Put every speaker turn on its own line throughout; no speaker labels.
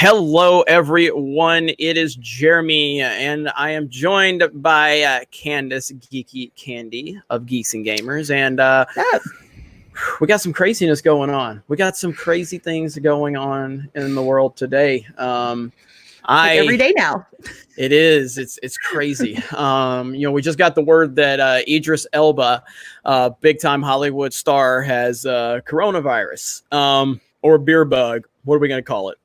Hello, everyone. It is Jeremy, and I am joined by Candace Geeky Candy of Geeks and Gamers. And we got some craziness going on. We got some crazy things going on in the world today.
Like every day now.
It is. It's crazy. We just got the word that Idris Elba, big time Hollywood star, has coronavirus or beer bug. What are we going to call it?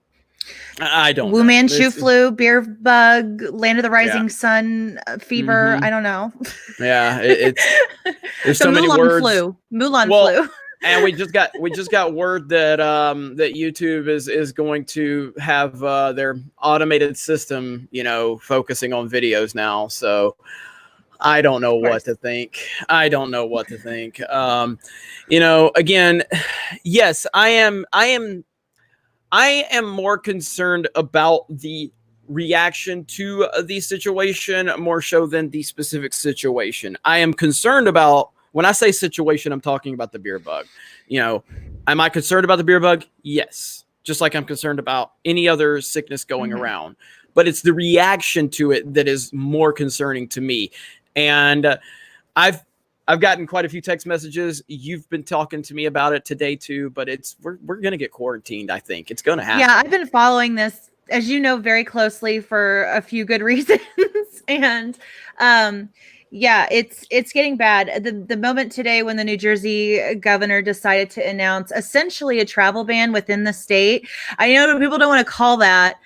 I don't know.
Wu Manchu flu, beer bug, land of the rising sun fever. I don't know.
Yeah, there's so many
Mulan
words.
Mulan flu.
And we just got word that that YouTube is going to have their automated system, focusing on videos now. So I don't know what to think. Again, yes, I am more concerned about the reaction to the situation more so than the specific situation. I am concerned about, when I say situation, I'm talking about the beer bug. Am I concerned about the beer bug? Yes. Just like I'm concerned about any other sickness going around. But it's the reaction to it that is more concerning to me. And I've gotten quite a few text messages. You've been talking to me about it today too, but we're going to get quarantined. I think it's going to happen.
Yeah, I've been following this, as you know, very closely for a few good reasons. And yeah, it's getting bad. The moment today when the New Jersey governor decided to announce essentially a travel ban within the state. I know people don't want to call that,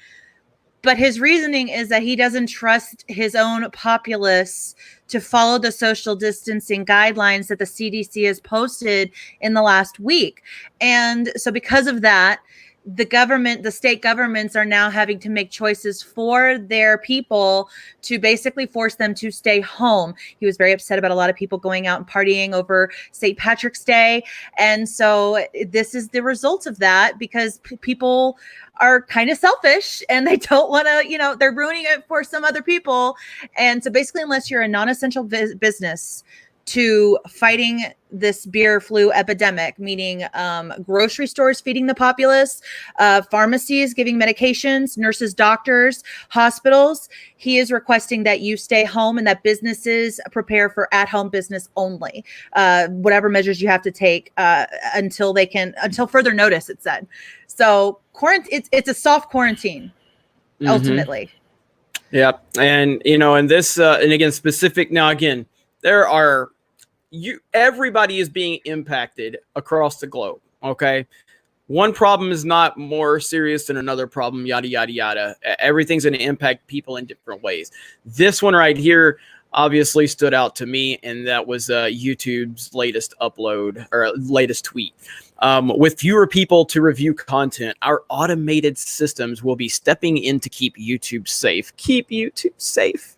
but his reasoning is that he doesn't trust his own populace to follow the social distancing guidelines that the CDC has posted in the last week. And so because of that, the state governments are now having to make choices for their people to basically force them to stay home. He was very upset about a lot of people going out and partying over St. Patrick's Day. And so this is the result of that, because people are kind of selfish and they don't want to, they're ruining it for some other people. And so basically, unless you're a non-essential business to fighting this beer flu epidemic, meaning grocery stores feeding the populace, pharmacies giving medications, nurses, doctors, hospitals, he is requesting that you stay home and that businesses prepare for at-home business only. Whatever measures you have to take until further notice, it said. So it's a soft quarantine, ultimately.
Yeah, and and this and again specific. Now again, everybody is being impacted across the globe. Okay. One problem is not more serious than another problem, yada, yada, yada. Everything's going to impact people in different ways. This one right here obviously stood out to me, and that was YouTube's latest upload or latest tweet. With fewer people to review content, our automated systems will be stepping in to keep YouTube safe. Keep YouTube safe.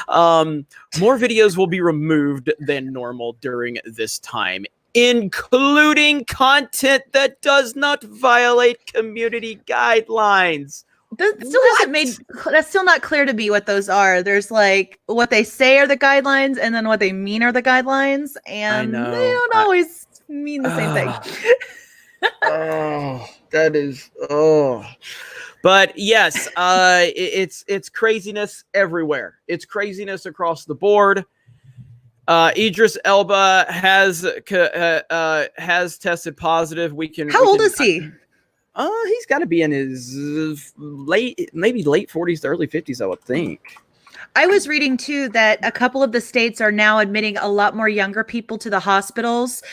More videos will be removed than normal during this time, including content that does not violate community guidelines.
That's still not clear to me what those are. There's like what they say are the guidelines and then what they mean are the guidelines, and they don't always mean the same thing.
But yes, it's craziness everywhere. It's craziness across the board. Idris Elba has tested positive.
How old is he?
He's got to be in his maybe late 40s to early 50s, I would think.
I was reading too that a couple of the states are now admitting a lot more younger people to the hospitals.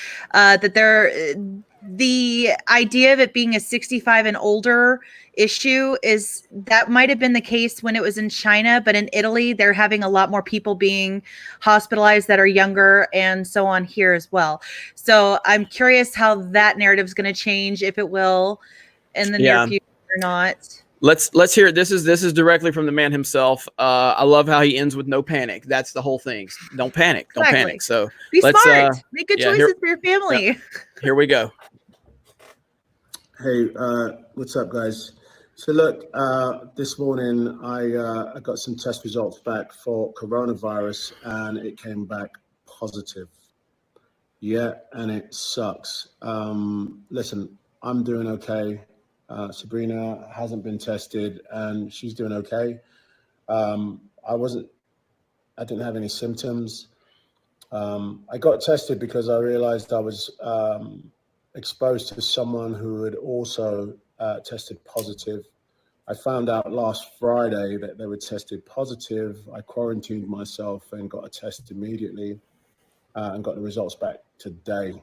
The idea of it being a 65 and older issue is that might have been the case when it was in China, but in Italy, they're having a lot more people being hospitalized that are younger and so on here as well. So I'm curious how that narrative is going to change, if it will, in the near future or not.
Let's hear it. This is directly from the man himself. I love how he ends with no panic. That's the whole thing. Don't panic. Don't panic. So
be smart. Make good choices for your family.
Yeah. Here we go.
Hey, what's up, guys? So look, this morning I got some test results back for coronavirus, and it came back positive. Yeah, and it sucks. Listen, I'm doing okay. Sabrina hasn't been tested, and she's doing okay. I didn't have any symptoms. I got tested because I realized I was exposed to someone who had also tested positive. I found out last Friday that they were tested positive. I quarantined myself and got a test immediately and got the results back today.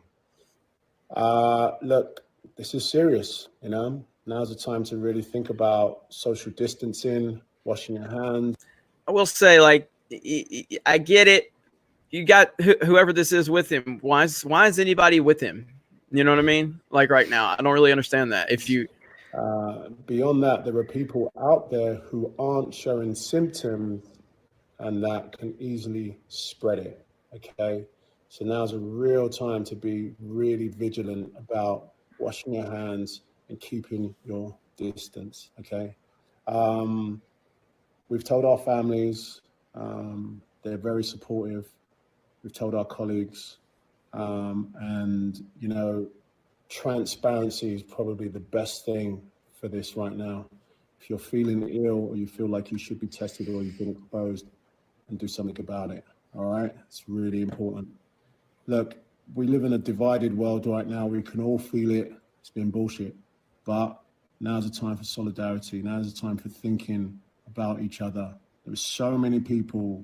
Look, this is serious, you know. Now's the time to really think about social distancing, washing your hands.
I will say, like, I get it. You got whoever this is with him. Why is anybody with him? You know what I mean? Like right now, I don't really understand that. If you
beyond that, there are people out there who aren't showing symptoms and that can easily spread it. Okay, so now's a real time to be really vigilant about washing your hands and keeping your distance. Okay, we've told our families, they're very supportive. We've told our colleagues, and you know, transparency is probably the best thing for this right now. If you're feeling ill or you feel like you should be tested or you've been exposed, and do something about it. All right, it's really important. Look, we live in a divided world right now. We can all feel it. It's been bullshit, but now's the time for solidarity. Now's the time for thinking about each other. There are so many people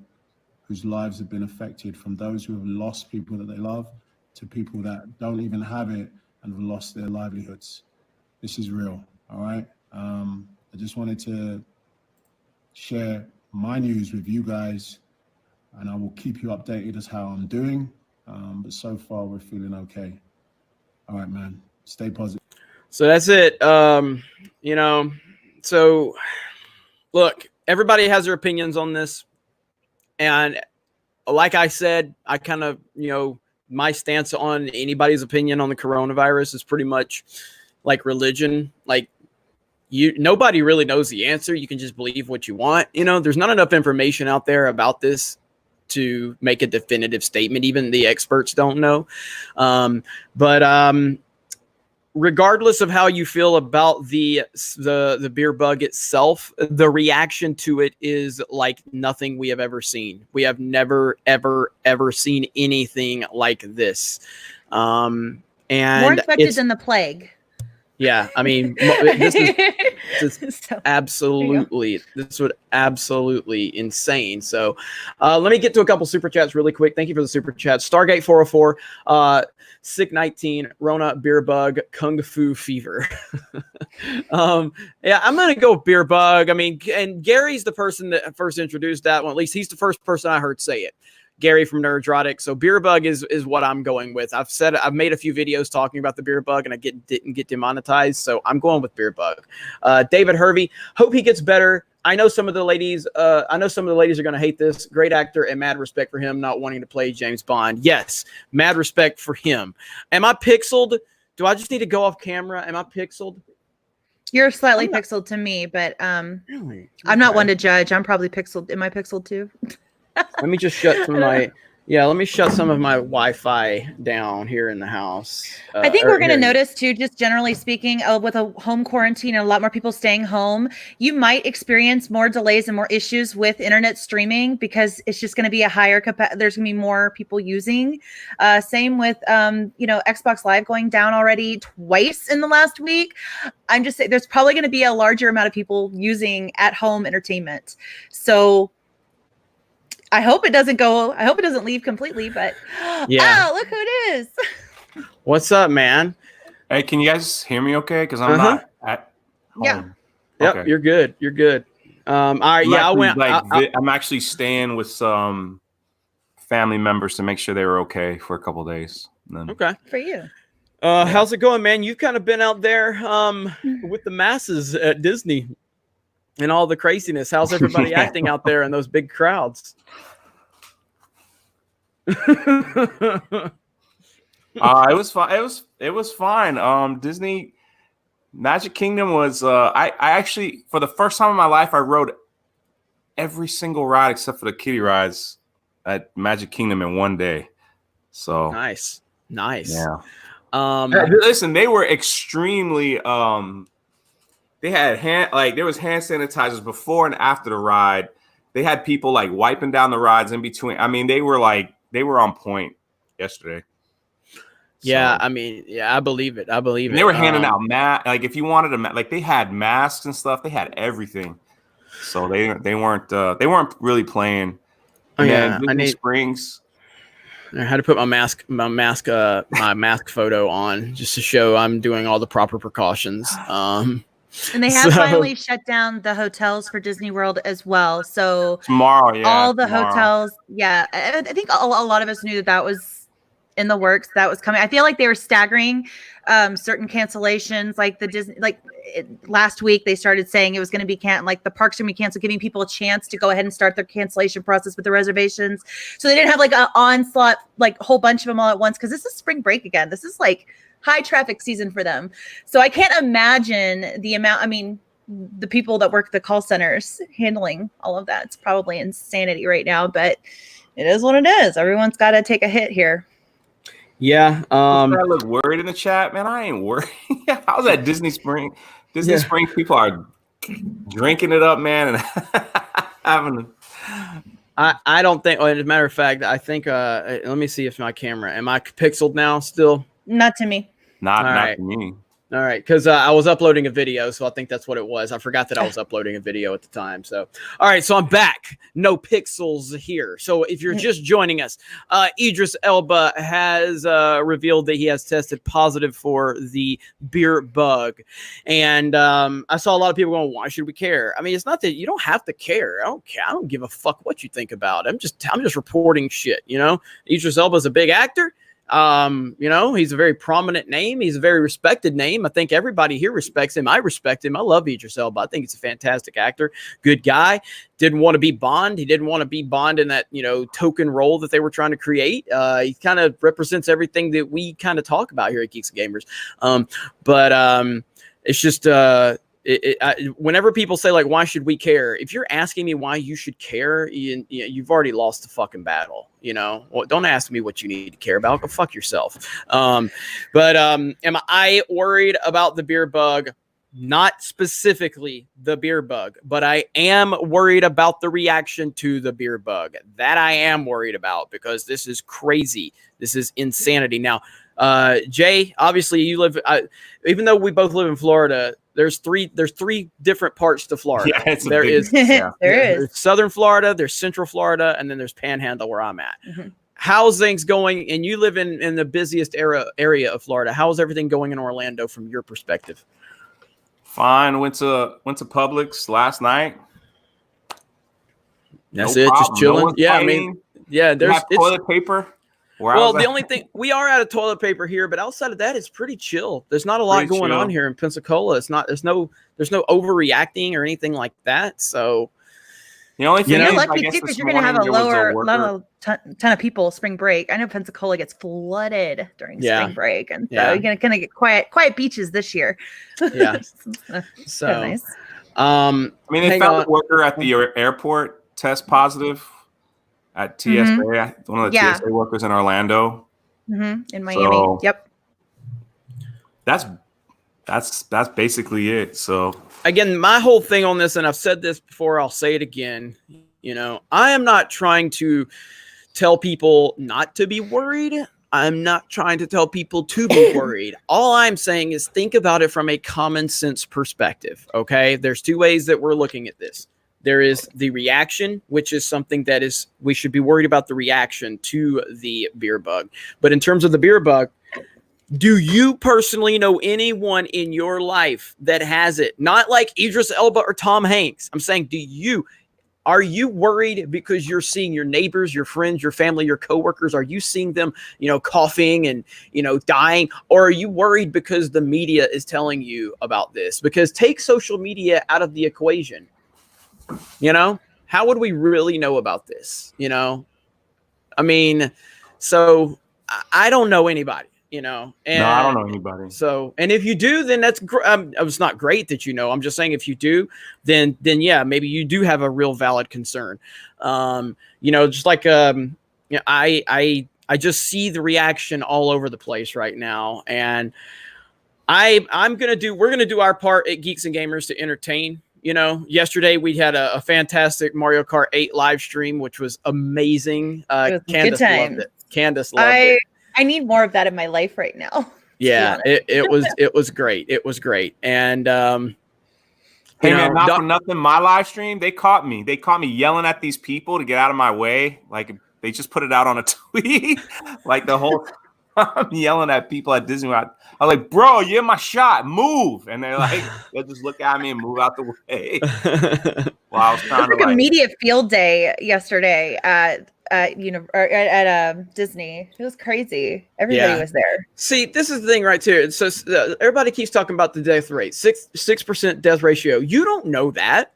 whose lives have been affected, from those who have lost people that they love to people that don't even have it and have lost their livelihoods. This is real, all right? I just wanted to share my news with you guys, and I will keep you updated as how I'm doing. But so far, we're feeling okay. All right, man. Stay positive.
So that's it. You know, so look, everybody has their opinions on this. And like I said, I kind of, you know, my stance on anybody's opinion on the coronavirus is pretty much like religion. Like, nobody really knows the answer. You can just believe what you want. You know, there's not enough information out there about this to make a definitive statement. Even the experts don't know. But regardless of how you feel about the beer bug itself, the reaction to it is like nothing we have ever seen. We have never, ever, ever seen anything like this. And
more infected than the plague.
Yeah, I mean, this is so, absolutely, this would absolutely insane. So let me get to a couple super chats really quick. Thank you for the super chat. Stargate 404, Sick 19, Rona, Beer Bug, Kung Fu Fever. Yeah, I'm going to go Beer Bug. I mean, and Gary's the person that first introduced that one. At least he's the first person I heard say it. Gary from Nerdrotic. So beer bug is what I'm going with. I've made a few videos talking about the beer bug and I didn't get demonetized. So I'm going with beer bug. David Hervey, hope he gets better. I know some of the ladies are going to hate this. Great actor and mad respect for him not wanting to play James Bond. Yes. Mad respect for him. Am I pixeled? Do I just need to go off camera? Am I pixeled?
You're slightly pixeled to me, but
really?
I'm not one to judge. I'm probably pixeled. Am I pixeled too?
Let me just shut some of my let me shut some of my Wi-Fi down here in the house.
I think we're going to notice too, just generally speaking, with a home quarantine and a lot more people staying home, you might experience more delays and more issues with internet streaming because it's just going to be a higher capacity. There's going to be more people using. Same with Xbox Live going down already twice in the last week. I'm just saying there's probably going to be a larger amount of people using at-home entertainment. So I hope it doesn't leave completely, but yeah. Oh, look who it is.
What's up, man?
Hey, can you guys hear me okay? Because I'm not at home.
Yeah.
Yep, okay. You're good. You're good. All right,
I'm actually staying with some family members to make sure they were okay for a couple of days.
Okay.
For you.
How's it going, man? You've kind of been out there with the masses at Disney. And all the craziness. How's everybody acting out there in those big crowds?
It was fine. It was fine. Disney Magic Kingdom was. I actually, for the first time in my life, I rode every single ride except for the kiddie rides at Magic Kingdom in one day. So
nice.
Yeah. Listen, they were extremely they had there was hand sanitizers before and after the ride. They had people like wiping down the rides in between. I mean, they were on point yesterday.
Yeah,
So,
I mean, yeah, I believe it. I believe it.
they were handing out like if you wanted like they had masks and stuff. They had everything. So they weren't really playing. And then Disney Springs.
I had to put my mask photo on just to show I'm doing all the proper precautions.
And they have finally shut down the hotels for Disney World as well. So
tomorrow,
all the hotels, I think a lot of us knew that was in the works, that was coming. I feel like they were staggering certain cancellations, like the Disney, last week they started saying it was going to be like the parks going to be canceled, giving people a chance to go ahead and start their cancellation process with the reservations. So they didn't have like an onslaught, like a whole bunch of them all at once, because this is spring break again. This is like high traffic season for them. So I can't imagine the amount. I mean, the people that work the call centers handling all of that, it's probably insanity right now, but it is what it is. Everyone's got to take a hit here.
Yeah.
I look worried in the chat, man. I ain't worried. How's that Disney Spring? Disney Springs people are drinking it up, man, and having.
I don't think. As a matter of fact, I think. Let me see if my camera. Am I pixeled now? Still?
Not to me.
Not to me.
All right, because I was uploading a video, so I think that's what it was. I forgot that I was uploading a video at the time. So, all right, so I'm back. No pixels here. So if you're just joining us, Idris Elba has revealed that he has tested positive for the beer bug. And I saw a lot of people going, why should we care? I mean, it's not that you don't have to care. I don't care. I don't give a fuck what you think about it. I'm just reporting shit, you know? Idris Elba is a big actor. You know, he's a very prominent name. He's a very respected name. I think everybody here respects him. I respect him. I love Idris Elba. I think he's a fantastic actor. Good guy. Didn't want to be Bond. He didn't want to be Bond in that, you know, token role that they were trying to create. He kind of represents everything that we kind of talk about here at Geeks and Gamers. But it's just, whenever people say like, why should we care? If you're asking me why you should care, you've already lost the fucking battle. You know, well, don't ask me what you need to care about. Go fuck yourself. But am I worried about the beer bug? Not specifically the beer bug, but I am worried about the reaction to the beer bug. That I am worried about, because this is crazy. This is insanity. Now, Jay, obviously you live, even though we both live in Florida, there's three different parts to Florida.
Yeah,
there is
Southern Florida, there's Central Florida, and then there's Panhandle where I'm at. Mm-hmm. How's things going? And you live in the busiest area of Florida. How's everything going in Orlando from your perspective?
Fine. Went to Publix last night.
That's it. Just chilling.
No,
I mean, yeah. There's
toilet paper.
Well, the only thing, we are out of toilet paper here, but outside of that, it's pretty chill. There's not a lot going on here in Pensacola. There's no overreacting or anything like that. So
the only thing,
you're lucky too, because you're going to have a ton of people spring break. I know Pensacola gets flooded during spring break, and so you're going to get quiet beaches this year.
Yeah,
so nice.
I mean, they found a worker at the airport test positive at TSA. Mm-hmm. One of the TSA workers in Orlando,
in Miami. So, yep.
That's basically it. So
again, my whole thing on this, and I've said this before, I'll say it again. You know, I am not trying to tell people not to be worried. I'm not trying to tell people to be worried. All I'm saying is think about it from a common sense perspective. Okay, there's two ways that we're looking at this. There is the reaction, which is something that is, we should be worried about the reaction to the beer bug. But in terms of the beer bug, do you personally know anyone in your life that has it? Not like Idris Elba or Tom Hanks. I'm saying, are you worried because you're seeing your neighbors, your friends, your family, your coworkers? Are you seeing them, coughing and, dying? Or are you worried because the media is telling you about this? Because take social media out of the equation. How would we really know about this? I mean, so I don't know anybody. And no,
I don't know anybody.
So, and if you do, then that's it's not great that I'm just saying, if you do, then yeah, maybe you do have a real valid concern. Just like I just see the reaction all over the place right now, and we're gonna do our part at Geeks and Gamers to entertain. You know, yesterday we had a fantastic Mario Kart 8 live stream, which was amazing. Candace loved it. Candace loved it.
I need more of that in my life right now.
Yeah, it was great. It was great. And
hey man, not for nothing, my live stream, they caught me yelling at these people to get out of my way. Like they just put it out on a tweet. Like the whole time yelling at people at Disney. I was like, bro, you're in my shot. Move. And they're like, they'll just look at me and move out the way. Well, I was trying
to a media field day yesterday at Disney. It was crazy. Everybody was there.
See, this is the thing right here. So everybody keeps talking about the death rate, 6% death ratio. You don't know that.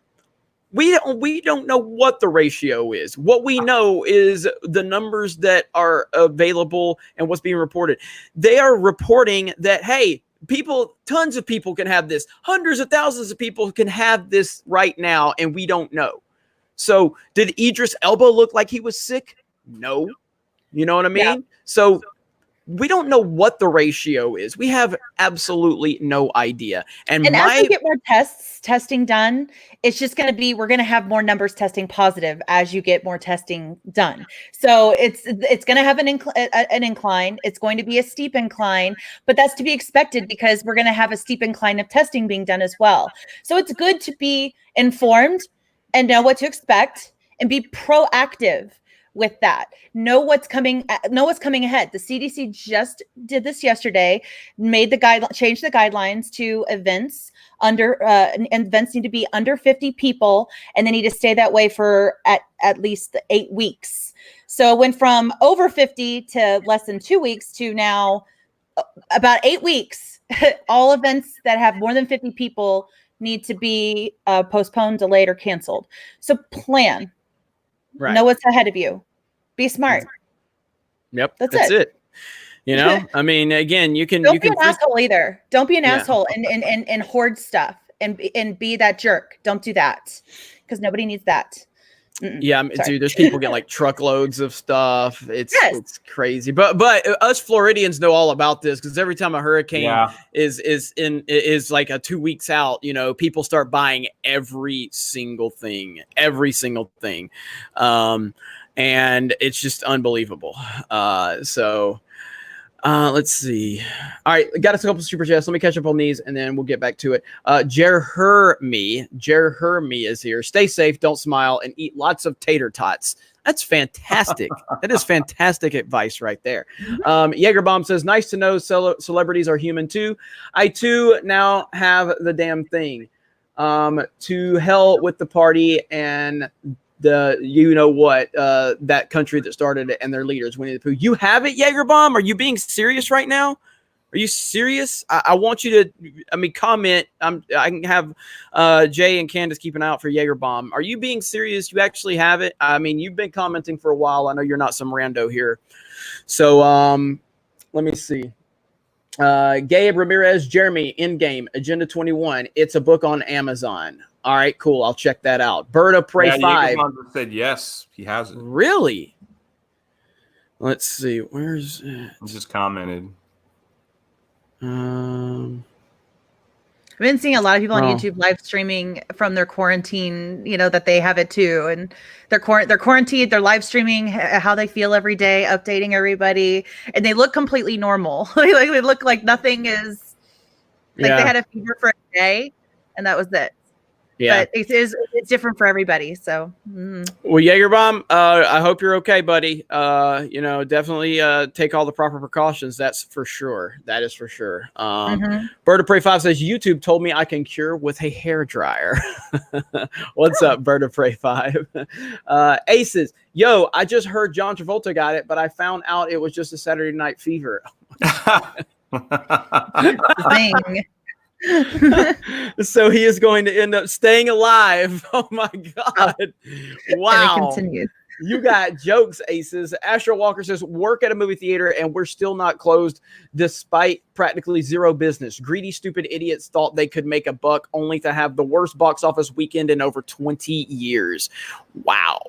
We don't know what the ratio is. What we know is the numbers that are available and what's being reported. They are reporting that, hey, tons of people can have this. Hundreds of thousands of people can have this right now, and we don't know. So did Idris Elba look like he was sick? No. You know what I mean? Yeah. So we don't know what the ratio is. We have absolutely no idea. And
as we get more testing done, it's just going to be, we're going to have more numbers testing positive as you get more testing done. So it's going to have an incline. It's going to be a steep incline, but that's to be expected because we're going to have a steep incline of testing being done as well. So it's good to be informed and know what to expect and be proactive with that. Know what's coming ahead. The CDC just did this yesterday, changed the guidelines to events events need to be under 50 people, and they need to stay that way for at least 8 weeks. So it went from over 50 to less than 2 weeks to now about 8 weeks. All events that have more than 50 people need to be postponed, delayed, or canceled. So plan. Right. Know what's ahead of you. Be smart.
Yep. That's it. You know, I mean, again, don't be an
asshole either. Don't be an asshole and hoard stuff and be that jerk. Don't do that because nobody needs that.
Yeah, dude, there's people getting like truckloads of stuff. It's crazy. But us Floridians know all about this because every time a hurricane is like a 2 weeks out, you know, people start buying every single thing. And it's just unbelievable. Let's see. All right, got us a couple super chats. Let me catch up on these, and then we'll get back to it. Jerherme is here. Stay safe, don't smile, and eat lots of tater tots. That's fantastic. That is fantastic advice right there. Jagerbomb says, nice to know celebrities are human too. I too now have the damn thing. To hell with the party and that country that started it and their leaders, Winnie the Pooh. You have it, Jagerbomb? Are you being serious right now? Are you serious? I want you to, comment. I can have Jay and Candace keep an eye out for Jagerbomb. Are you being serious? You actually have it? I mean, you've been commenting for a while. I know you're not some rando here. So let me see. Gabe Ramirez, Jeremy, Endgame, Agenda 21. It's a book on Amazon. All right, cool. I'll check that out. Bird of Prey 5
said yes, he has it.
Really? Let's see. Where's it?
He just commented.
I've been seeing a lot of people on YouTube live streaming from their quarantine, that they have it too. And they're quarantined, they're live streaming how they feel every day, updating everybody. And they look completely normal. They look like nothing is, they had a fever for a day and that was it. Yeah, but it's different for everybody. So,
Well, Jagerbomb, I hope you're okay, buddy. Definitely take all the proper precautions. That's for sure. That is for sure. Bird of Prey 5 says YouTube told me I can cure with a hairdryer. What's up, Bird of Prey 5? Aces, yo, I just heard John Travolta got it, but I found out it was just a Saturday Night Fever.
Thing.
So he is going to end up staying alive. Oh my God. Wow. You got jokes, Aces. Astro Walker says, work at a movie theater and we're still not closed despite practically zero business. Greedy, stupid idiots thought they could make a buck only to have the worst box office weekend in over 20 years. Wow.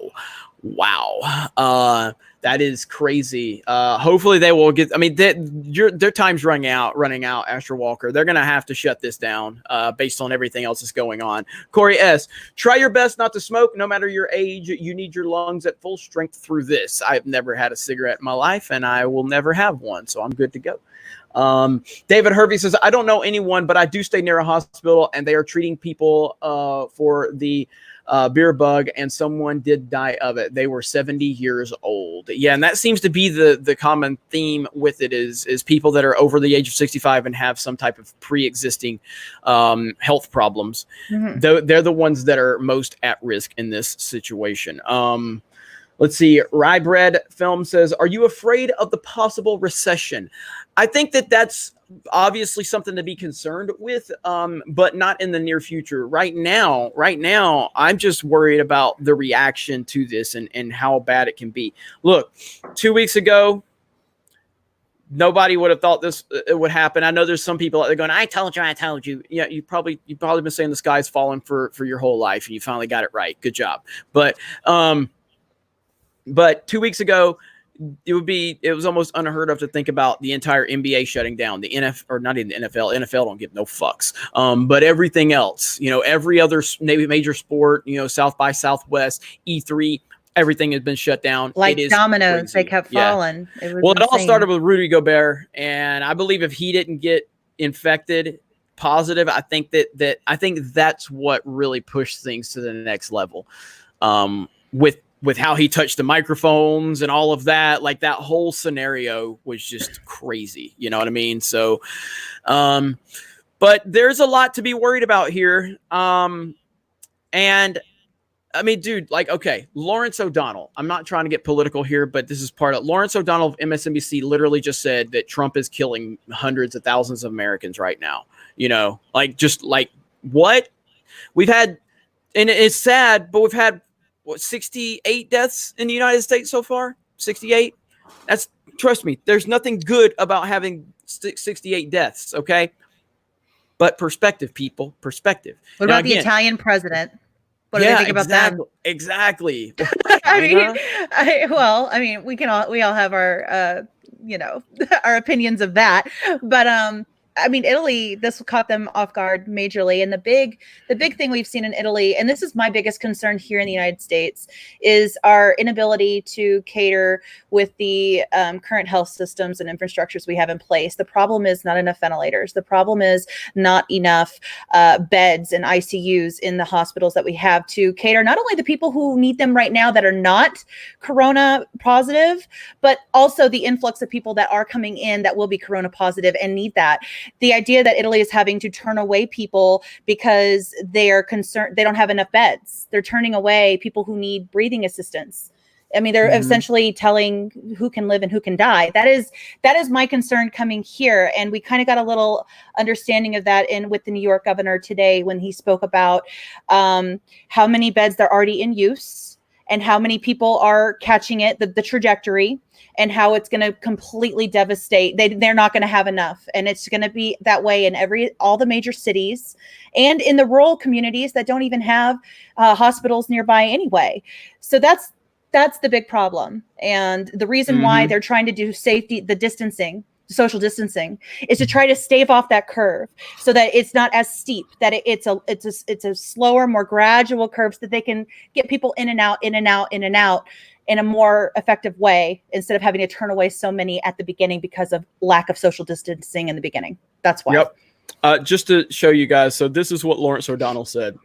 Wow. That is crazy. Hopefully they will get. I mean, their time's running out. Asher Walker. They're gonna have to shut this down based on everything else that's going on. Corey S. Try your best not to smoke, no matter your age. You need your lungs at full strength through this. I've never had a cigarette in my life, and I will never have one, so I'm good to go. David Hervey says, I don't know anyone, but I do stay near a hospital, and they are treating people for the beer bug, and someone did die of it. They were 70 years old. Yeah, and that seems to be the common theme with it is people that are over the age of 65 and have some type of pre-existing health problems. Mm-hmm. They're the ones that are most at risk in this situation. Let's see. Rybread Film says, are you afraid of the possible recession? I think that's obviously something to be concerned with, but not in the near future. Right now, I'm just worried about the reaction to this and how bad it can be. Look, 2 weeks ago, nobody would have thought this it would happen. I know there's some people out there going, I told you. Yeah, you've probably been saying the sky's falling for your whole life, and you finally got it right. Good job. But 2 weeks ago, it was almost unheard of to think about the entire NBA shutting down, the NFL, or not even the NFL. NFL don't give no fucks. But everything else, every other major sport, South by Southwest, E3, everything has been shut down.
Like dominoes, they kept falling.
Yeah. It all started with Rudy Gobert, and I believe if he didn't get infected positive, I think that's what really pushed things to the next level. With how he touched the microphones and all of that, like that whole scenario was just crazy. You know what I mean? So, but there's a lot to be worried about here. And I mean, dude, like, okay, Lawrence O'Donnell, I'm not trying to get political here, but this is part of Lawrence O'Donnell of MSNBC literally just said that Trump is killing hundreds of thousands of Americans right now. What we've had, and it's sad, but we've had, 68 deaths in the United States so far? 68? Trust me, there's nothing good about having 68 deaths, okay? But perspective, people, perspective.
What about the Italian president? What do they think about that?
Exactly.
I mean, we all have our, our opinions of that, but, I mean, Italy, this caught them off guard majorly. And the big thing we've seen in Italy, and this is my biggest concern here in the United States, is our inability to cater with the current health systems and infrastructures we have in place. The problem is not enough ventilators. The problem is not enough beds and ICUs in the hospitals that we have to cater not only the people who need them right now that are not corona positive, but also the influx of people that are coming in that will be corona positive and need that. The idea that Italy is having to turn away people because they are concerned, they don't have enough beds. They're turning away people who need breathing assistance. I mean, they're essentially telling who can live and who can die. That is my concern coming here. And we kind of got a little understanding of that with the New York governor today when he spoke about how many beds they're already in use and how many people are catching it, the trajectory, and how it's going to completely devastate. They're not going to have enough. And it's going to be that way in all the major cities and in the rural communities that don't even have hospitals nearby anyway. So that's the big problem. And the reason why they're trying to do social distancing is to try to stave off that curve so that it's not as steep, that it's a slower, more gradual curve so that they can get people in and out in a more effective way instead of having to turn away so many at the beginning because of lack of social distancing in the beginning. That's why.
Yep. Just to show you guys. So this is what Lawrence O'Donnell said.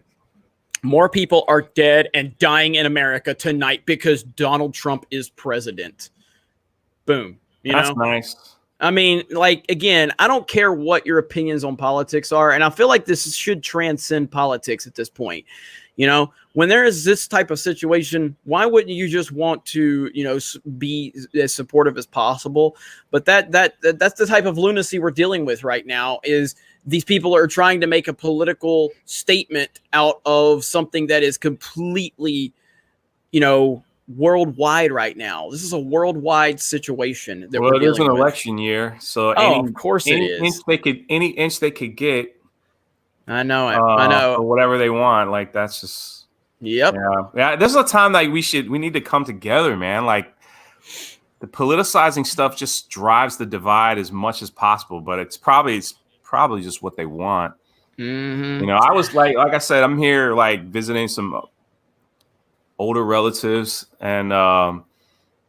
More people are dead and dying in America tonight because Donald Trump is president. Boom.
That's nice.
I mean, like, again, I don't care what your opinions on politics are. And I feel like this should transcend politics at this point. When there is this type of situation, why wouldn't you just want to, be as supportive as possible? But that's the type of lunacy we're dealing with right now is these people are trying to make a political statement out of something that is completely, worldwide right now. This is a worldwide situation.
It is an election year. So
of course it is.
Any inch they could get.
I know it. I know.
Or whatever they want. Like, that's just.
Yep.
Yeah. There's a time like we need to come together, man. Like the politicizing stuff just drives the divide as much as possible, but it's probably just what they want.
Mm-hmm.
You know, I was like I said, I'm here like visiting some older relatives and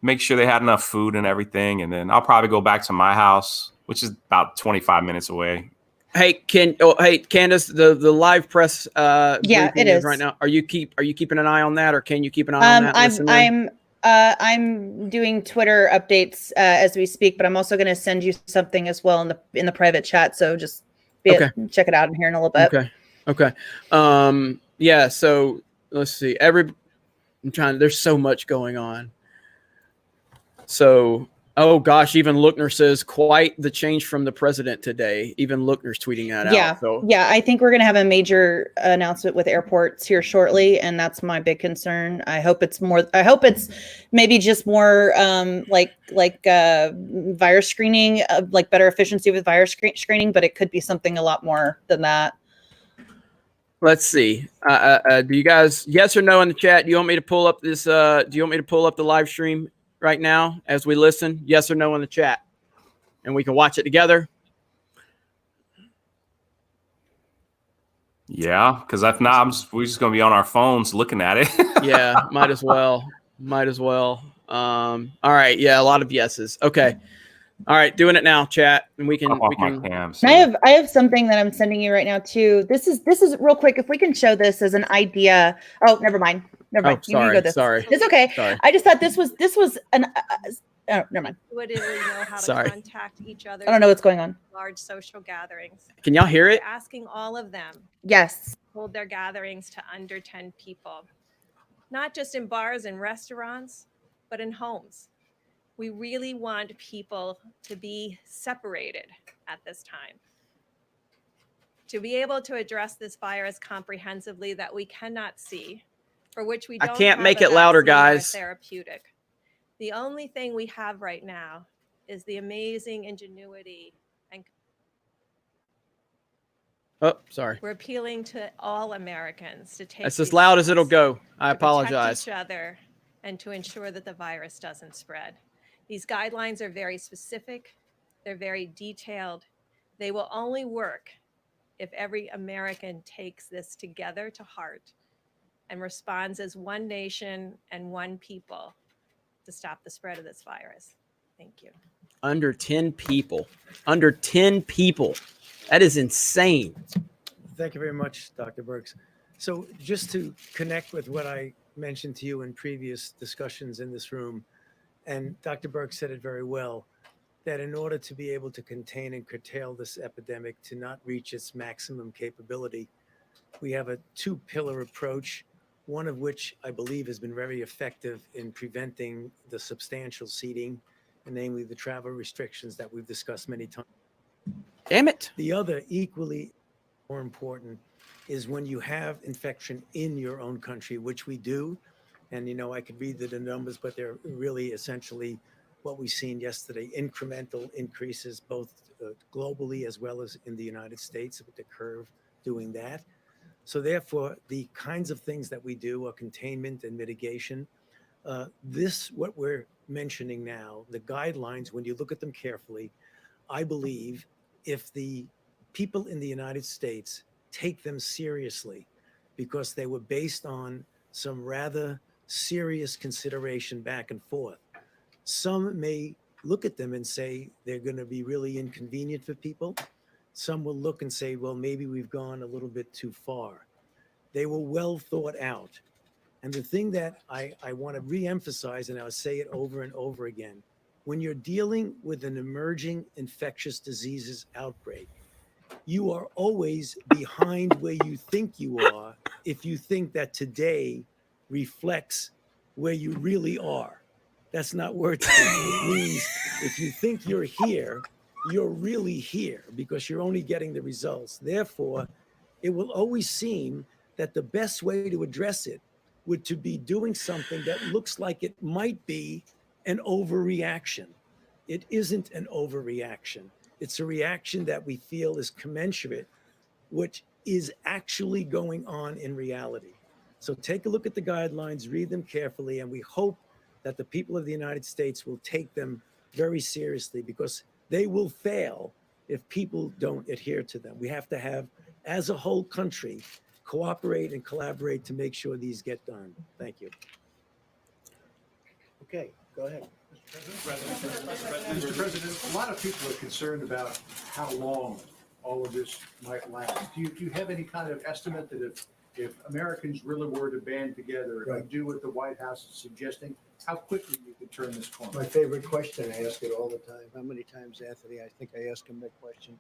make sure they had enough food and everything, and then I'll probably go back to my house, which is about 25 minutes away.
Hey, Candace, the live press
Yeah,
briefing
it is
right now. Are you keeping an eye on that, or can you keep an eye on that?
I'm doing Twitter updates as we speak, but I'm also going to send you something as well in the private chat. So just check it out in here in a little bit.
Okay. Yeah. So let's see. There's so much going on. So, oh gosh, even Lookner says quite the change from the president today. Even Lookner's tweeting that out. So
yeah, I think we're going to have a major announcement with airports here shortly, and that's my big concern. I hope it's maybe just more like virus screening, like better efficiency with virus screening, but it could be something a lot more than that.
Let's see. Do you guys yes or no in the chat? Do you want me to pull up this? Do you want me to pull up the live stream right now as we listen? Yes or no in the chat, and we can watch it together.
Yeah, because if not, we're just gonna be on our phones looking at it.
Yeah, might as well. All right. Yeah, a lot of yeses. Okay. All right, doing it now, chat, and we can.
I have something that I'm sending you right now too. This is real quick. If we can show this as an idea. Oh, never mind.
Sorry.
It's okay.
Sorry.
I just thought this was an. Oh, never mind.
Literally know how to contact each other.
I don't know what's going on.
Large social gatherings.
Can y'all hear it?
We're asking all of them.
Yes.
Hold their gatherings to under 10 people, not just in bars and restaurants, but in homes. We really want people to be separated at this time. To be able to address this virus comprehensively that we cannot see, for which we don't.
I can't make it louder, guys.
Therapeutic. The only thing we have right now is the amazing ingenuity and.
Oh, sorry.
We're appealing to all Americans to take.
That's as loud as it'll go. I apologize.
Each other and to ensure that the virus doesn't spread. These guidelines are very specific. They're very detailed. They will only work if every American takes this together to heart and responds as one nation and one people to stop the spread of this virus. Thank you.
Under 10 people. Under 10 people. That is insane.
Thank you very much, Dr. Burks. So just to connect with what I mentioned to you in previous discussions in this room, and Dr. Burke said it very well, that in order to be able to contain and curtail this epidemic to not reach its maximum capability, we have a two-pillar approach, one of which I believe has been very effective in preventing the substantial seeding, and namely the travel restrictions that we've discussed many times.
Damn it.
The other, equally more important, is when you have infection in your own country, which we do. And, you know, I could read the numbers, but they're really essentially what we've seen yesterday, incremental increases, both globally as well as in the United States, with the curve doing that. So therefore, the kinds of things that we do are containment and mitigation. What we're mentioning now, the guidelines, when you look at them carefully, I believe if the people in the United States take them seriously, because they were based on some rather serious consideration back and forth. Some may look at them and say they're going to be really inconvenient for people. Some will look and say, well, maybe we've gone a little bit too far. They were well thought out. And the thing that I want to reemphasize, and I'll say it over and over again, when you're dealing with an emerging infectious diseases outbreak, you are always behind where you think you are if you think that today reflects where you really are. That's not word to it. It means if you think you're here, you're really here because you're only getting the results. Therefore, it will always seem that the best way to address it would to be doing something that looks like it might be an overreaction. It isn't an overreaction. It's a reaction that we feel is commensurate, which is actually going on in reality. So take a look at the guidelines, read them carefully, and we hope that the people of the United States will take them very seriously, because they will fail if people don't adhere to them. We have to have, as a whole country, cooperate and collaborate to make sure these get done. Thank you.
Okay, go ahead.
Mr. President, a lot of people are concerned about how long all of this might last. Do you have any kind of estimate that if Americans really were to band together
Right.
and do what the White House is suggesting, how quickly you could turn this corner?
My favorite question, I ask it all the time. How many times, Anthony? I think I ask him that question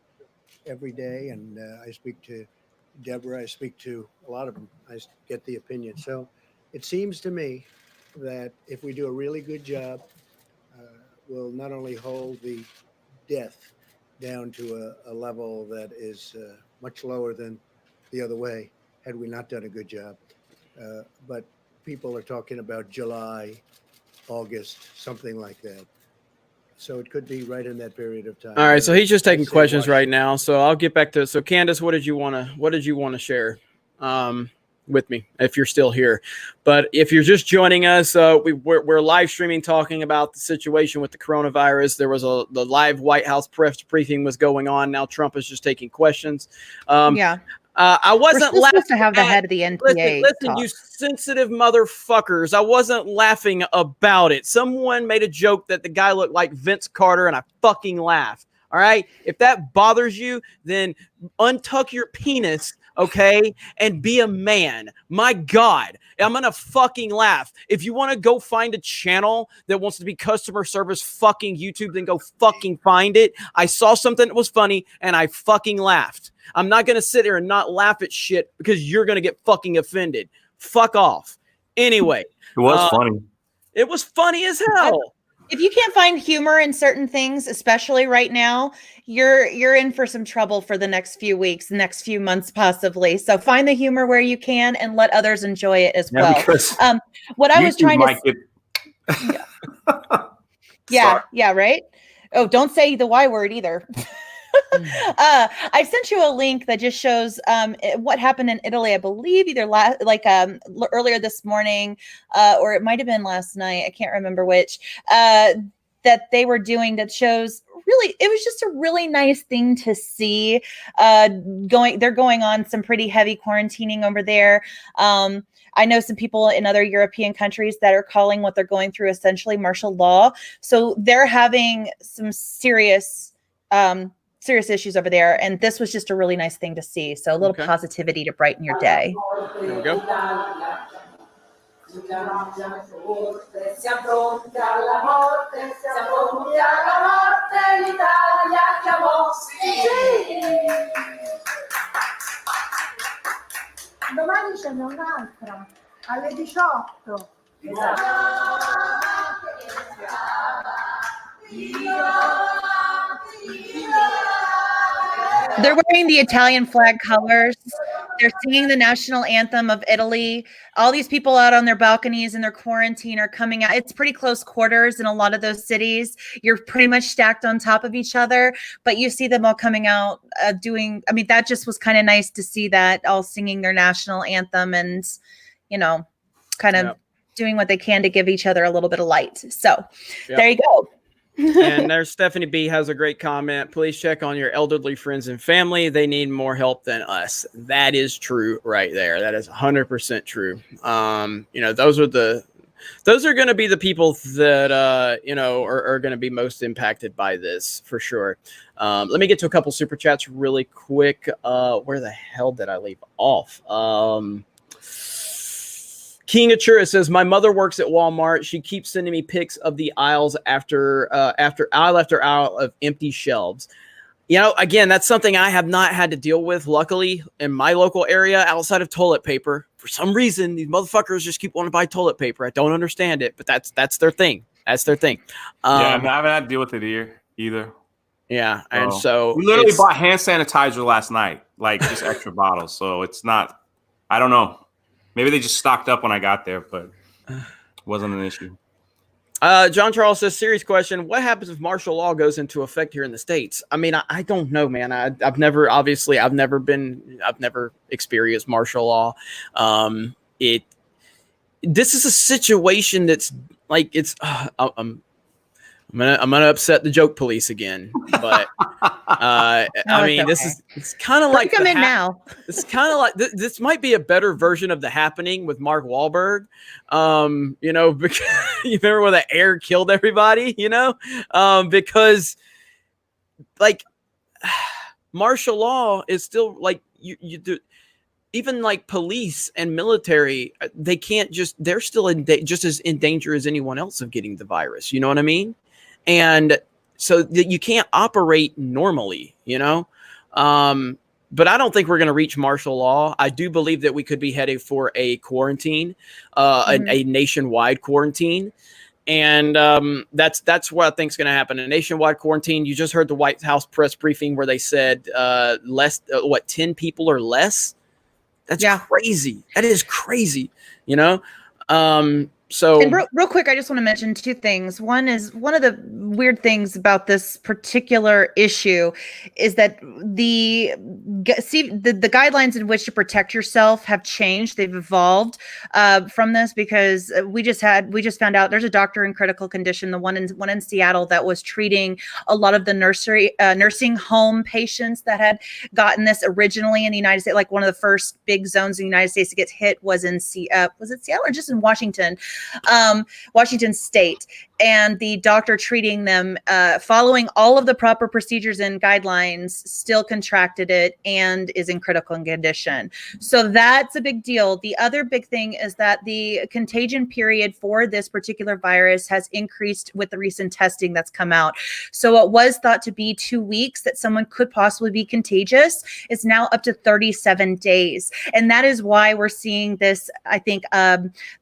every day, and I speak to Deborah. I speak to a lot of them. I get the opinion. So it seems to me that if we do a really good job, we'll not only hold the death down to a level that is much lower than the other way, had we not done a good job. But people are talking about July, August, something like that. So it could be right in that period of time.
All right, so he's just taking
I'd say
questions
watch.
right now. So I'll get back to. So Candace, what did you want to share with me if you're still here? But if you're just joining us, we're live streaming talking about the situation with the coronavirus. There was the live White House press briefing was going on. Now Trump is just taking questions.
Yeah.
I
We're
wasn't
still supposed to have the
laughing
head of the NPA.
Listen,
talk.
you sensitive motherfuckers. I wasn't laughing about it. Someone made a joke that the guy looked like Vince Carter, and I fucking laughed. All right? If that bothers you, then untuck your penis, okay, and be a man. My God, I'm going to fucking laugh. If you want to go find a channel that wants to be customer service fucking YouTube, then go fucking find it. I saw something that was funny, and I fucking laughed. I'm not going to sit here and not laugh at shit because you're going to get fucking offended. Fuck off. Anyway.
It was funny.
It was funny as hell.
If you can't find humor in certain things, especially right now, you're in for some trouble for the next few weeks, the next few months, possibly. So find the humor where you can and let others enjoy it as well. What I was trying to yeah, right. Oh, don't say the Y word either. I sent you a link that just shows what happened in Italy, I believe, either earlier this morning, or it might have been last night. I can't remember which, that they were doing that shows really, it was just a really nice thing to see. They're going on some pretty heavy quarantining over there. I know some people in other European countries that are calling what they're going through essentially martial law. So they're having some serious issues over there, and this was just a really nice thing to see. So a little positivity to brighten your day.
Here we go.
Domani ce n'è un'altra alle 18.
They're wearing the Italian flag colors. They're singing the national anthem of Italy. All these people out on their balconies in their quarantine are coming out. It's pretty close quarters in a lot of those cities. You're pretty much stacked on top of each other, but you see them all coming out doing, I mean, that just was kind of nice to see that, all singing their national anthem and, kind of doing what they can to give each other a little bit of light. So there you go.
And there's Stephanie B has a great comment. Please check on your elderly friends and family. They need more help than us. That is true right there. That is 100% true. Those are going to be the people that, are going to be most impacted by this for sure. Let me get to a couple super chats really quick. Where the hell did I leave off? King Achura says, my mother works at Walmart. She keeps sending me pics of the aisles after aisle after aisle of empty shelves. Again, that's something I have not had to deal with, luckily, in my local area outside of toilet paper. For some reason, these motherfuckers just keep wanting to buy toilet paper. I don't understand it, but that's their thing. That's their thing.
I haven't had to deal with it here either.
Yeah, and so
we literally bought hand sanitizer last night, like just extra bottles. So it's not, I don't know. Maybe they just stocked up when I got there, but it wasn't an issue.
John Charles says, serious question. What happens if martial law goes into effect here in the States? I mean, I don't know, man. I've never experienced martial law. It this is a situation that's like it's. I'm gonna upset the joke police again, but I mean,
okay.
it's kind of like
come in now.
It's kind of like this might be a better version of The Happening with Mark Wahlberg. You know, because you remember when the air killed everybody, you know, because like martial law is still like you do. Even like police and military, they can't they're still just as in danger as anyone else of getting the virus. You know what I mean? And so you can't operate normally, you know? But I don't think we're going to reach martial law. I do believe that we could be headed for a quarantine, a nationwide quarantine. And that's what I think is going to happen. A nationwide quarantine. You just heard the White House press briefing where they said 10 people or less. That's crazy. That is crazy, you know? So
and real quick, I just want to mention two things. One is one of the weird things about this particular issue is that the guidelines in which to protect yourself have changed. They've evolved from this because we just found out there's a doctor in critical condition, the one in Seattle that was treating a lot of the nursing home patients that had gotten this originally in the United States. Like one of the first big zones in the United States to get hit was in was it Seattle or just in Washington State, and the doctor treating them, following all of the proper procedures and guidelines, still contracted it and is in critical condition. So that's a big deal. The other big thing is that the contagion period for this particular virus has increased with the recent testing that's come out. So it was thought to be 2 weeks that someone could possibly be contagious. It's now up to 37 days. And that is why we're seeing this, I think,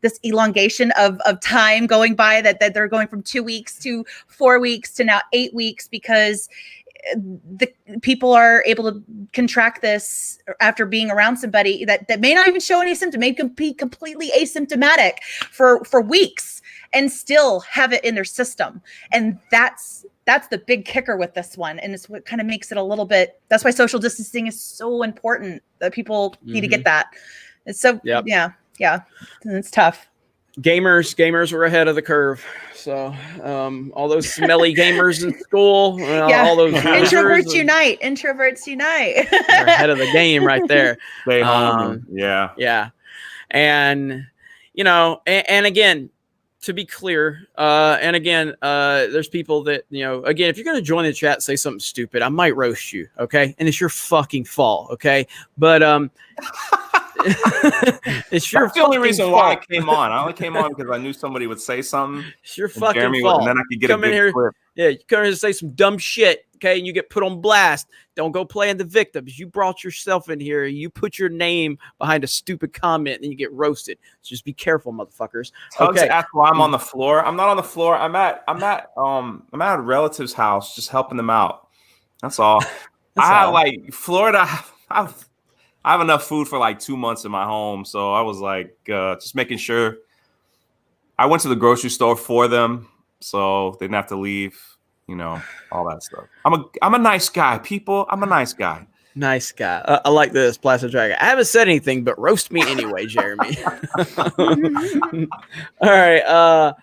this elongation of time going by, that they're going from 2 weeks to 4 weeks to now 8 weeks, because the people are able to contract this after being around somebody that may not even show any symptom, may be completely asymptomatic for weeks and still have it in their system. And that's the big kicker with this one. And it's what kind of makes it a little bit, that's why social distancing is so important, that people need to get that. It's so, yeah, it's tough.
Gamers were ahead of the curve. So all those smelly gamers in school, all those
introverts unite.
They're ahead of the game right there.
Stay home.
Yeah. And you know, and again, to be clear, and again, there's people that, you know, again, if you're going to join the chat, say something stupid, I might roast you. Okay. And it's your fucking fault. Okay. But, it's your
That's the only reason
fault.
why I came on. I only came on because I knew somebody would say something.
It's your fucking fault.
And then I could get a good clip.
Yeah, you come in here and say some dumb shit, okay, and you get put on blast. Don't go playing the victims. You brought yourself in here. You put your name behind a stupid comment, and you get roasted. So just be careful, motherfuckers.
Tugs asked why I'm on the floor. I'm not on the floor. I'm at a relative's house, just helping them out. That's all. Like Florida. I have enough food for like 2 months in my home, so I was like just making sure. I went to the grocery store for them, so they didn't have to leave. You know, all that stuff. I'm a nice guy, people. I'm a nice guy.
Nice guy. I like this, Placid Dragon. I haven't said anything, but roast me anyway, Jeremy. All right.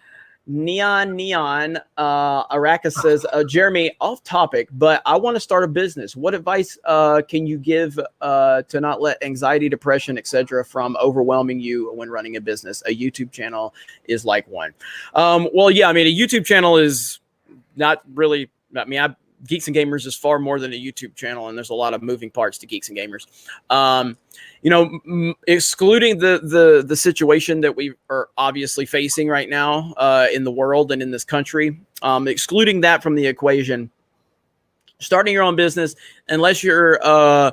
Neon Araka says, Jeremy, off topic, but I want to start a business. What advice can you give to not let anxiety, depression, etc. from overwhelming you when running a business? A YouTube channel is like one. Well, yeah, I mean, a YouTube channel is not really, Geeks and Gamers is far more than a YouTube channel, and there's a lot of moving parts to Geeks and Gamers. You know, excluding the situation that we are obviously facing right now in the world and in this country, excluding that from the equation, starting your own business, unless you're a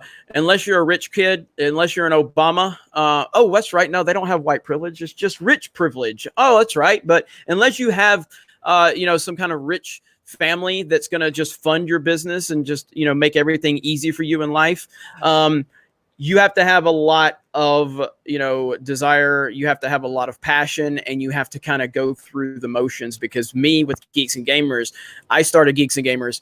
rich kid, unless you're an Obama. Oh, that's right. No, they don't have white privilege. It's just rich privilege. Oh, that's right. But unless you have, you know, some kind of rich family that's going to just fund your business and just, you know, make everything easy for you in life. You have to have a lot of, you know, desire. You have to have a lot of passion, and you have to kind of go through the motions. Because me with Geeks and Gamers, I started Geeks and Gamers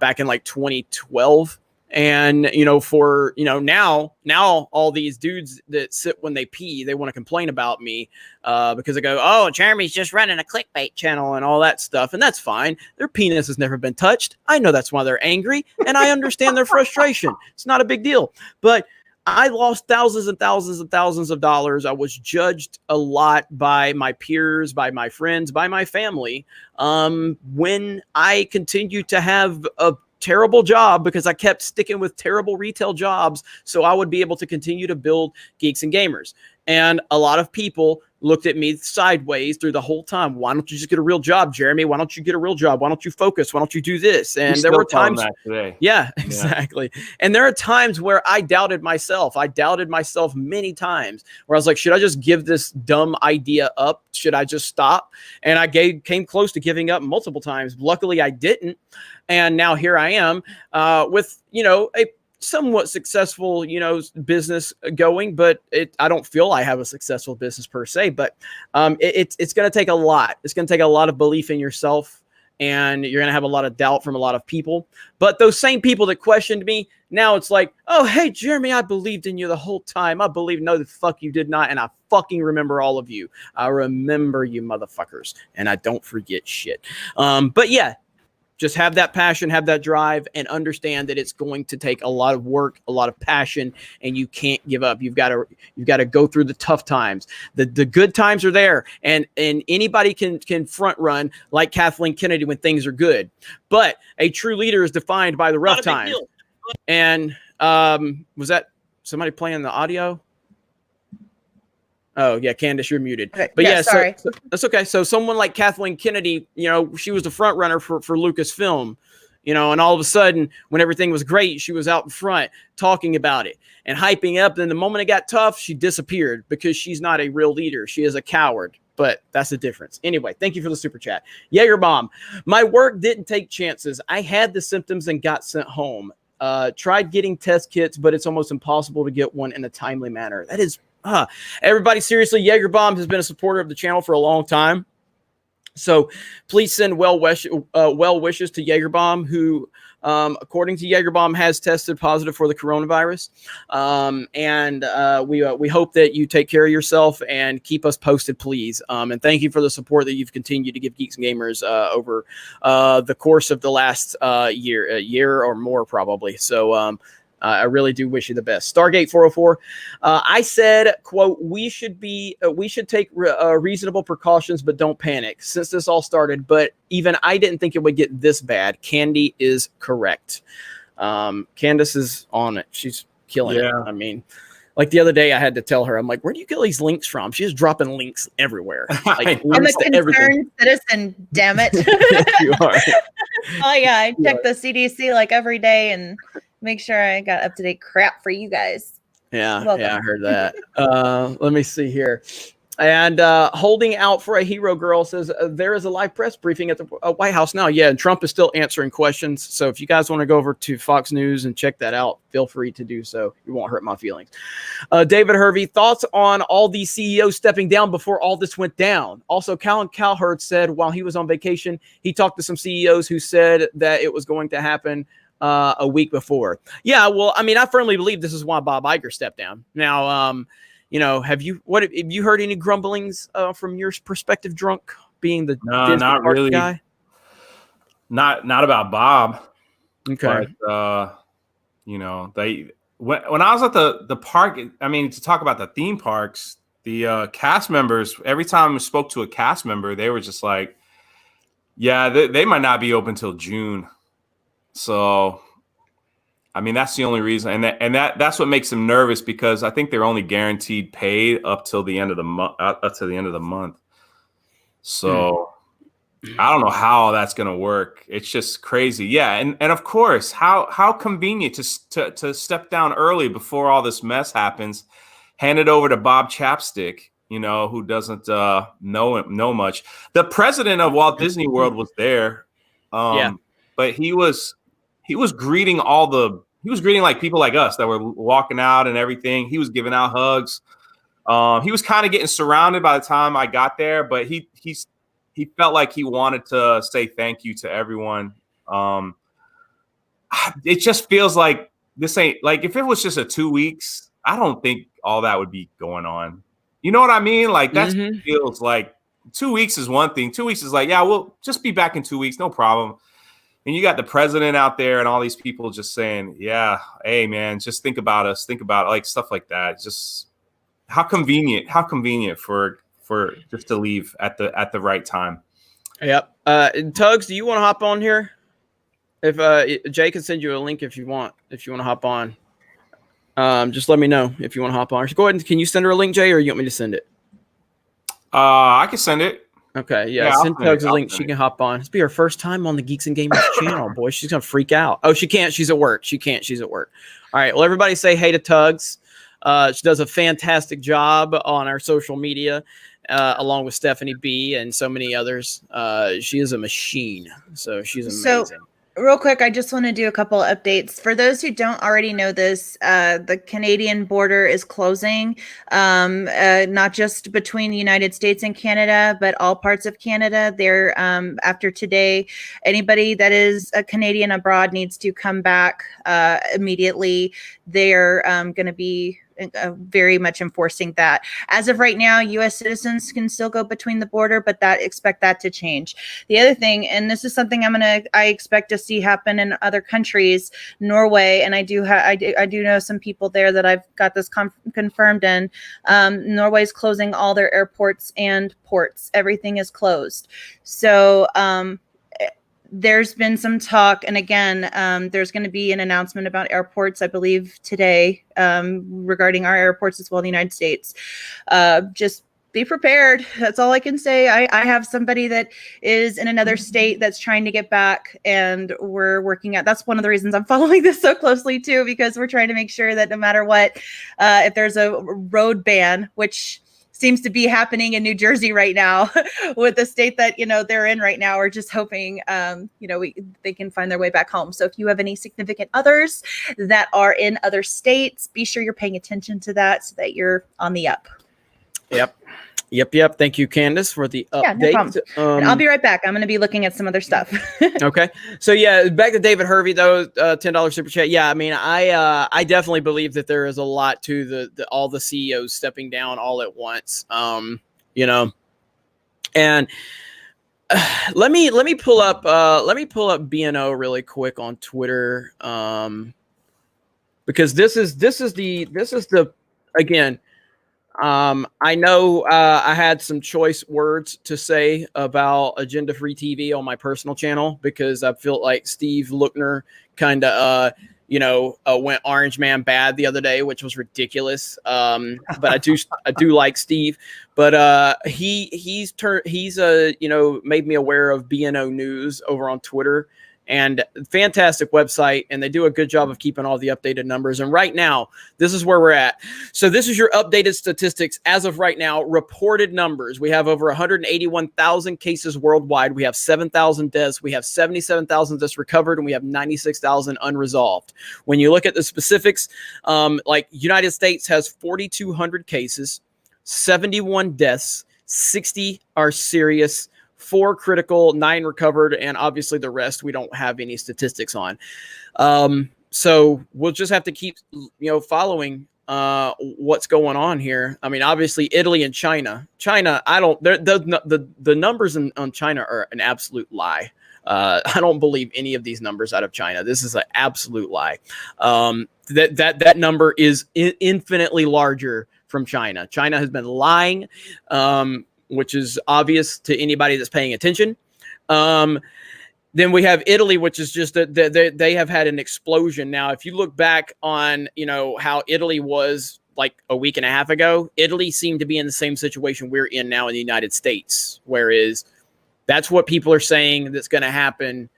back in like 2012. And, for, now all these dudes that sit when they pee, they want to complain about me because they go, oh, Jeremy's just running a clickbait channel and all that stuff. And that's fine. Their penis has never been touched. I know that's why they're angry. And I understand their frustration. It's not a big deal. But I lost thousands and thousands and thousands of dollars. I was judged a lot by my peers, by my friends, by my family when I continued to have a terrible job because I kept sticking with terrible retail jobs so I would be able to continue to build Geeks and Gamers. And a lot of people looked at me sideways through the whole time. Why don't you just get a real job, Jeremy? Why don't you get a real job? Why don't you focus? Why don't you do this? And there were times
today.
Yeah, exactly. And there are times where I doubted myself. I doubted myself many times where I was like, should I just give this dumb idea up? Should I just stop? And I came close to giving up multiple times. Luckily, I didn't. And now here I am with, a somewhat successful, business going, but I don't feel I have a successful business per se, but it's going to take a lot. It's going to take a lot of belief in yourself, and you're going to have a lot of doubt from a lot of people. But those same people that questioned me, now it's like, oh, hey, Jeremy, I believed in you the whole time. I believe, no, the fuck you did not. And I fucking remember all of you. I remember you motherfuckers, and I don't forget shit. But yeah, just have that passion, have that drive, and understand that it's going to take a lot of work, a lot of passion, and you can't give up. You've got to go through the tough times. The good times are there, and anybody can front run like Kathleen Kennedy when things are good. But a true leader is defined by the rough times. And was that somebody playing the audio? Oh, yeah, Candace, you're muted.
Okay.
But yeah,
sorry.
so that's okay. So someone like Kathleen Kennedy, she was the front runner for Lucasfilm, and all of a sudden, when everything was great, she was out in front talking about it and hyping up. Then the moment it got tough, she disappeared because she's not a real leader. She is a coward. But that's the difference. Anyway, thank you for the super chat. Jaeger Bomb. My work didn't take chances. I had the symptoms and got sent home. Tried getting test kits, but it's almost impossible to get one in a timely manner. That is everybody, seriously, Jaeger Bomb has been a supporter of the channel for a long time. So please send well wishes to Jaeger Bomb, who, according to Jaeger Bomb, has tested positive for the coronavirus. We hope that you take care of yourself and keep us posted, please. And thank you for the support that you've continued to give Geeks and Gamers over the course of the last year or more, probably. So I really do wish you the best. Stargate 404. I said, quote, we should take reasonable precautions, but don't panic since this all started. But even I didn't think it would get this bad. Candy is correct. Candace is on it. She's killing it. I mean, like the other day I had to tell her, I'm like, where do you get these links from? She's dropping links everywhere. Like,
I'm a concerned citizen, damn it.
You are.
Oh yeah, I check the CDC like every day and make sure I got up-to-date crap for you guys.
Yeah,
Welcome.
yeah, I heard that. Let me see here. And holding out for a hero girl says there is a live press briefing at the White House now. Yeah, and Trump is still answering questions. So if you guys want to go over to Fox News and check that out, feel free to do so. You won't hurt my feelings. David Hervey, thoughts on all these CEOs stepping down before all this went down? Also, Colin Cowherd said while he was on vacation, he talked to some CEOs who said that it was going to happen a week before. Yeah, well, I mean, I firmly believe this is why Bob Iger stepped down. Now, have you heard any grumblings from your perspective, Drunk, being the
no, not really
guy?
Not about Bob.
Okay.
But when I was at the park, I mean, to talk about the theme parks, the cast members, every time I spoke to a cast member, they were just like, yeah, they might not be open till June. So, I mean, that's the only reason, and that's what makes them nervous, because I think they're only guaranteed pay up till the end of the month. So, I don't know how that's going to work. It's just crazy. Yeah, and of course, how convenient to step down early before all this mess happens. Hand it over to Bob Chapstick, who doesn't know much. The president of Walt Disney World was there, but he was greeting like people like us that were walking out and everything. He was giving out hugs. He was kind of getting surrounded by the time I got there, but he felt like he wanted to say thank you to everyone. It just feels like this ain't like if it was just a 2 weeks, I don't think all that would be going on. You know what I mean? Like that feels like 2 weeks is one thing. 2 weeks is like, yeah, we'll just be back in 2 weeks, no problem. And you got the president out there and all these people just saying, yeah, hey man, just think about us, think about like stuff like that. Just how convenient for just to leave at the right time.
Yep. Tugs, do you want to hop on here? If Jay can send you a link if you want to hop on. Just let me know if you want to hop on. Go ahead and can you send her a link, Jay, or you want me to send it?
I can send it.
Okay, yeah, send Tugs a link. She can hop on. It's be her first time on the Geeks and Gamers channel, boy. She's gonna freak out. Oh, she can't. She's at work. She's at work. All right. Well, everybody say hey to Tugs. She does a fantastic job on our social media, along with Stephanie B and so many others. She is a machine. So she's amazing.
So, real quick, I just want to do a couple updates. For those who don't already know this, the Canadian border is closing, not just between the United States and Canada, but all parts of Canada. They're after today, anybody that is a Canadian abroad needs to come back immediately. They're going to be very much enforcing that. As of right now, U.S. citizens can still go between the border, but expect that to change. The other thing, and this is something I expect to see happen in other countries, Norway, and I do know some people there that I've got this confirmed in. Norway is closing all their airports and ports. Everything is closed. So there's been some talk, and again, there's going to be an announcement about airports, I believe, today regarding our airports as well in the United States. Just be prepared. That's all I can say. I have somebody that is in another state that's trying to get back, and we're working at. That's one of the reasons I'm following this so closely too, because we're trying to make sure that no matter what, if there's a road ban, which seems to be happening in New Jersey right now with the state that, they're in right now. We're just hoping, they can find their way back home. So if you have any significant others that are in other states, be sure you're paying attention to that so that you're on the up.
Yep. Thank you, Candace, for the update.
Yeah, no problem. And I'll be right back. I'm going to be looking at some other stuff.
Okay. So yeah, back to David Hervey though, $10 super chat. Yeah, I mean, I definitely believe that there is a lot to all the CEOs stepping down all at once. And let me pull up BNO really quick on Twitter, because this is the again. I know I had some choice words to say about Agenda Free TV on my personal channel, because I feel like Steve Lookner kind of went Orange Man bad the other day, which was ridiculous. But I do like Steve, but he's made me aware of BNO News over on Twitter. And fantastic website, and they do a good job of keeping all the updated numbers. And right now, this is where we're at. So this is your updated statistics as of right now, reported numbers. We have over 181,000 cases worldwide. We have 7,000 deaths. We have 77,000 deaths recovered, and we have 96,000 unresolved. When you look at the specifics, like United States has 4,200 cases, 71 deaths, 60 are serious, 4 critical, 9 recovered, and obviously the rest we don't have any statistics on. So we'll just have to keep, following what's going on here. I mean, obviously Italy and China. The numbers on China are an absolute lie. I don't believe any of these numbers out of China. This is an absolute lie. That number is infinitely larger from China. China has been lying. Which is obvious to anybody that's paying attention. Then we have Italy, which is just that they have had an explosion. Now, if you look back on, how Italy was like a week and a half ago, Italy seemed to be in the same situation we're in now in the United States, whereas that's what people are saying that's going to happen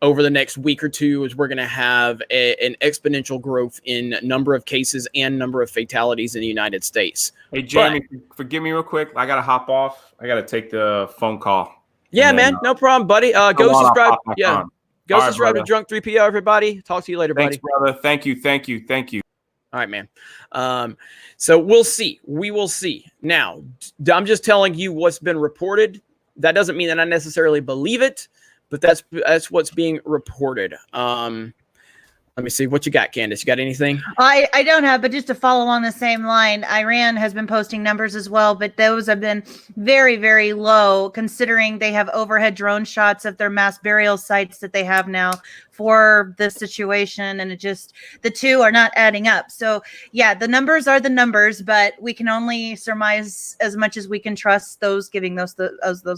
over the next week or two, is we're going to have an exponential growth in number of cases and number of fatalities in the United States.
Hey, Jamie, forgive me real quick. I got to hop off. I got to take the phone call.
Yeah, man. No problem, buddy. Go subscribe. Yeah. Go subscribe to Drunk 3PO, everybody. Talk to you later, buddy.
Thanks, brother. Thank you.
All right, man. So we'll see. We will see. Now, I'm just telling you what's been reported. That doesn't mean that I necessarily believe it, but that's what's being reported. Let me see what you got, Candace. You got anything?
I don't have, but just to follow on the same line, Iran has been posting numbers as well, but those have been very, very low considering they have overhead drone shots of their mass burial sites that they have now for this situation. And the two are not adding up. So yeah, the numbers are the numbers, but we can only surmise as much as we can trust those giving those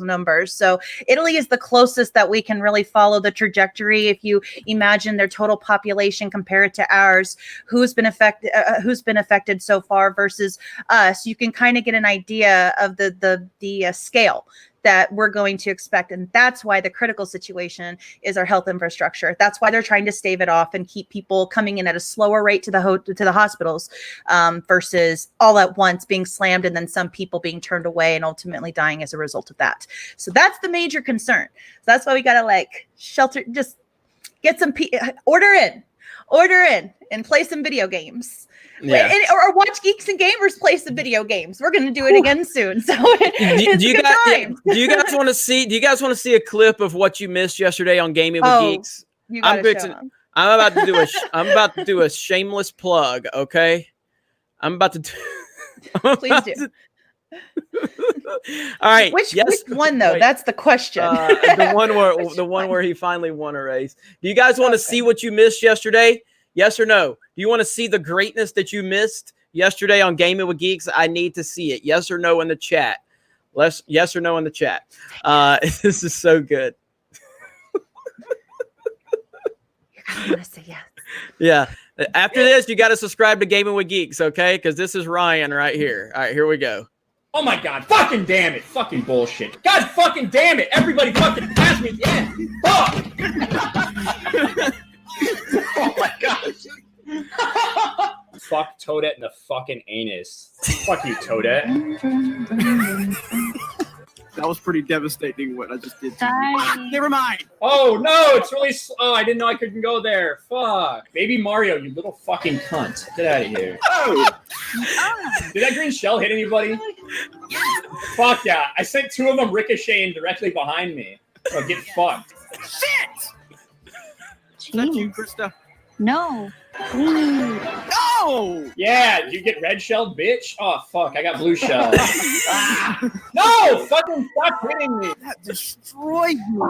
numbers. So Italy is the closest that we can really follow the trajectory. If you imagine their total population compared to ours, who's been affected so far versus us, you can kind of get an idea of the scale that we're going to expect. And that's why the critical situation is our health infrastructure. That's why they're trying to stave it off and keep people coming in at a slower rate to the hospitals versus all at once being slammed and then some people being turned away and ultimately dying as a result of that. So that's the major concern. So that's why we got to shelter, just get some order in and play some video games.
Yeah.
Or watch Geeks and Gamers play some video games. We're going to do it again soon. So
do you guys want to see? Do you guys want to see a clip of what you missed yesterday on Gaming with Geeks? I'm about to do a shameless plug. Okay, I'm about to.
Please do.
All right.
Which one though? Wait. That's the question.
The one where he finally won a race. Do you guys want to see what you missed yesterday? Yes or no? Do you want to see the greatness that you missed yesterday on Gaming with Geeks? I need to see it. Yes or no in the chat. Yes or no in the chat. This is so good.
I want to say yes.
Yeah. After this, you got to subscribe to Gaming with Geeks, okay? Because this is Ryan right here. All right, here we go.
Oh my God! Fucking damn it! Fucking bullshit! God fucking damn it! Everybody fucking pass me at the end. Fuck! Oh my gosh! Fuck Toadette in the fucking anus. Fuck you, Toadette.
That was pretty devastating what I just did. Never mind.
Oh no, it's really. Oh, I didn't know I couldn't go there. Fuck, Baby Mario, you little fucking cunt. Get out of here. Oh. Did that green shell hit anybody? Fuck yeah! I sent two of them ricocheting directly behind me. So get fucked.
Shit! Is that you, Krista?
No.
No!
Yeah, did you get red shelled, bitch? Oh, fuck, I got blue shell. No! Fucking stop hitting me!
That destroyed me.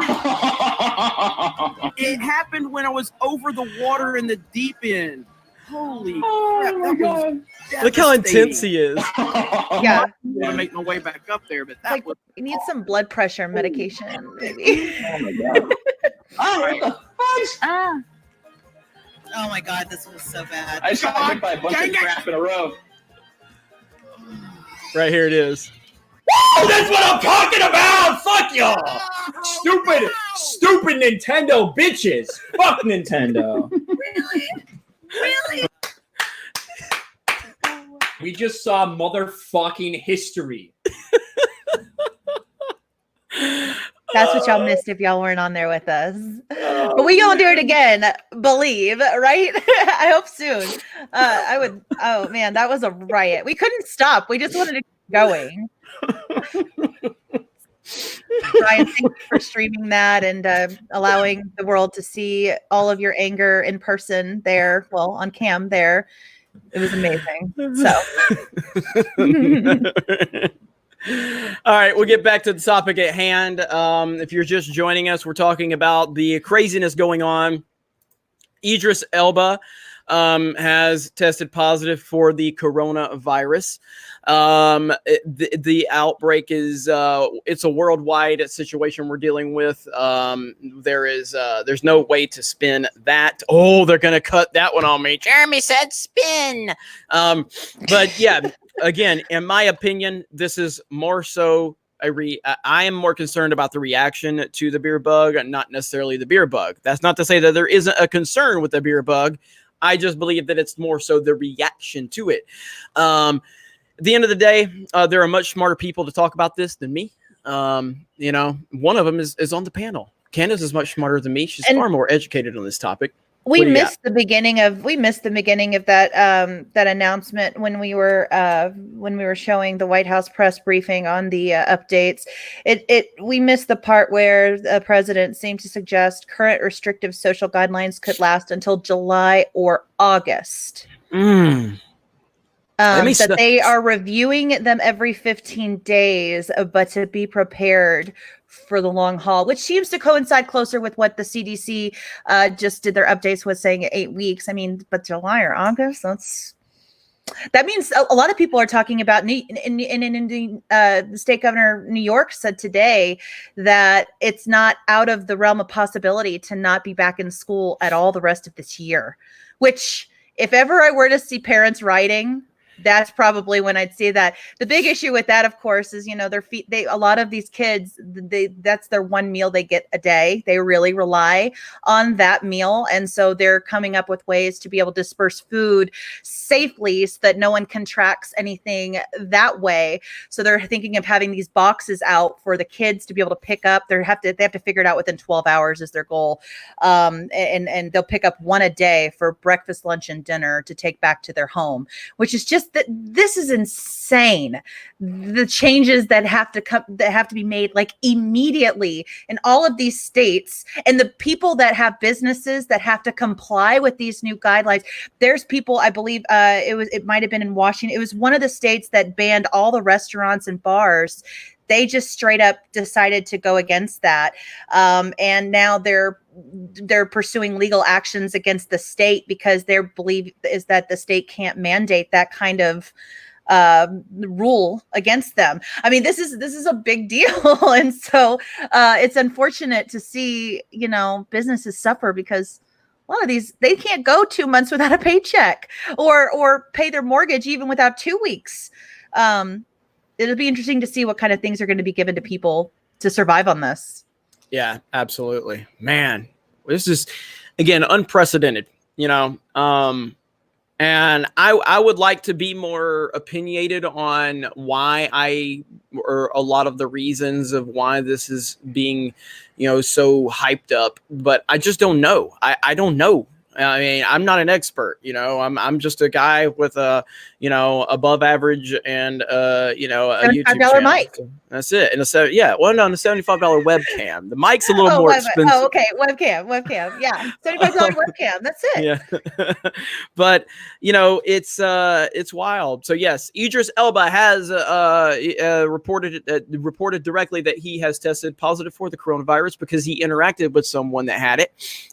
It happened when I was over the water in the deep end. Holy crap, that was
look how intense he is.
Yeah.
I want to make my way back up there, but that was...
You need some blood pressure medication, maybe.
Oh, my God. Oh, what the fuck?
Oh my God, this was so bad.
I just got hit by a bunch of crap in a row.
Right here it is.
Woo! That's what I'm talking about! Fuck y'all! Stupid Nintendo bitches! Fuck Nintendo.
Really?
We just saw motherfucking history.
That's what y'all missed if y'all weren't on there with us. But we gonna do it again, believe, right? I hope soon. Oh man, that was a riot. We couldn't stop. We just wanted to keep going. Ryan, thank you for streaming that and allowing the world to see all of your anger in person there. Well, on cam there. It was amazing. So
all right, we'll get back to the topic at hand. If you're just joining us, we're talking about the craziness going on. Idris Elba has tested positive for the coronavirus. The outbreak is it's a worldwide situation we're dealing with. There's no way to spin that. Oh, they're gonna cut that one on me. Jeremy said spin. But yeah. Again, in my opinion, this is more so I am more concerned about the reaction to the beer bug and not necessarily the beer bug. That's not to say that there isn't a concern with the beer bug. I just believe that it's more so the reaction to it. At the end of the day, there are much smarter people to talk about this than me. One of them is on the panel. Candace is much smarter than me. She's far more educated on this topic.
We
What do you got?
missed the beginning of that announcement when we were showing the White House press briefing on the updates. We missed the part where the president seemed to suggest current restrictive social guidelines could last until July or August. That they are reviewing them every 15 days, but to be prepared for the long haul, which seems to coincide closer with what the CDC just did their updates with, saying 8 weeks. I mean, but July or August, that means a lot of people are talking about the state governor of New York said today that it's not out of the realm of possibility to not be back in school at all the rest of this year, which if ever I were to see parents writing, that's probably when I'd see that. The big issue with that, of course, is, a lot of these kids, that's their one meal they get a day. They really rely on that meal. And so they're coming up with ways to be able to disperse food safely so that no one contracts anything that way. So they're thinking of having these boxes out for the kids to be able to pick up. They have to figure it out within 12 hours is their goal. And they'll pick up one a day for breakfast, lunch, and dinner to take back to their home, which is just that this is insane. The changes that have to be made like immediately in all of these states, and the people that have businesses that have to comply with these new guidelines. There's people, I believe it might have been in Washington. It was one of the states that banned all the restaurants and bars. They just straight up decided to go against that. And now they're pursuing legal actions against the state because their belief is that the state can't mandate that kind of rule against them. I mean, this is a big deal. And so it's unfortunate to see, businesses suffer because a lot of these, they can't go 2 months without a paycheck or pay their mortgage even without 2 weeks. It'll be interesting to see what kind of things are going to be given to people to survive on this.
Yeah, absolutely. Man, this is, again, unprecedented, and I would like to be more opinionated on or a lot of the reasons of why this is being, so hyped up, but I just don't know. I don't know. I mean, I'm not an expert, I'm just a guy with a, above average and, a YouTube channel.
Mic.
So that's it. And the $75 webcam. The mic's a little more expensive.
Oh, okay. Webcam. Yeah. $75 webcam. That's it.
Yeah. But, it's wild. So yes, Idris Elba has reported directly that he has tested positive for the coronavirus because he interacted with someone that had it.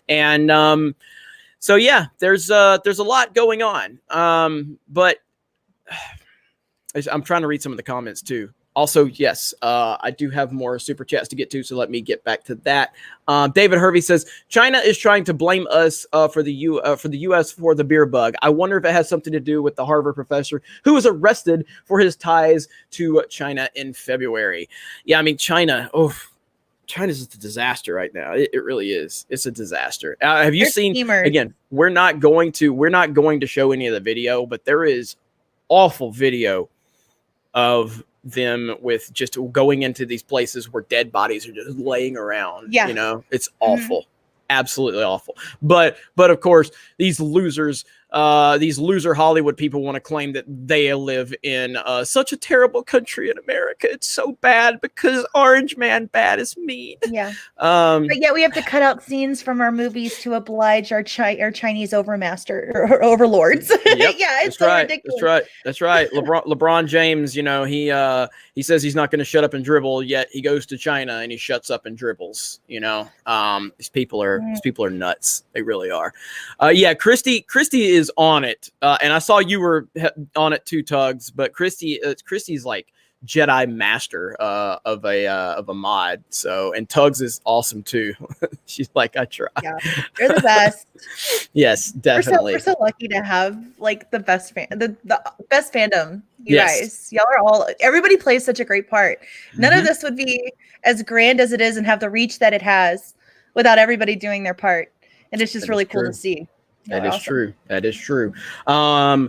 And, so yeah, there's a lot going on. But I'm trying to read some of the comments too. Also, yes, I do have more super chats to get to, so let me get back to that. David Hervey says China is trying to blame us for the U.S. for the beer bug. I wonder if it has something to do with the Harvard professor who was arrested for his ties to China in February. Yeah, I mean China. China's just a disaster right now. It really is. It's a disaster. Have you seen? Schemers. Again, we're not going to show any of the video, but there is awful video of them with just going into these places where dead bodies are just laying around. Yeah, it's awful. Absolutely awful. But of course, these loser Hollywood people want to claim that they live in such a terrible country in America. It's so bad because Orange Man bad is mean.
Yeah. But yet we have to cut out scenes from our movies to oblige our Chinese overmaster or overlords.
Yep,
yeah, it's so ridiculous.
That's right. LeBron James, he says he's not going to shut up and dribble, yet he goes to China and he shuts up and dribbles. These people are nuts. They really are. Yeah, Christy is on it, and I saw you were on it too, Tugs. But Christy's like Jedi master of a mod. So, and Tugs is awesome too. She's like, I try.
Yeah, you're the best.
Yes, definitely.
We're so lucky to have like the best the best fandom. You guys, y'all are all. Everybody plays such a great part. None of this would be as grand as it is and have the reach that it has without everybody doing their part. And it's just really cool to see.
That is true. That is true. All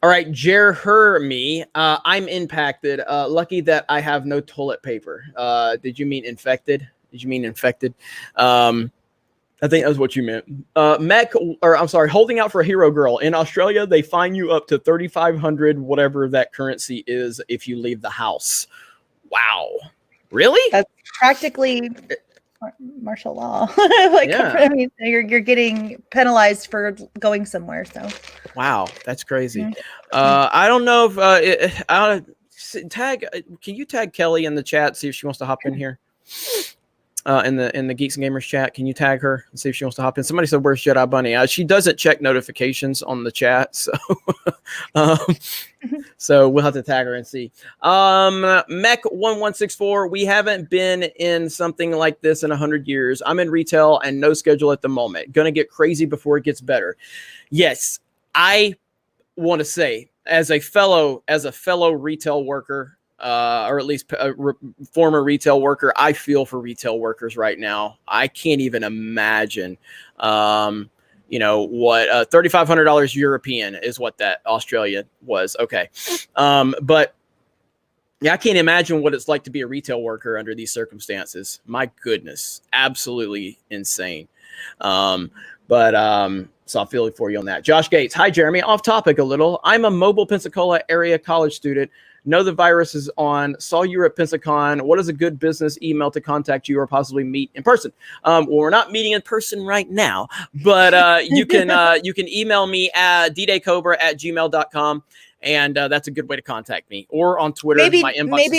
right, Jeremy, I'm impacted. Lucky that I have no toilet paper. Did you mean infected? I think that's what you meant. Holding out for a hero girl. In Australia, they fine you up to 3,500, whatever that currency is, if you leave the house. Wow. Really?
That's practically martial law.
Yeah.
I mean, you're getting penalized for going somewhere. So.
Wow, that's crazy.
Mhm.
I don't know if can you tag Kelly in the chat, see if she wants to hop in here? In the Geeks and Gamers chat, can you tag her and see if she wants to hop in? Somebody said, "Where's Jedi Bunny?" She doesn't check notifications on the chat, so so we'll have to tag her and see. Mech1164, we haven't been in something like this in 100 years. I'm in retail and no schedule at the moment. Gonna get crazy before it gets better. Yes, I want to say, as a fellow retail worker, or at least a former retail worker, I feel for retail workers right now. I can't even imagine, what $3,500 European is what that Australia was. Okay. But yeah, I can't imagine what it's like to be a retail worker under these circumstances. My goodness, absolutely insane. So I feel for you on that. Josh Gates. Hi, Jeremy. Off topic a little. I'm a Mobile, Pensacola area college student. Know the virus is on. Saw you at Pensacon. What is a good business email to contact you or possibly meet in person? Well, we're not meeting in person right now, but you can email me at ddaycobra@gmail.com. And that's a good way to contact me, or on Twitter.
Maybe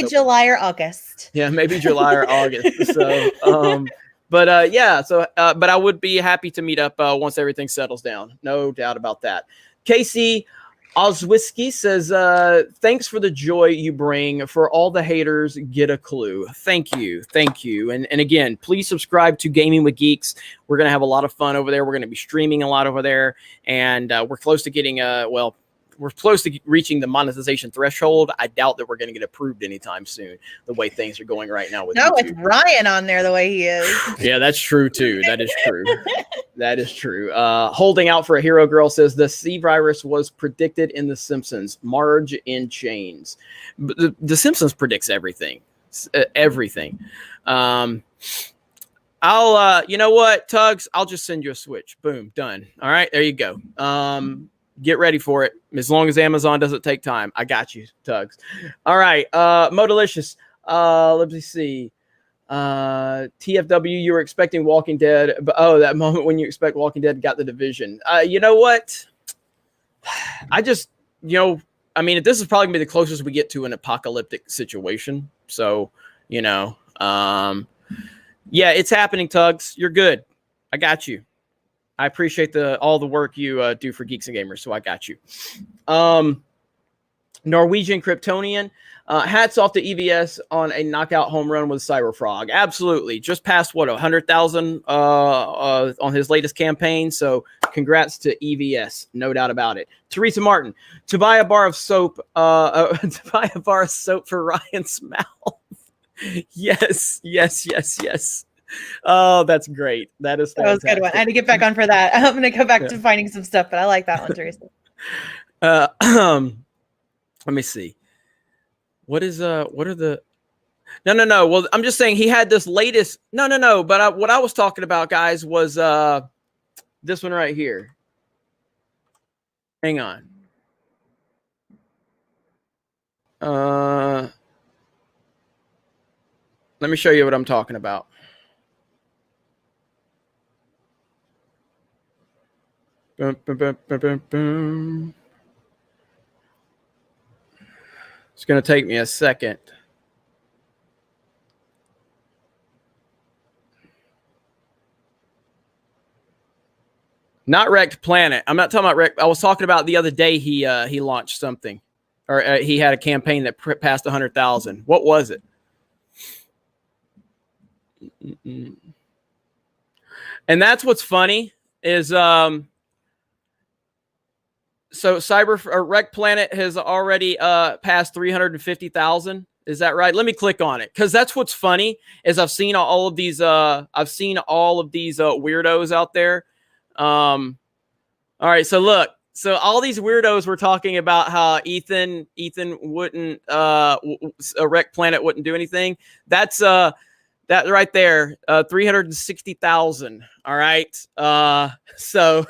July
or August.
Yeah, maybe July or August. So, but I would be happy to meet up once everything settles down. No doubt about that. Casey Oswiski says, thanks for the joy you bring. For all the haters, get a clue. Thank you. And again, please subscribe to Gaming with Geeks. We're going to have a lot of fun over there. We're going to be streaming a lot over there. And we're close to getting, we're close to reaching the monetization threshold. I doubt that we're going to get approved anytime soon, the way things are going right now with
No,
YouTube.
it's Ryan on there the way he is.
Yeah, that's true too. That is true. That is true. Holding out for a hero girl says the C virus was predicted in The Simpsons. Marge in chains. The Simpsons predicts everything. Everything. I'll, you know what, Tugs? I'll just send you a Switch. Boom, done. All right, there you go. Get ready for it. As long as Amazon doesn't take time. I got you, Tugs. All right. Modalicious. Let me see. TFW, you were expecting Walking Dead, but that moment when you expect Walking Dead got the division. You know what? I just, this is probably gonna be the closest we get to an apocalyptic situation. So, yeah, it's happening, Tugs. You're good. I got you. I appreciate all the work you do for Geeks and Gamers, so I got you. Norwegian Kryptonian, hats off to EVS on a knockout home run with Cyberfrog. Absolutely. Just passed, 100,000 on his latest campaign, so congrats to EVS, no doubt about it. Teresa Martin, to buy a bar of soap for Ryan's mouth. Yes. Oh, that's great. That is fantastic.
That was a good one. I had to get back on for that. I'm going to go back to finding some stuff, but I like that one, Teresa.
Let me see. What are the... No. Well, I'm just saying he had this latest... No. But what I was talking about, guys, was this one right here. Hang on. Let me show you what I'm talking about. Boom. It's going to take me a second. Not Wrecked Planet. I'm not talking about Wrecked. I was talking about the other day he launched something, or he had a campaign that passed 100,000. What was it? And that's what's funny is so Wrecked Planet has already passed 350,000. Is that right? Let me click on it, because that's what's funny is I've seen all of these weirdos out there. All right, so look, so all these weirdos were talking about how Ethan wouldn't Wrecked Planet wouldn't do anything. That's that right there, 360,000. All right. So,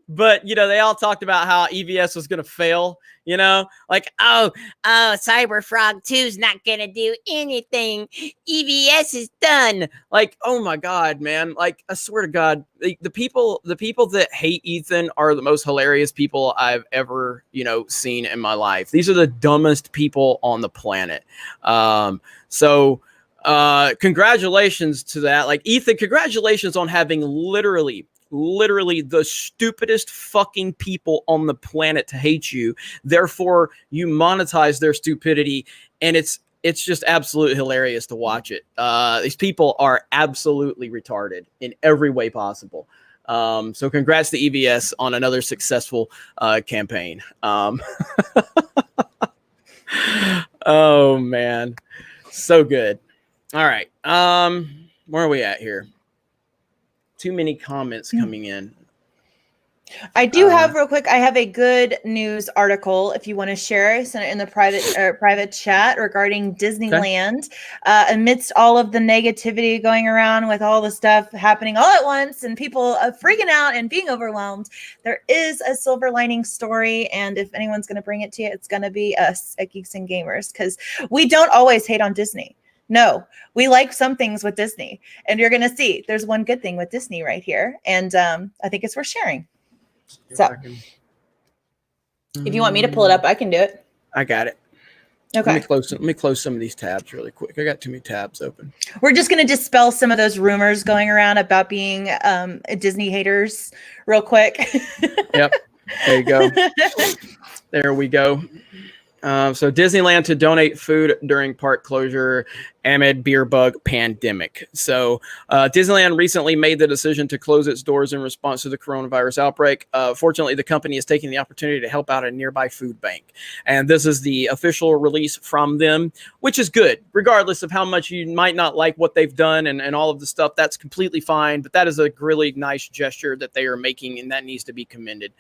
but they all talked about how EVS was going to fail. Like, oh, Cyberfrog 2 is not going to do anything. EVS is done. Like, oh my God, man. Like, I swear to God, the people that hate Ethan are the most hilarious people I've ever, seen in my life. These are the dumbest people on the planet. So congratulations to that. Like, Ethan, congratulations on having literally the stupidest fucking people on the planet to hate you. Therefore, you monetize their stupidity, and it's just absolutely hilarious to watch it. These people are absolutely retarded in every way possible. So congrats to EVS on another successful campaign. Oh man, so good. All right, where are we at here? Too many comments coming in.
I do have real quick. I have a good news article if you want to share. Send it in the private chat regarding Disneyland. Okay. Amidst all of the negativity going around with all the stuff happening all at once and people freaking out and being overwhelmed, there is a silver lining story. And if anyone's going to bring it to you, it's going to be us at Geeks and Gamers, because we don't always hate on Disney. No, we like some things with Disney, and you're going to see there's one good thing with Disney right here. And I think it's worth sharing. So if you want me to pull it up, I can do it.
I got it.
Okay.
Let me close some of these tabs really quick. I got too many tabs open.
We're just going to dispel some of those rumors going around about being Disney haters real quick.
Yep. There you go. There we go. So Disneyland to donate food during park closure amid beer bug pandemic. So Disneyland recently made the decision to close its doors in response to the coronavirus outbreak. Fortunately, the company is taking the opportunity to help out a nearby food bank. And this is the official release from them, which is good. Regardless of how much you might not like what they've done and all of the stuff, that's completely fine. But that is a really nice gesture that they are making, and that needs to be commended.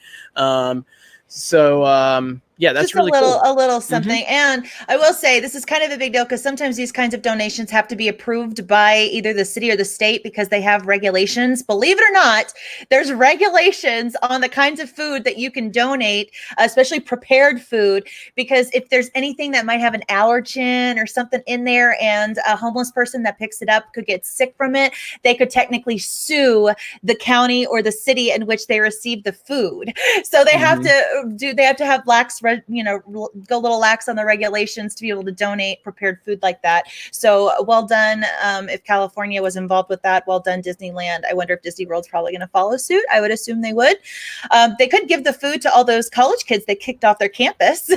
Yeah, that's
just
really cool.
A little something. Mm-hmm. And I will say this is kind of a big deal because sometimes these kinds of donations have to be approved by either the city or the state because they have regulations. Believe it or not, there's regulations on the kinds of food that you can donate, especially prepared food, because if there's anything that might have an allergen or something in there and a homeless person that picks it up could get sick from it, they could technically sue the county or the city in which they received the food. So they have to have lax go a little lax on the regulations to be able to donate prepared food like that. So well done. If California was involved with that, well done, Disneyland. I wonder if Disney World's probably going to follow suit. I would assume they would. They could give the food to all those college kids that kicked off their campus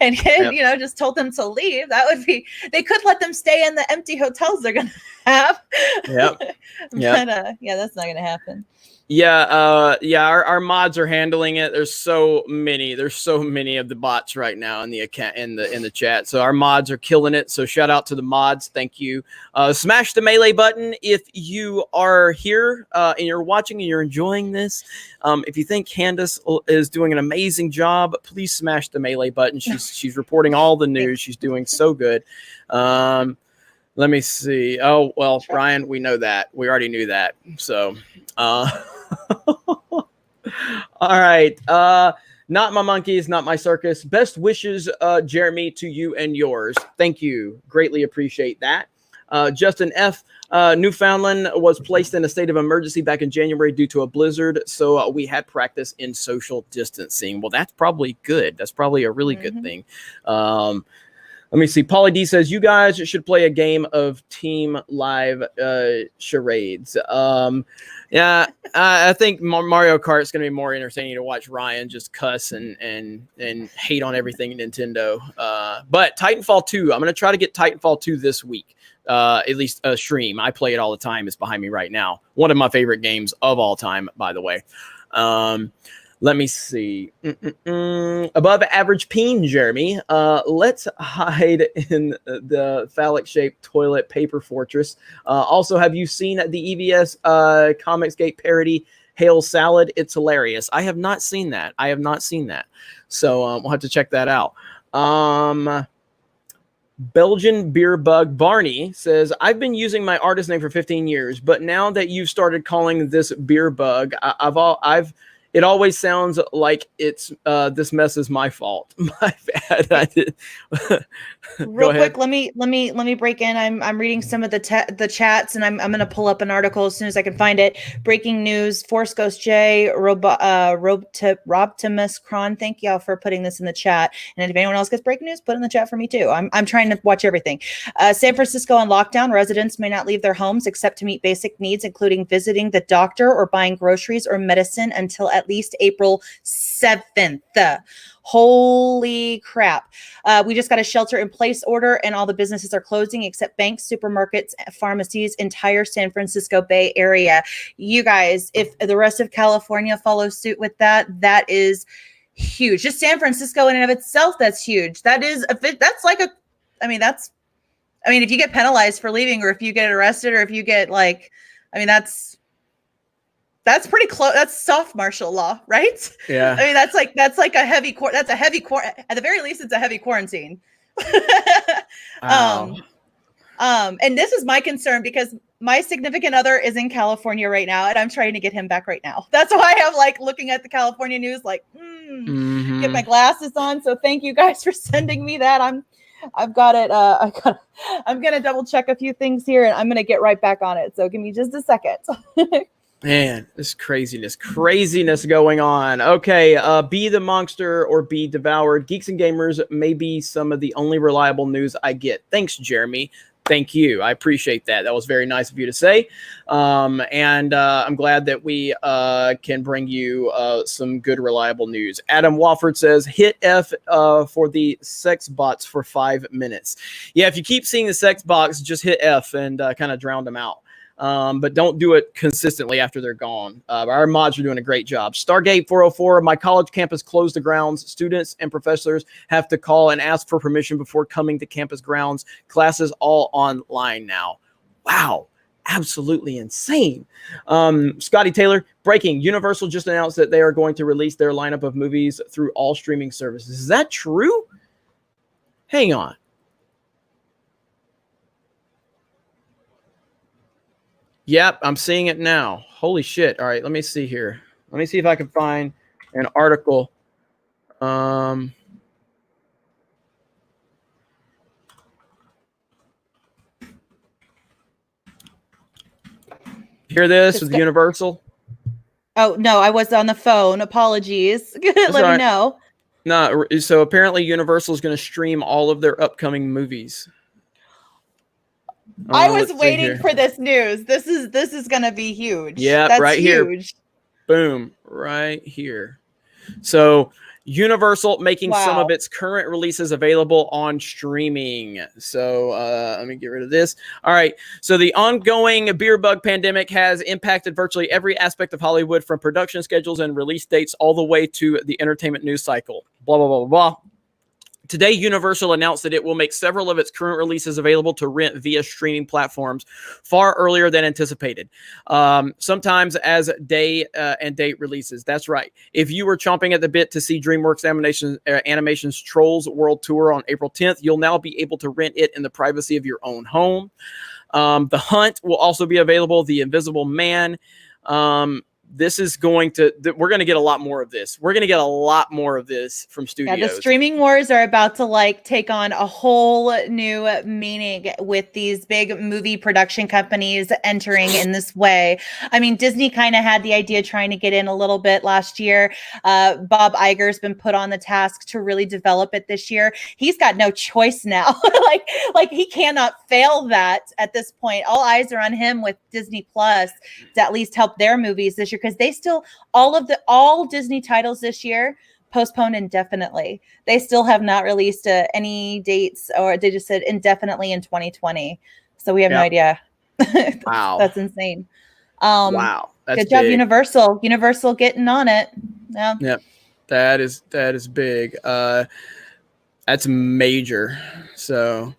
and just told them to leave. That would be, they could let them stay in the empty hotels they're going to have. But that's not going to happen.
Our mods are handling it. There's so many of the bots right now in the account in the chat. So our mods are killing it. So shout out to the mods. Thank you. Smash the melee button if you are here and you're watching and you're enjoying this. If you think Candace is doing an amazing job, please smash the melee button. She's reporting all the news. She's doing so good. Let me see. Oh, well, Ryan, we know that. We already knew that. So, all right. Not my monkeys, not my circus. Best wishes, Jeremy, to you and yours. Thank you. Greatly appreciate that. Justin F. Newfoundland was placed in a state of emergency back in January due to a blizzard. So we had practice in social distancing. Well, that's probably good. That's probably a really good thing. Let me see. Pauly D says, you guys should play a game of team live charades. I think Mario Kart is going to be more entertaining to watch Ryan just cuss and hate on everything Nintendo. But Titanfall 2, I'm going to try to get Titanfall 2 this week. At least a stream. I play it all the time. It's behind me right now. One of my favorite games of all time, by the way. Let me see. Above average peen, Jeremy. Let's hide in the phallic-shaped toilet paper fortress. Also, have you seen the EVS Comicsgate parody Hail Salad? It's hilarious. I have not seen that. So we'll have to check that out. Belgian beer bug Barney says, I've been using my artist name for 15 years, but now that you've started calling this beer bug, it always sounds like it's this mess is my fault. My bad. I did.
Real quick, let me break in. I'm reading some of the chats, and I'm gonna pull up an article as soon as I can find it. Breaking news: Force Ghost J, Robtimus Cron. Thank y'all for putting this in the chat. And if anyone else gets breaking news, put it in the chat for me too. I'm trying to watch everything. San Francisco on lockdown. Residents may not leave their homes except to meet basic needs, including visiting the doctor or buying groceries or medicine until at least April 7th. Holy crap. We just got a shelter in place order and all the businesses are closing except banks, supermarkets, pharmacies, entire San Francisco Bay Area. You guys, if the rest of California follows suit with that, that is huge. Just San Francisco in and of itself, that's huge. If you get penalized for leaving, or if you get arrested, or if you get that's pretty close. That's soft martial law, right?
Yeah.
I mean, that's like a heavy at the very least, it's a heavy quarantine.
Wow.
And this is my concern because my significant other is in California right now, and I'm trying to get him back right now. That's why I'm like looking at the California news, like, get my glasses on. So thank you guys for sending me that. I've got it. I'm gonna double check a few things here, and I'm gonna get right back on it. So give me just a second.
Man, this craziness going on. Okay, be the monster or be devoured. Geeks and gamers may be some of the only reliable news I get. Thanks, Jeremy. Thank you. I appreciate that. That was very nice of you to say. And I'm glad that we can bring you some good, reliable news. Adam Wofford says, hit F for the sex bots for 5 minutes. Yeah, if you keep seeing the sex bots, just hit F and kind of drown them out. But don't do it consistently after they're gone. Our mods are doing a great job. Stargate 404, my college campus closed the grounds. Students and professors have to call and ask for permission before coming to campus grounds. Classes all online now. Wow. Absolutely insane. Scotty Taylor, breaking. Universal just announced that they are going to release their lineup of movies through all streaming services. Is that true? Hang on. Yep, I'm seeing it now. Holy shit. All right, let me see here. Let me see if I can find an article. Hear this with Universal?
Oh, no, I was on the phone. Apologies. Let me know.
No, so apparently Universal is going to stream all of their upcoming movies.
I was waiting for this news. This is going to be huge.
Yeah,
that's
right
huge.
Here. Boom, right here. So Universal making some of its current releases available on streaming. So let me get rid of this. All right. So the ongoing beer bug pandemic has impacted virtually every aspect of Hollywood, from production schedules and release dates all the way to the entertainment news cycle. Blah, blah, blah, blah, blah. Today, Universal announced that it will make several of its current releases available to rent via streaming platforms far earlier than anticipated, sometimes as day and date releases. That's right. If you were chomping at the bit to see DreamWorks Animation's Trolls World Tour on April 10th, you'll now be able to rent it in the privacy of your own home. The Hunt will also be available. The Invisible Man. This is we're going to get a lot more of this. We're going to get a lot more of this from studios.
Yeah, the streaming wars are about to take on a whole new meaning with these big movie production companies entering in this way. I mean, Disney kind of had the idea trying to get in a little bit last year. Bob Iger's been put on the task to really develop it this year. He's got no choice now. like he cannot fail that at this point. All eyes are on him with Disney Plus to at least help their movies this year, because they still all Disney titles this year postponed indefinitely. They still have not released any dates, or they just said indefinitely in 2020. So we have no idea.
Wow,
that's insane.
Wow, that's
good job,
big.
Universal getting on it. Yeah.
Yep, that is big. That's major. So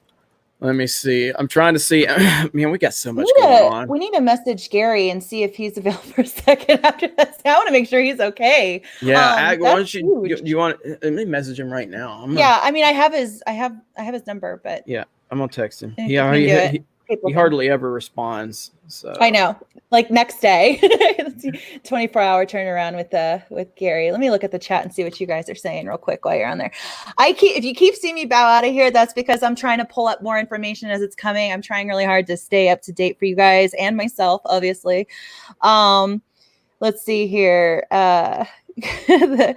Let me see. I'm trying to see. Man, we got so much going on.
We need to message Gary and see if he's available for a second after this. I want to make sure he's okay.
Yeah, why
that's
don't you
huge.
want? Let me message him right now.
Yeah, I mean, I have his number, but
Yeah, I'm gonna text him.
if you can do it, people
He
can.
hardly ever responds. So
I know, like next day, 24-hour turnaround with Gary. Let me look at the chat and see what you guys are saying real quick while you're on there. If you keep seeing me bow out of here, that's because I'm trying to pull up more information as it's coming. I'm trying really hard to stay up to date for you guys and myself, obviously. Let's see here. The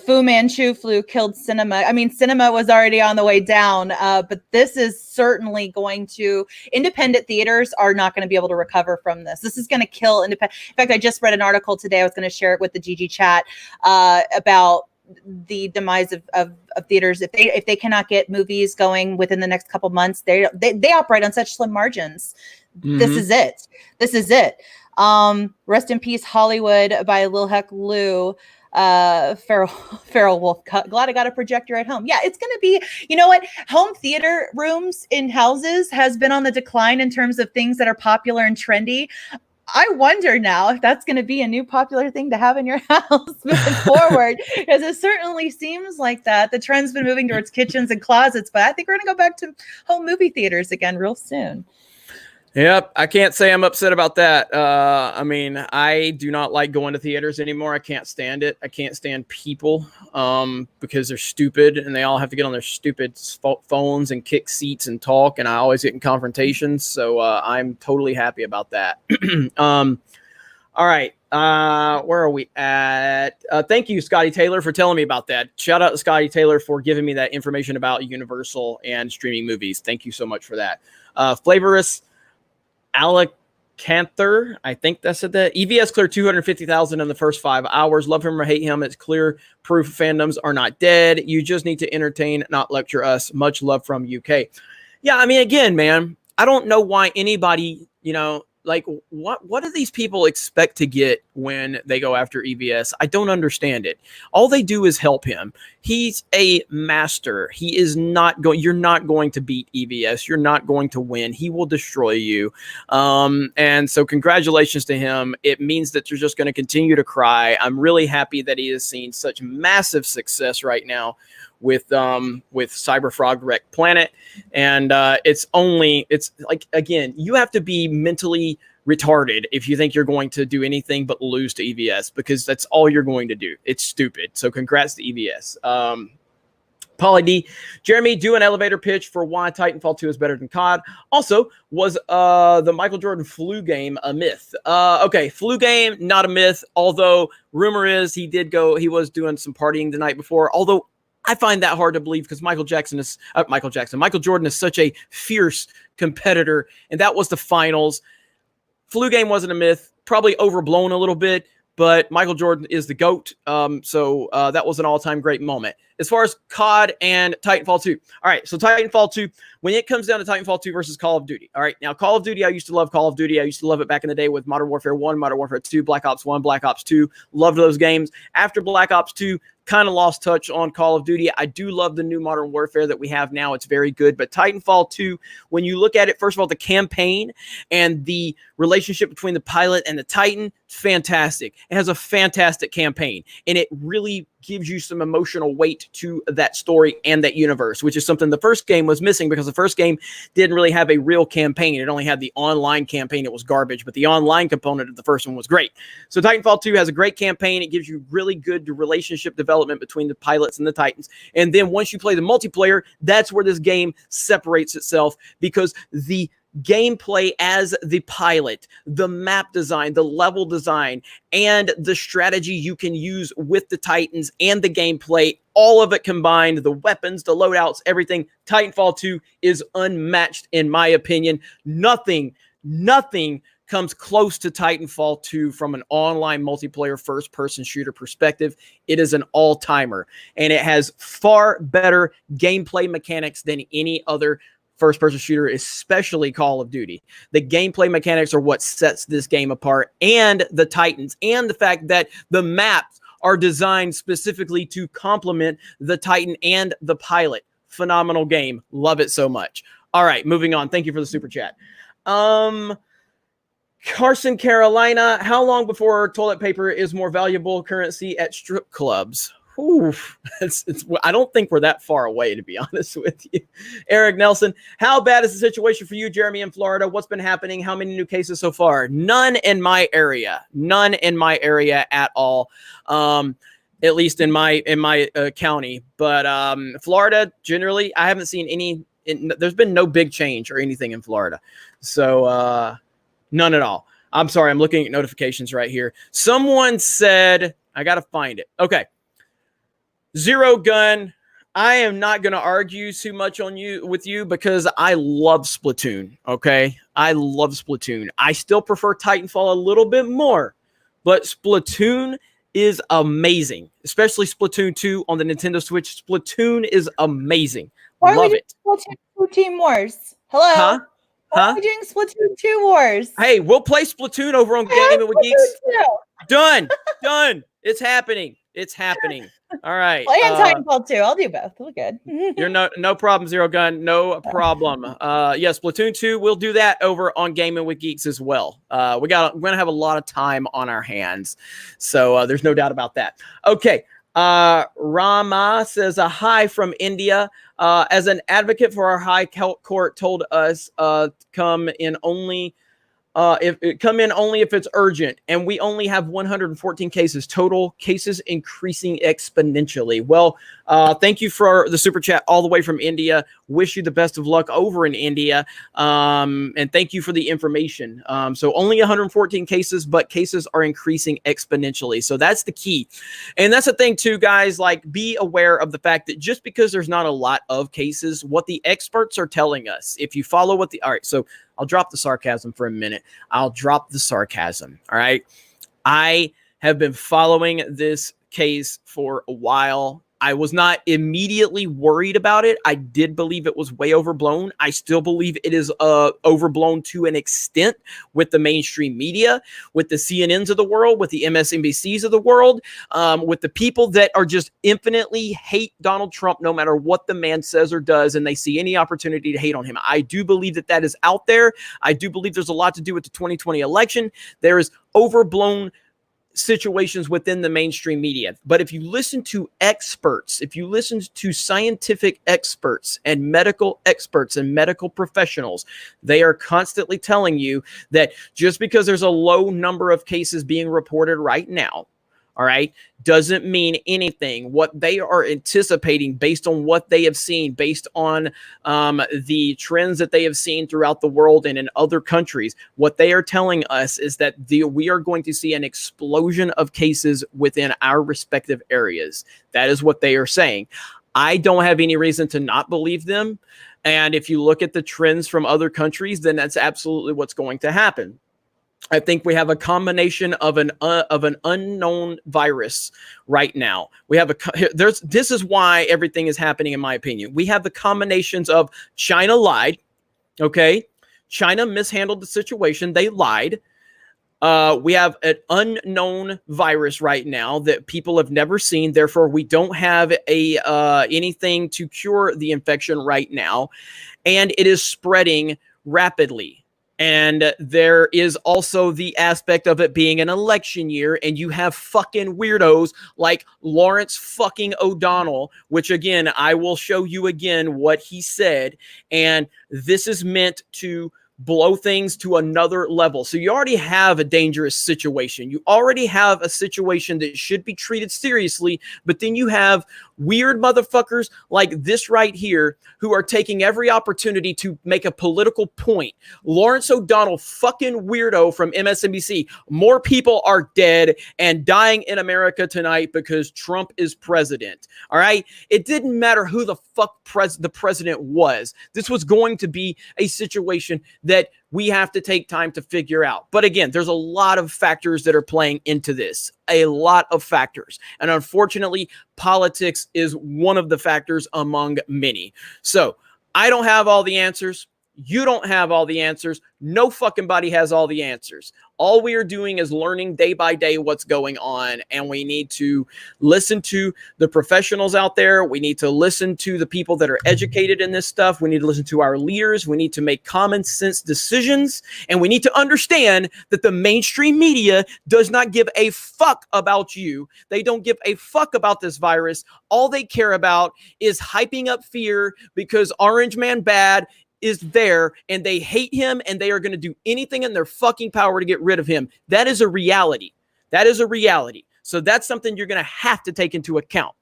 Fu Manchu flu killed cinema. I mean, cinema was already on the way down, but this is certainly going to. Independent theaters are not going to be able to recover from this. This is going to kill independent. In fact, I just read an article today. I was going to share it with the GG chat about the demise of theaters. If they cannot get movies going within the next couple months, they operate on such slim margins.
Mm-hmm.
This is it. Rest in peace, Hollywood by Lil Heck Lou. Feral Wolf. Glad I got a projector at home. Yeah, it's going to be, you know what? Home theater rooms in houses has been on the decline in terms of things that are popular and trendy. I wonder now if that's going to be a new popular thing to have in your house moving forward, because it certainly seems like that. The trend's been moving towards kitchens and closets, but I think we're going to go back to home movie theaters again real soon.
Yep, I can't say I'm upset about that. I mean, I do not like going to theaters anymore. I can't stand it. I can't stand people because they're stupid and they all have to get on their stupid phones and kick seats and talk, and I always get in confrontations. So I'm totally happy about that. All right, where are we at? Thank you, Scotty Taylor, for telling me about that. Shout out to Scotty Taylor for giving me that information about Universal and streaming movies. Thank you so much for that. Flavorous Alacanther, I think that's it. That EVS cleared 250,000 in the first 5 hours. Love him or hate him, it's clear proof fandoms are not dead. You just need to entertain, not lecture us. Much love from UK. Yeah, I mean, again, man, I don't know why anybody, like what do these people expect to get when they go after EVS? I don't understand it. All they do is help him. He's a master. He is not going. You're not going to beat EVS. You're not going to win. He will destroy you. And so congratulations to him. It means that you're just going to continue to cry. I'm really happy that he has seen such massive success right now with Cyberfrog Wreck Planet. And it's like, again, you have to be mentally retarded if you think you're going to do anything but lose to EVS, because that's all you're going to do. It's stupid. So congrats to EVS. Pauly D, Jeremy, do an elevator pitch for why Titanfall 2 is better than COD. Also, was the Michael Jordan flu game a myth? Okay, flu game, not a myth, although rumor is he was doing some partying the night before, although I find that hard to believe because Michael Jordan is such a fierce competitor, and that was the finals. Flu game wasn't a myth, probably overblown a little bit, but Michael Jordan is the GOAT. So that was an all-time great moment. As far as COD and Titanfall 2. All right, so Titanfall 2, when it comes down to Titanfall 2 versus Call of Duty. All right, now Call of Duty, I used to love Call of Duty. I used to love it back in the day with Modern Warfare 1, Modern Warfare 2, Black Ops 1, Black Ops 2. Loved those games. After Black Ops 2, kind of lost touch on Call of Duty. I do love the new Modern Warfare that we have now. It's very good. But Titanfall 2, when you look at it, first of all, the campaign and the relationship between the pilot and the Titan, fantastic. It has a fantastic campaign, and it really gives you some emotional weight to that story and that universe, which is something the first game was missing, because the first game didn't really have a real campaign. It only had the online campaign. It was garbage, but the online component of the first one was great. So Titanfall 2 has a great campaign. It gives you really good relationship development between the pilots and the Titans. And then once you play the multiplayer, that's where this game separates itself, because the gameplay as the pilot, the map design, the level design, and the strategy you can use with the Titans and the gameplay, all of it combined, the weapons, the loadouts, everything, Titanfall 2 is unmatched in my opinion. Nothing comes close to Titanfall 2 from an online multiplayer first-person shooter perspective. It is an all-timer, and it has far better gameplay mechanics than any other first-person shooter, especially Call of Duty. The gameplay mechanics are what sets this game apart, and the Titans, and the fact that the maps are designed specifically to complement the Titan and the pilot. Phenomenal game. Love it so much. All right, moving on. Thank you for the super chat. Carson, Carolina. How long before toilet paper is more valuable currency at strip clubs? Oof. I don't think we're that far away, to be honest with you. Eric Nelson, how bad is the situation for you, Jeremy, in Florida? What's been happening? How many new cases so far? None in my area. None in my area at all. At least in my county. But Florida, generally, I haven't seen any. There's been no big change or anything in Florida. So none at all. I'm sorry. I'm looking at notifications right here. Someone said, I got to find it. Okay. Zero Gun. I am not going to argue too much with you because I love Splatoon. Okay. I love Splatoon. I still prefer Titanfall a little bit more, but Splatoon is amazing, especially Splatoon 2 on the Nintendo Switch. Splatoon is amazing.
Why
Love it.
Splatoon 2 Team Wars? Hello?
Huh?
Why are we doing Splatoon 2 Wars?
Hey, we'll play Splatoon over on Gaming with Geeks. Done. It's happening. It's happening. All right.
Play on Titanfall 2. I'll do both. We're good.
You're no problem, Zero Gun. No problem. Yes, Splatoon 2. We'll do that over on Gaming with Geeks as well. We're gonna have a lot of time on our hands, so there's no doubt about that. Okay. Rama says a hi from India. As an advocate for our high court told us come in only if it's urgent, and we only have 114 cases total, cases increasing exponentially. Well, thank you for the super chat all the way from India. Wish you the best of luck over in India, and thank you for the information. So only 114 cases, but cases are increasing exponentially. So that's the key, and that's the thing too, guys. Like, be aware of the fact that just because there's not a lot of cases, what the experts are telling us, if you follow what all right, so I'll drop the sarcasm for a minute. I'll drop the sarcasm. All right. I have been following this case for a while. I was not immediately worried about it. I did believe it was way overblown. I still believe it is overblown to an extent with the mainstream media, with the CNNs of the world, with the MSNBCs of the world, with the people that are just infinitely hate Donald Trump no matter what the man says or does, and they see any opportunity to hate on him. I do believe that is out there. I do believe there's a lot to do with the 2020 election. There is overblown situations within the mainstream media. But if you listen to experts, if you listen to scientific experts and medical professionals, they are constantly telling you that just because there's a low number of cases being reported right now, all right, doesn't mean anything. What they are anticipating based on what they have seen, based on the trends that they have seen throughout the world and in other countries, what they are telling us is that we are going to see an explosion of cases within our respective areas. That is what they are saying. I don't have any reason to not believe them. And if you look at the trends from other countries, then that's absolutely what's going to happen. I think we have a combination of an unknown virus right now. This is why everything is happening, in my opinion. We have the combinations of China lied. Okay. China mishandled the situation. They lied. We have an unknown virus right now that people have never seen. Therefore, we don't have anything to cure the infection right now. And it is spreading rapidly. And there is also the aspect of it being an election year, and you have fucking weirdos like Lawrence fucking O'Donnell, which again, I will show you again what he said. And this is meant to blow things to another level. So you already have a dangerous situation. You already have a situation that should be treated seriously, but then you have weird motherfuckers like this right here who are taking every opportunity to make a political point. Lawrence O'Donnell, fucking weirdo from MSNBC. More people are dead and dying in America tonight because Trump is president. All right. It didn't matter who the fuck the president was. This was going to be a situation that we have to take time to figure out. But again, there's a lot of factors that are playing into this, a lot of factors. And unfortunately, politics is one of the factors among many. So I don't have all the answers. You don't have all the answers. No fucking body has all the answers. All we are doing is learning day by day what's going on, and we need to listen to the professionals out there. We need to listen to the people that are educated in this stuff. We need to listen to our leaders. We need to make common sense decisions, and we need to understand that the mainstream media does not give a fuck about you. They don't give a fuck about this virus. All they care about is hyping up fear because Orange Man Bad is there and they hate him and they are going to do anything in their fucking power to get rid of him. That is a reality. That is a reality. So that's something you're going to have to take into account.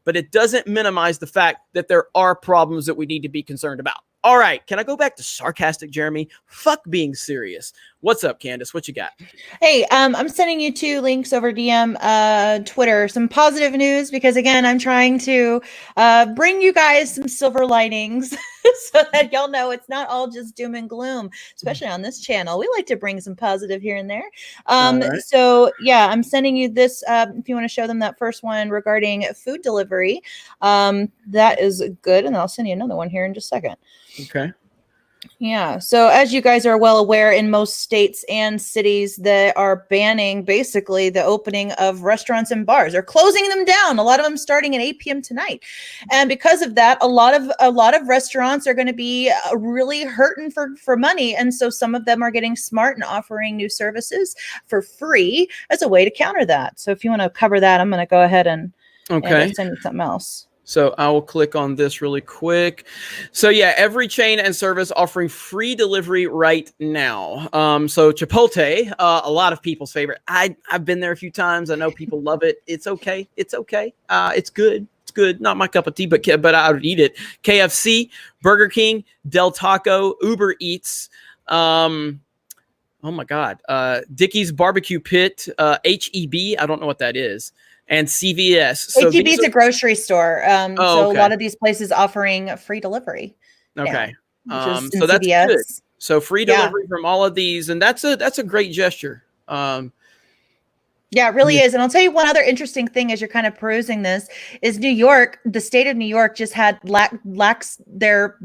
But it doesn't minimize the fact that there are problems that we need to be concerned about. All right. Can I go back to sarcastic Jeremy? Fuck being serious. What's up, Candace? What you got?
Hey, I'm sending you 2 links over DM Twitter, some positive news, because again, I'm trying to bring you guys some silver linings so that y'all know it's not all just doom and gloom, especially on this channel. We like to bring some positive here and there.
Right.
So yeah, I'm sending you this if you want to show them that first one regarding food delivery. That is good. And I'll send you another one here in just a second.
Okay.
Yeah. So as you guys are well aware, in most states and cities that are banning basically the opening of restaurants and bars, or closing them down. A lot of them starting at 8 p.m. tonight. And because of that, a lot of restaurants are going to be really hurting for money. And so some of them are getting smart and offering new services for free as a way to counter that. So if you want to cover that, I'm going to go ahead and send you something else.
So I will click on this really quick. So yeah, every chain and service offering free delivery right now. So Chipotle, a lot of people's favorite. I've been there a few times. I know people love it. It's okay. It's okay. It's good. It's good. Not my cup of tea, but I would eat it. KFC, Burger King, Del Taco, Uber Eats. Oh my God. Dickey's Barbecue Pit, HEB. I don't know what that is. And CVS. So
HEB is a grocery store.
Okay.
So a lot of these places offering free delivery.
Okay.
So
that's
CVS.
good. So free delivery from all of these, and that's a great gesture.
Yeah, it really is. And I'll tell you one other interesting thing as you're kind of perusing this is New York, the state of New York just had lax their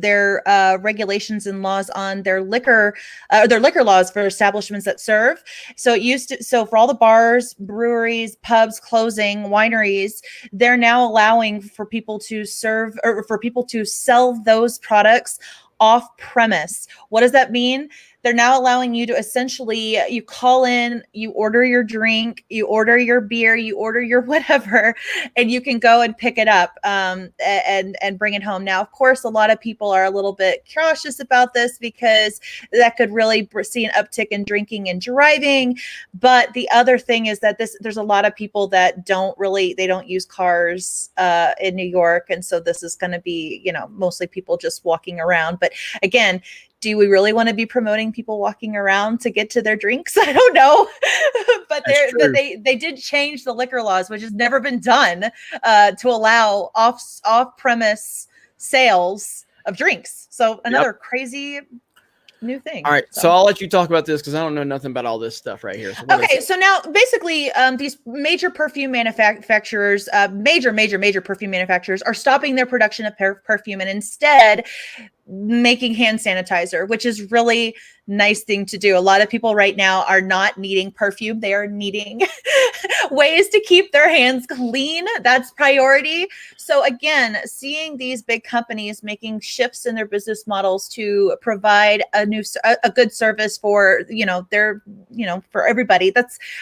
regulations and laws on their liquor laws for establishments that serve. So for all the bars, breweries, pubs closing, wineries, they're now allowing for people to serve or for people to sell those products off premise. What does that mean? They're now allowing you to essentially, you call in, you order your drink, you order your beer, you order your whatever, and you can go and pick it up and bring it home. Now, of course, a lot of people are a little bit cautious about this because that could really see an uptick in drinking and driving. But the other thing is that there's a lot of people that don't use cars in New York. And so this is going to be, mostly people just walking around. But again, do we really want to be promoting people walking around to get to their drinks? I don't know. But they did change the liquor laws, which has never been done, to allow off-premise sales of drinks. So another crazy new thing.
All right. So I'll let you talk about this because I don't know nothing about all this stuff right here.
So now basically these major perfume manufacturers, major perfume manufacturers are stopping their production of perfume and instead making hand sanitizer, which is really nice thing to do. A lot of people right now are not needing perfume. They are needing ways to keep their hands clean. That's priority. So again, seeing these big companies making shifts in their business models to provide a good service for, for everybody.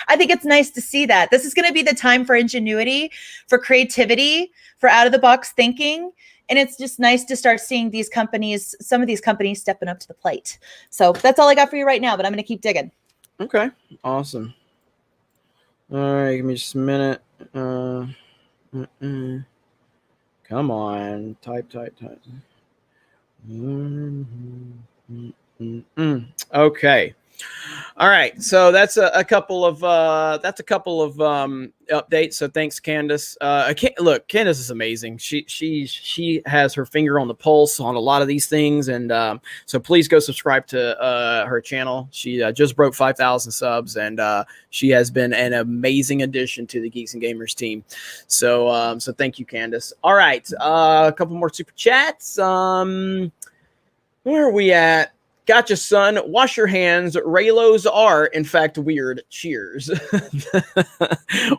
I think it's nice to see that. This is going to be the time for ingenuity, for creativity, for out of the box thinking. And it's just nice to start seeing some of these companies stepping up to the plate. So that's all I got for you right now, but I'm going to keep digging.
Okay. Awesome. All right. Give me just a minute. Come on. Type. Okay. All right, so that's a couple of updates. So thanks, Candace. Look, Candace is amazing. She has her finger on the pulse on a lot of these things, and so please go subscribe to her channel. She just broke 5,000 subs, and she has been an amazing addition to the Geeks and Gamers team. So thank you, Candace. All right, a couple more super chats. Where are we at? Gotcha, son. Wash your hands. Raylos are, in fact, weird. Cheers.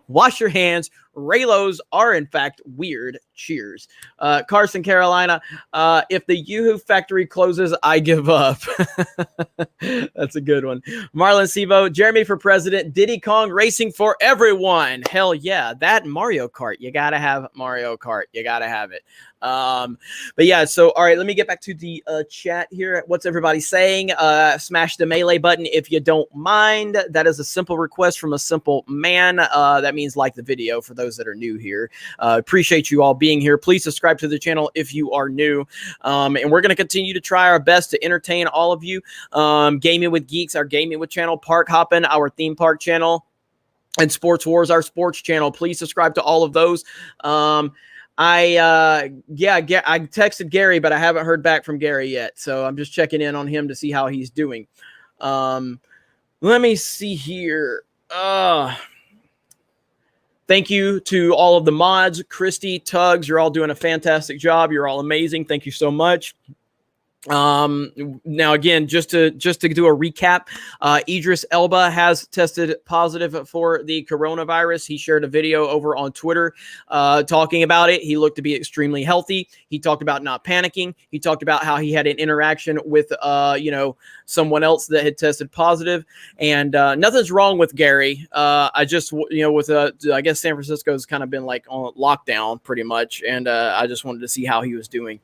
Wash your hands. Raylos are, in fact, weird. Cheers. Carson, Carolina. If the Yoo-Hoo factory closes, I give up. That's a good one. Marlon Sivo. Jeremy for president. Diddy Kong racing for everyone. Hell yeah. That and Mario Kart. You got to have Mario Kart. You got to have it. But yeah, so all right, let me get back to the chat here. What's everybody saying? Smash the melee button if you don't mind. That is a simple request from a simple man. That means like the video for those that are new here. Appreciate you all being here. Please subscribe to the channel if you are new. And we're going to continue to try our best to entertain all of you. Gaming with Geeks, our Gaming with channel, Park Hoppin', our theme park channel, and Sports Wars, our sports channel. Please subscribe to all of those. I texted Gary, but I haven't heard back from Gary yet. So I'm just checking in on him to see how he's doing. Let me see here. Thank you to all of the mods, Christy, Tugs. You're all doing a fantastic job. You're all amazing. Thank you so much. Now again, just to do a recap, Idris Elba has tested positive for the coronavirus. He shared a video over on Twitter, talking about it. He looked to be extremely healthy. He talked about not panicking. He talked about how he had an interaction with, someone else that had tested positive, and, nothing's wrong with Gary. I just, I guess San Francisco's kind of been like on lockdown pretty much. And, I just wanted to see how he was doing.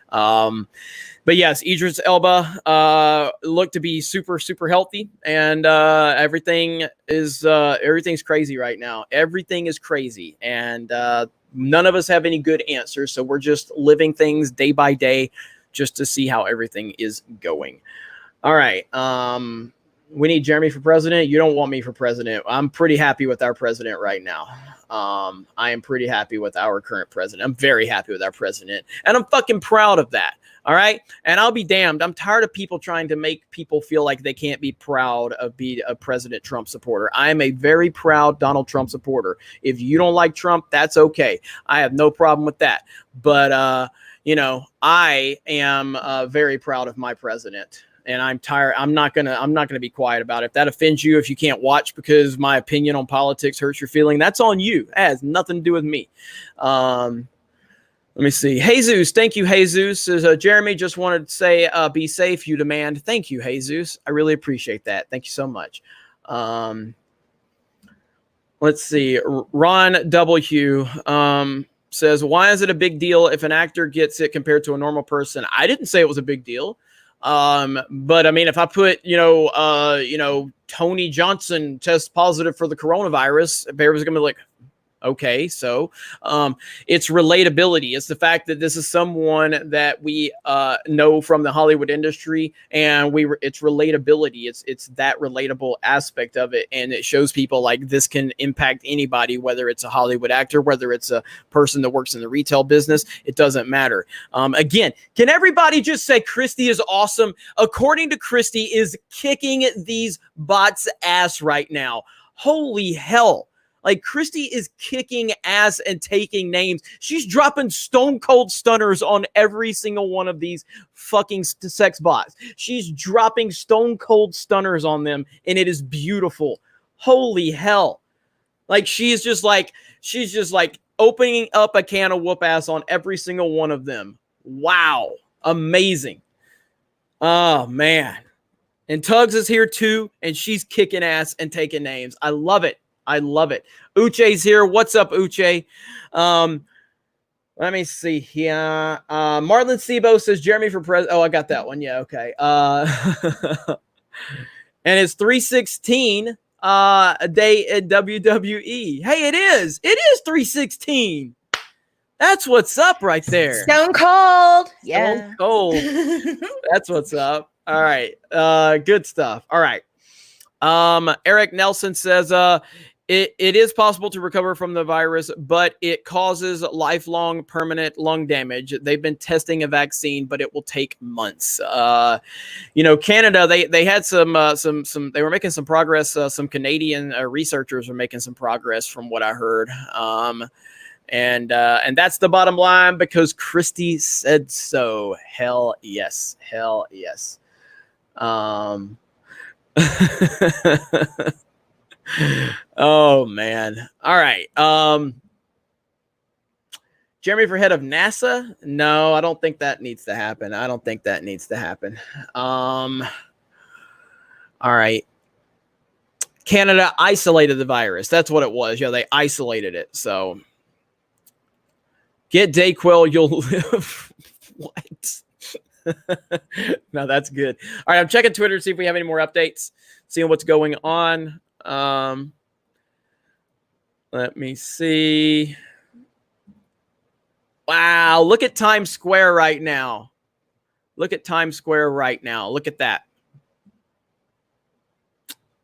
But yes, Idris Elba looked to be super, super healthy, and everything's crazy right now. Everything is crazy, and none of us have any good answers. So we're just living things day by day, just to see how everything is going. All right. We need Jeremy for president. You don't want me for president. I'm pretty happy with our president right now. I am pretty happy with our current president. I'm very happy with our president, and I'm fucking proud of that. All right. And I'll be damned. I'm tired of people trying to make people feel like they can't be proud of being a President Trump supporter. I am a very proud Donald Trump supporter. If you don't like Trump, that's okay. I have no problem with that. But, I am very proud of my president. And I'm tired. I'm not gonna be quiet about it. If that offends you, if you can't watch because my opinion on politics hurts your feeling, that's on you. It has nothing to do with me. Let me see. Jesus, thank you, Jesus. Says, Jeremy, just wanted to say, be safe, you demand. Thank you, Jesus. I really appreciate that. Thank you so much. Let's see. Ron W. Says, why is it a big deal if an actor gets it compared to a normal person? I didn't say it was a big deal. But I mean, if I put, Tony Johnson tests positive for the coronavirus, everybody's gonna be like, okay, so it's relatability. It's the fact that this is someone that we know from the Hollywood industry, and it's relatability. It's that relatable aspect of it, and it shows people like this can impact anybody, whether it's a Hollywood actor, whether it's a person that works in the retail business. It doesn't matter. Again, can everybody just say Christy is awesome? According to Christy, is kicking these bots' ass right now. Holy hell. Like, Christy is kicking ass and taking names. She's dropping stone cold stunners on every single one of these fucking sex bots. She's dropping stone cold stunners on them, and it is beautiful. Holy hell. Like, she's just like opening up a can of whoop ass on every single one of them. Wow. Amazing. Oh, man. And Tugs is here too, and she's kicking ass and taking names. I love it. I love it. Uche's here. What's up, Uche? Let me see here. Marlon Sibo says Jeremy for president. Oh, I got that one. Yeah, okay. And it's 316 a day at WWE. Hey, it is. It is 316. That's what's up right there.
Stone cold. Yeah.
Stone cold. That's what's up. All right. Good stuff. All right. Eric Nelson says, it is possible to recover from the virus, but it causes lifelong permanent lung damage. They've been testing a vaccine, but it will take months. Canada, they had some, they were making some progress. Some Canadian researchers were making some progress from what I heard. And that's the bottom line because Christy said so. Hell yes. Hell yes. Oh man. All right. Jeremy for head of NASA? No, I don't think that needs to happen. All right. Canada isolated the virus. That's what it was. Yeah, they isolated it. So get Dayquil, you'll live. What? No, that's good. All right, I'm checking Twitter to see if we have any more updates, seeing what's going on. Let me see. Wow, look at Times Square right now. Look at Times Square right now. Look at that.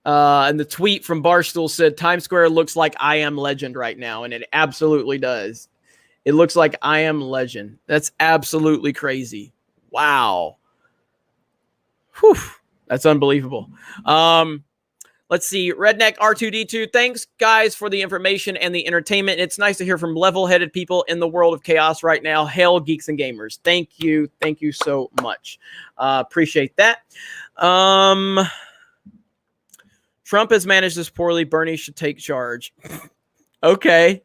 And the tweet from Barstool said, Times Square looks like I Am Legend right now. And it absolutely does. It looks like I Am Legend. That's absolutely crazy. Wow. Whew. That's unbelievable. Let's see. Redneck R2D2. Thanks, guys, for the information and the entertainment. It's nice to hear from level-headed people in the world of chaos right now. Hail, geeks and gamers. Thank you. Thank you so much. Appreciate that. Trump has managed this poorly. Bernie should take charge. Okay.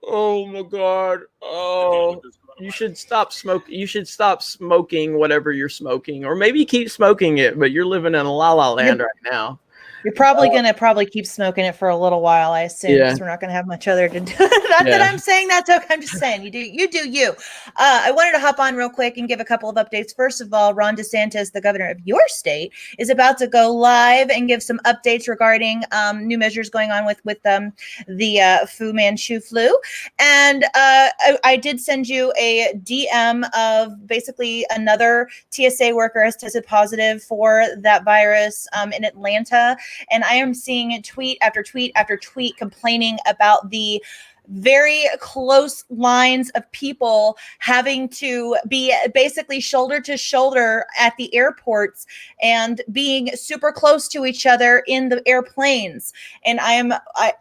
Oh my God. Oh, you should stop smoking. You should stop smoking whatever you're smoking, or maybe keep smoking it, but you're living in a la la land right now.
You're probably going to keep smoking it for a little while, I assume, because we're not going to have much other to do. Not that I'm saying that's okay. I'm just saying you do you. I wanted to hop on real quick and give a couple of updates. First of all, Ron DeSantis, the governor of your state, is about to go live and give some updates regarding new measures going on with the Fu Manchu flu. And I did send you a DM of basically another TSA worker has tested positive for that virus in Atlanta. And I am seeing tweet after tweet after tweet complaining about the very close lines of people having to be basically shoulder to shoulder at the airports and being super close to each other in the airplanes. And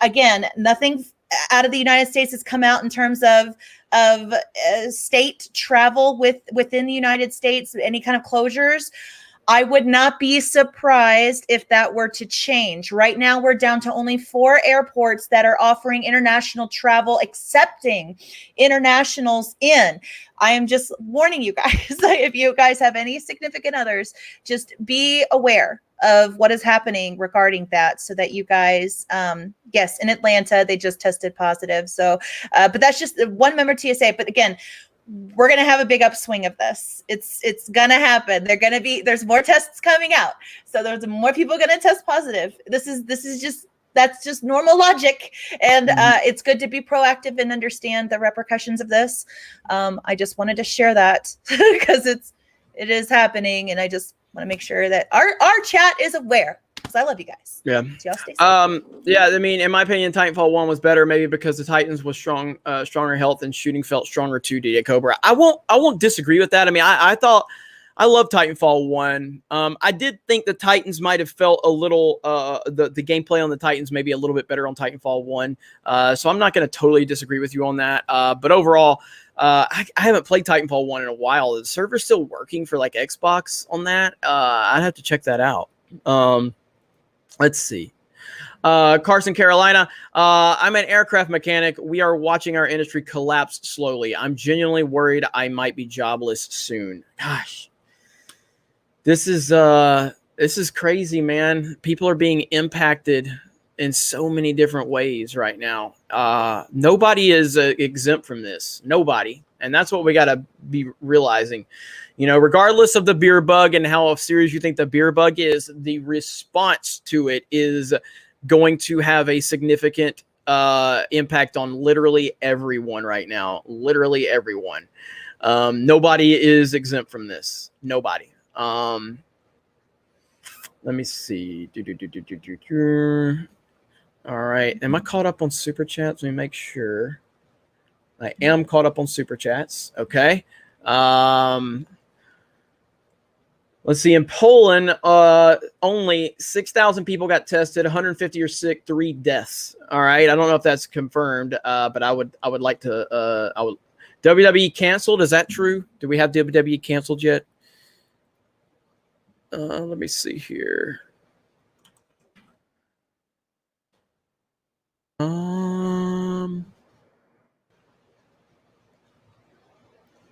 again, nothing out of the United States has come out in terms of state travel within the United States, any kind of closures. I would not be surprised if that were to change. Right now, we're down to only 4 airports that are offering international travel, accepting internationals in. I am just warning you guys, if you guys have any significant others, just be aware of what is happening regarding that, so that you guys, yes, in Atlanta, they just tested positive. So, but that's just one member TSA. But again, we're going to have a big upswing of this. It's going to happen. There's more tests coming out. So there's more people going to test positive. That's just normal logic. And it's good to be proactive and understand the repercussions of this. I just wanted to share that because it is happening. And I just want to make sure that our chat is aware. Because I love you guys.
Yeah.
So y'all stay safe.
Yeah, I mean, in my opinion, Titanfall 1 was better, maybe because the Titans was stronger health and shooting felt stronger too, DJ Cobra. I won't disagree with that. I mean, I thought I love Titanfall 1. I did think the Titans might have felt a little the gameplay on the Titans maybe a little bit better on Titanfall 1. So I'm not going to totally disagree with you on that. But overall, I haven't played Titanfall 1 in a while. The server's still working for like Xbox on that. I'd have to check that out. Let's see. Carson, Carolina. I'm an aircraft mechanic. We are watching our industry collapse slowly. I'm genuinely worried I might be jobless soon. Gosh. This is crazy, man. People are being impacted in so many different ways right now. Nobody is exempt from this. Nobody. And that's what we got to be realizing. You know, regardless of the beer bug and how serious you think the beer bug is, the response to it is going to have a significant impact on literally everyone right now. Literally everyone. Nobody is exempt from this. Nobody. Let me see. All right. Am I caught up on super chats? Let me make sure. I am caught up on super chats. Okay. Let's see. In Poland, only 6,000 people got tested. 150 are sick. 3 deaths. All right. I don't know if that's confirmed, but I would like to. WWE canceled. Is that true? Do we have WWE canceled yet? Let me see here.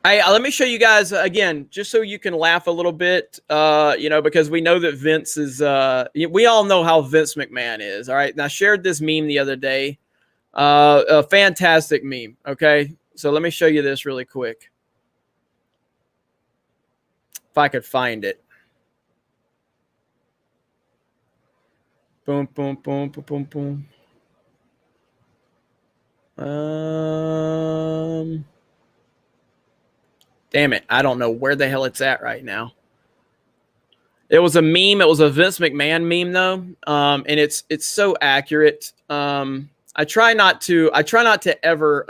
Let me show you guys again, just so you can laugh a little bit, because we know that Vince is, we all know how Vince McMahon is. All right. And I shared this meme the other day, a fantastic meme. Okay. So let me show you this really quick. If I could find it. Boom, boom, boom, boom, boom, boom. Damn it. I don't know where the hell it's at right now. It was a meme. It was a Vince McMahon meme though. And it's so accurate. I try not to ever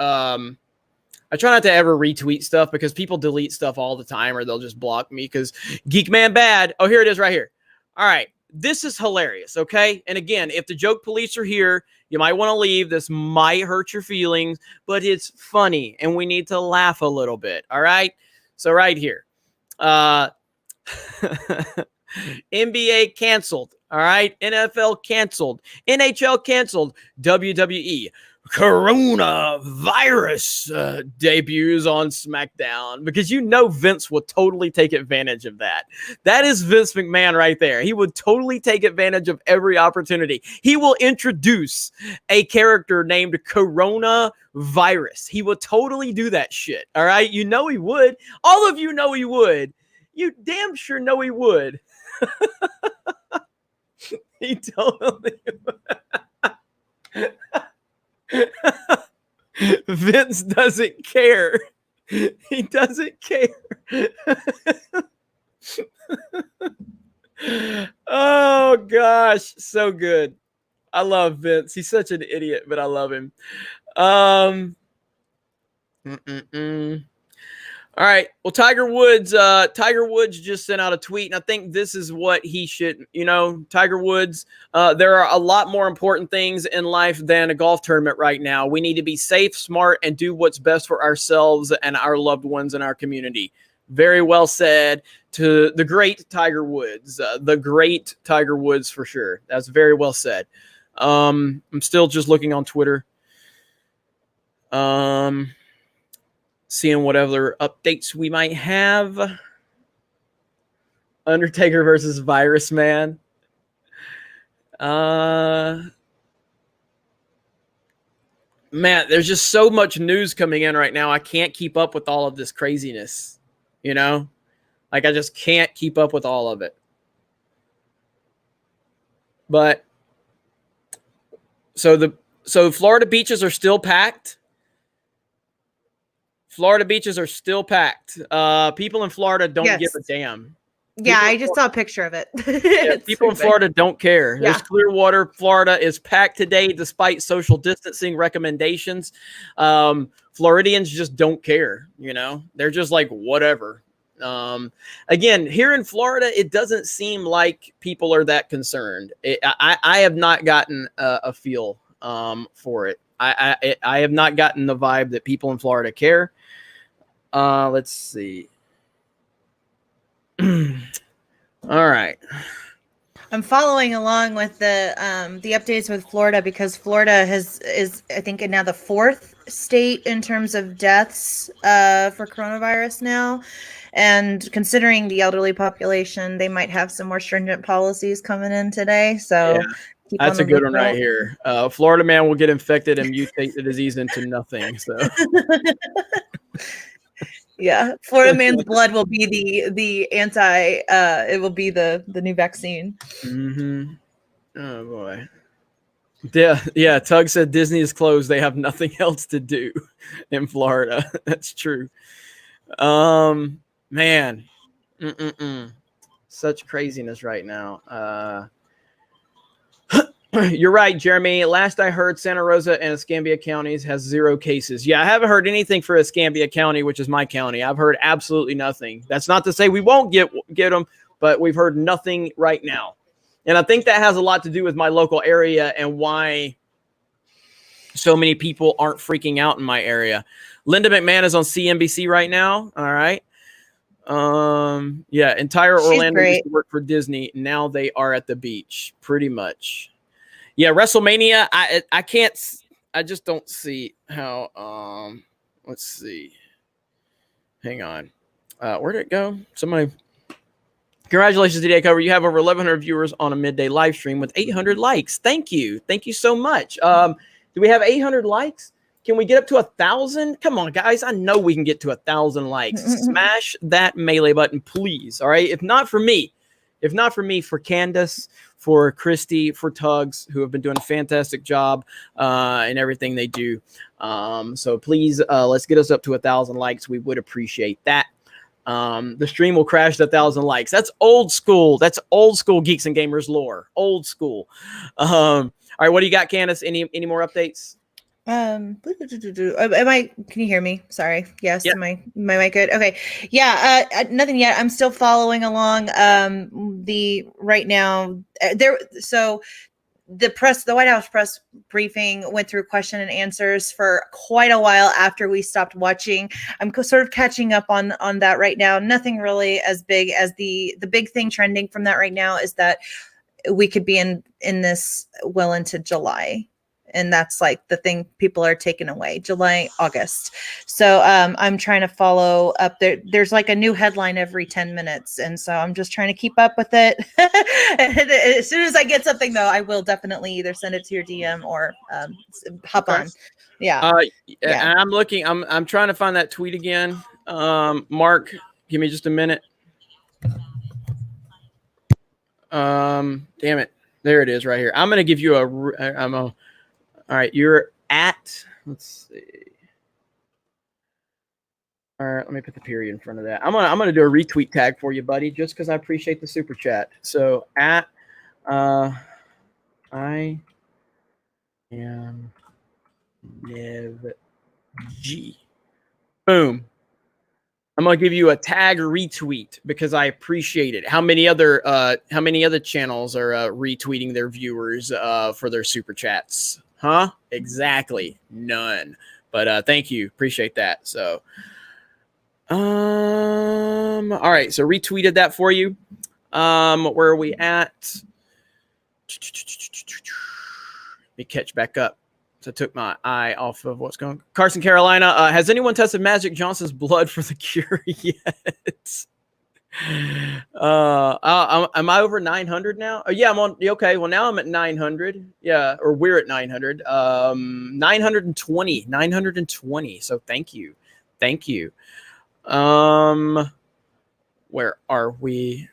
retweet stuff because people delete stuff all the time or they'll just block me because Geek Man bad. Oh, here it is right here. All right. This is hilarious. Okay. And again, if the joke police are here, you might want to leave. This might hurt your feelings, but it's funny and we need to laugh a little bit. All right. So right here, NBA canceled. All right. NFL canceled. NHL canceled. WWE coronavirus debuts on SmackDown because Vince will totally take advantage of that. That is Vince McMahon right there. He would totally take advantage of every opportunity. He will introduce a character named Coronavirus. He will totally do that shit. All right. He would. All of you know he would. You damn sure know he would. He totally would. Vince doesn't care. He doesn't care. Oh gosh, so good. I love Vince. He's such an idiot, but I love him. All right. Well, Tiger Woods just sent out a tweet, and I think this is what he should, Tiger Woods, there are a lot more important things in life than a golf tournament right now. We need to be safe, smart, and do what's best for ourselves and our loved ones in our community. Very well said to the great Tiger Woods, for sure. That's very well said. I'm still just looking on Twitter. Seeing whatever updates we might have. Undertaker versus Virus Man. Man, there's just so much news coming in right now. I can't keep up with all of this craziness. I just can't keep up with all of it. But so Florida beaches are still packed. Florida beaches are still packed. People in Florida don't give a damn.
Yeah, I just saw a picture of it.
People in Florida don't care. Yeah. There's clear water. Florida is packed today despite social distancing recommendations. Floridians just don't care. They're just like, whatever. Again, here in Florida, it doesn't seem like people are that concerned. I have not gotten a feel for it. I have not gotten the vibe that people in Florida care. Let's see. All right.
I'm following along with the updates with Florida because Florida is I think now the 4th state in terms of deaths for coronavirus now. And considering the elderly population, they might have some more stringent policies coming in today. So
yeah. That's a good one right here. Florida man will get infected and mutate the disease into nothing. So,
yeah, Florida man's blood will be the anti. It will be the new vaccine.
Mm-hmm. Oh boy. Yeah. Tug said Disney is closed. They have nothing else to do in Florida. That's true. Man, such craziness right now. You're right, Jeremy. Last I heard, Santa Rosa and Escambia counties has 0 cases. Yeah, I haven't heard anything for Escambia County, which is my county. I've heard absolutely nothing. That's not to say we won't get them, but we've heard nothing right now. And I think that has a lot to do with my local area and why so many people aren't freaking out in my area. Linda McMahon is on CNBC right now. All right. Yeah, entire
She's
Orlando used
great.
to work for Disney. Now they are at the beach, pretty much. Yeah, WrestleMania. I can't. I just don't see how. Let's see. Hang on. Where did it go? Somebody. Congratulations, DD Cover. You have over 1,100 viewers on a midday live stream with 800 likes. Thank you. Thank you so much. Do we have 800 likes? Can we get up to 1,000? Come on, guys. I know we can get to 1,000 likes. Smash that melee button, please. All right. If not for me, for Candace, for Christy, for Tugs, who have been doing a fantastic job in everything they do. So please, let's get us up to 1,000 likes. We would appreciate that. The stream will crash to 1,000 likes. That's old school. That's old school Geeks and Gamers lore. Old school. All right, what do you got, Candace? Any more updates?
Am I? Can you hear me? Sorry. Yes.
Yep.
My mic good? Okay. Yeah. Nothing yet. I'm still following along. Right now there. So the White House press briefing went through question and answers for quite a while after we stopped watching. I'm sort of catching up on that right now. Nothing really as big as the big thing trending from that right now is that we could be in this well into July. And that's like the thing people are taking away, July, August. So I'm trying to follow up. There's like a new headline every 10 minutes. And so I'm just trying to keep up with it. As soon as I get something, though, I will definitely either send it to your DM or hop on. Yeah.
And I'm looking. I'm trying to find that tweet again. Mark, give me just a minute. Damn it. There it is right here. I'm going to give you all right, you're at, let's see. All right, let me put the period in front of that. I'm gonna do a retweet tag for you, buddy, just because I appreciate the super chat. So at I am Nev G. Boom. I'm gonna give you a tag retweet because I appreciate it. How many other channels are retweeting their viewers for their super chats? Huh? Exactly. None. But thank you. Appreciate that. So all right. So retweeted that for you. Where are we at? Let me catch back up. So I took my eye off of what's going on. Carson, Carolina. Has anyone tested Magic Johnson's blood for the cure yet? Am I over 900 now? Oh, yeah, I'm on. Okay, well now I'm at 900. Yeah, or we're at 900. 920. So thank you. Where are we?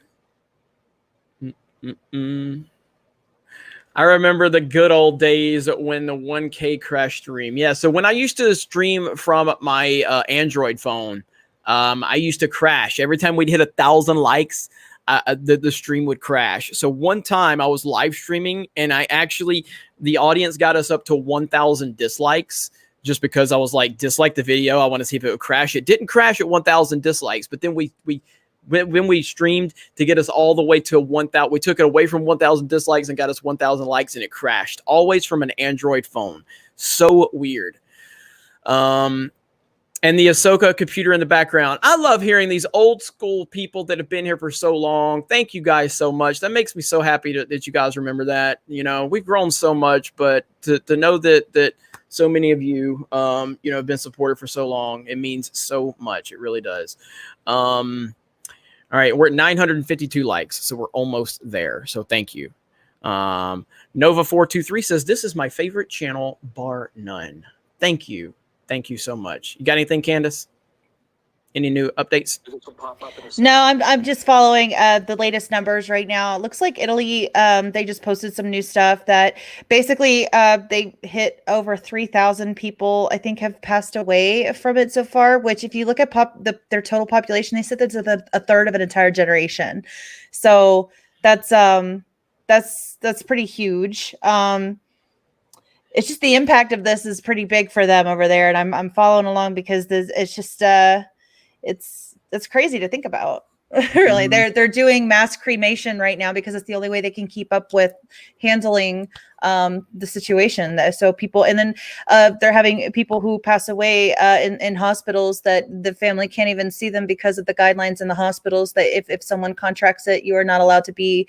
I remember the good old days when the 1K crash stream. Yeah, so when I used to stream from my Android phone, I used to crash. Every time we'd hit 1,000 likes, the stream would crash. So one time I was live streaming and the audience got us up to 1,000 dislikes just because I was like, dislike the video. I want to see if it would crash. It didn't crash at 1,000 dislikes, but then when we streamed to get us all the way to 1,000, we took it away from 1,000 dislikes and got us 1,000 likes and it crashed. Always from an Android phone. So weird. And the Ahsoka computer in the background. I love hearing these old school people that have been here for so long. Thank you guys so much. That makes me so happy that you guys remember that. You know, we've grown so much, but to know that so many of you, have been supported for so long, it means so much. It really does. All right, we're at 952 likes, so we're almost there. So thank you. Nova423 says, this is my favorite channel, bar none. Thank you. Thank you so much. You got anything, Candace? Any new updates?
No, I'm just following the latest numbers right now. It looks like Italy, they just posted some new stuff that basically they hit over 3,000 people, I think, have passed away from it so far, which if you look at their total population, they said that's a third of an entire generation. So that's pretty huge. It's just the impact of this is pretty big for them over there. And I'm following along because it's just, it's crazy to think about. Really, they're doing mass cremation right now because it's the only way they can keep up with handling the situation. So people, and then they're having people who pass away in hospitals that the family can't even see them because of the guidelines in the hospitals that if someone contracts it, you are not allowed to be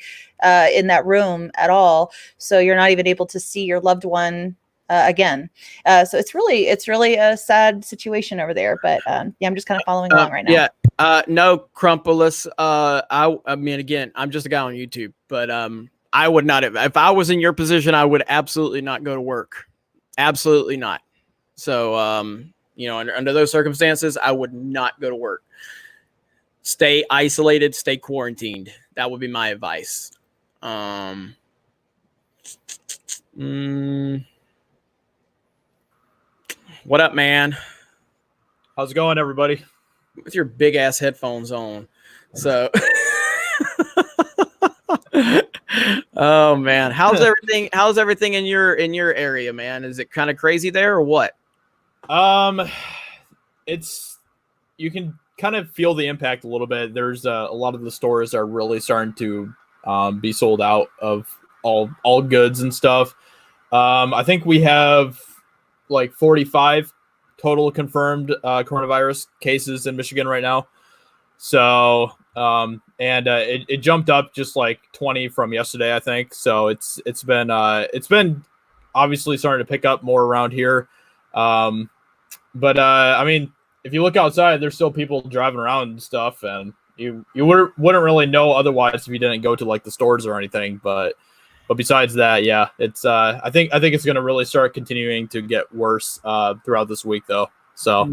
in that room at all. So you're not even able to see your loved one again. So it's really a sad situation over there. But yeah, I'm just kind of following along right now.
Yeah. No, Crumpulus. I mean, again, I'm just a guy on YouTube, but I would not have, if I was in your position, I would absolutely not go to work. Absolutely not. So, you know, under those circumstances, I would not go to work. Stay isolated, stay quarantined. That would be my advice. What up, man?
How's it going, everybody?
With your big ass headphones on. So oh man, how's everything in your area, man? Is it kind of crazy there or what?
It's, you can kind of feel the impact a little bit. There's a lot of the stores are really starting to be sold out of all goods and stuff. I think we have like 45 total confirmed coronavirus cases in Michigan right now. So, it jumped up just like 20 from yesterday, I think. So it's been obviously starting to pick up more around here. I mean, if you look outside, there's still people driving around and stuff, and you wouldn't really know otherwise if you didn't go to like the stores or anything. But besides that, yeah, it's I think it's going to really start continuing to get worse throughout this week, though. So,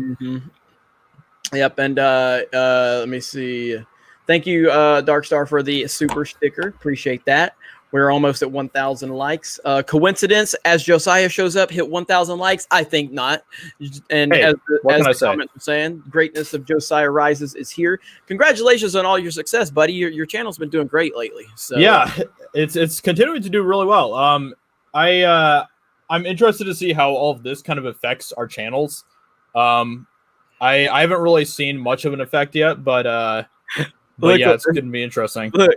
Yep, and let me see. Thank you, Darkstar, for the super sticker. Appreciate that. We're almost at 1,000 likes. Coincidence, as Josiah shows up, hit 1,000 likes? I think not. And
hey,
as
what can
the
I say?
comments are saying, greatness of Josiah Rises is here. Congratulations on all your success, buddy. Your channel's been doing great lately. So
yeah, it's continuing to do really well. I'm interested to see how all of this kind of affects our channels. I haven't really seen much of an effect yet, but
Look,
yeah, it's going to be interesting.
Look.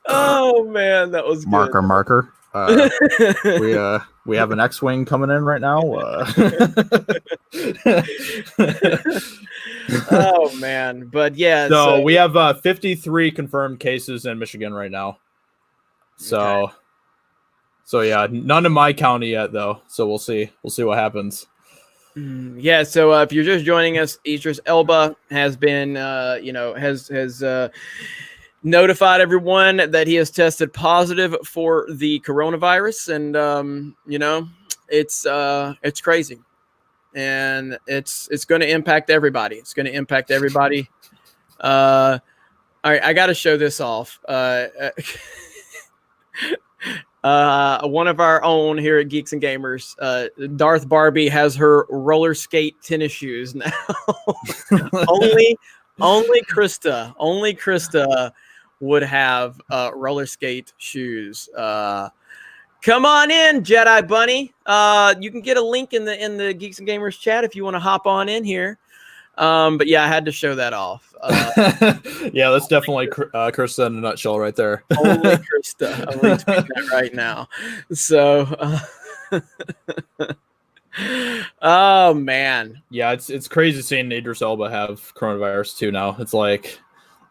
Oh man, that was good.
Marker. We have an X-wing coming in right now.
Oh man, but yeah.
So we have 53 confirmed cases in Michigan right now. So,
Okay.
so yeah, none in my county yet though. So we'll see. We'll see what happens.
Yeah, so if you're just joining us, Idris Elba has been, has notified everyone that he has tested positive for the coronavirus, and it's crazy, and it's going to impact everybody. It's going to impact everybody. All right, I got to show this off. One of our own here at Geeks and Gamers, Darth Barbie has her roller skate tennis shoes now. only Krista would have roller skate shoes. Come on in, Jedi Bunny. You can get a link in the Geeks and Gamers chat if you want to hop on in here. But yeah, I had to show that off.
Yeah, that's definitely Krista in a nutshell right there.
Only Krista. I'm going to tweet that right now. So, oh man,
yeah, it's crazy seeing Idris Elba have coronavirus too. Now it's like,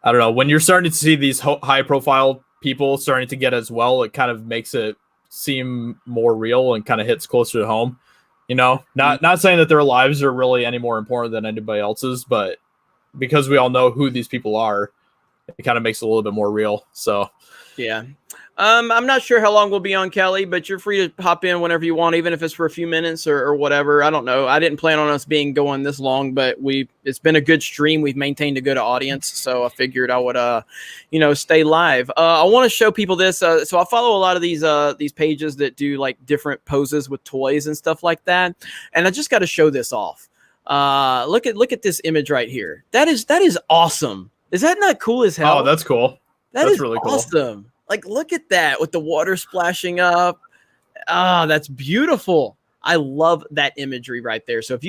I don't know, when you're starting to see these high profile people starting to get as well, it kind of makes it seem more real and kind of hits closer to home. You know, not saying that their lives are really any more important than anybody else's, but because we all know who these people are, it kind of makes it a little bit more real. So,
yeah. I'm not sure how long we'll be on, Kelly, but you're free to hop in whenever you want, even if it's for a few minutes or whatever. I don't know. I didn't plan on us going this long, but it's been a good stream. We've maintained a good audience, so I figured I would, stay live. I want to show people this. So I follow a lot of these pages that do like different poses with toys and stuff like that, and I just got to show this off. Look at this image right here. That is awesome. Is that not cool as hell?
Oh, that's cool.
That's
really cool.
awesome. Like, look at that with the water splashing up. that's beautiful. I love that imagery right there. So if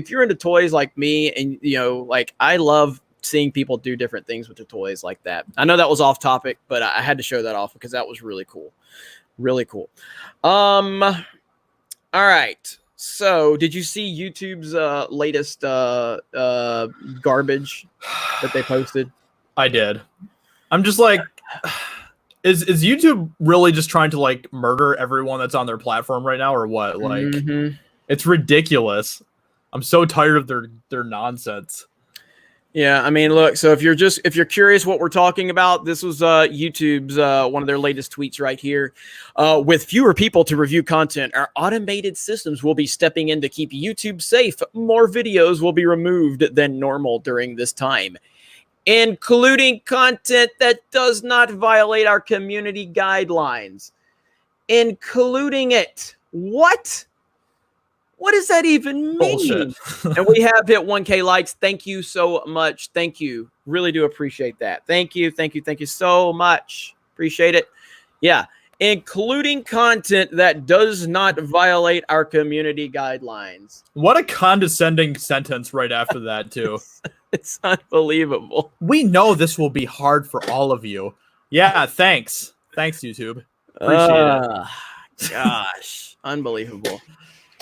you're into toys like me, and like I love seeing people do different things with their toys like that. I know that was off topic, but I had to show that off because that was really cool. Really cool. All right. So did you see YouTube's latest garbage that they posted?
I did. I'm just like, is YouTube really just trying to like murder everyone that's on their platform right now, or what? Like, it's ridiculous. I'm so tired of their nonsense.
Yeah, I mean, look. So if you're curious what we're talking about, this was YouTube's one of their latest tweets right here. With fewer people to review content, our automated systems will be stepping in to keep YouTube safe. More videos will be removed than normal during this time, including content that does not violate our community guidelines. Including it. What? What does that even mean?
Bullshit.
And we have hit 1K likes. Thank you so much. Thank you. Really do appreciate that. Thank you. Thank you. Thank you so much. Appreciate it. Yeah. Including content that does not violate our community guidelines.
What a condescending sentence right after that, too.
It's unbelievable.
We know this will be hard for all of you. Yeah, thanks. Thanks, YouTube. Appreciate it.
Gosh. Unbelievable.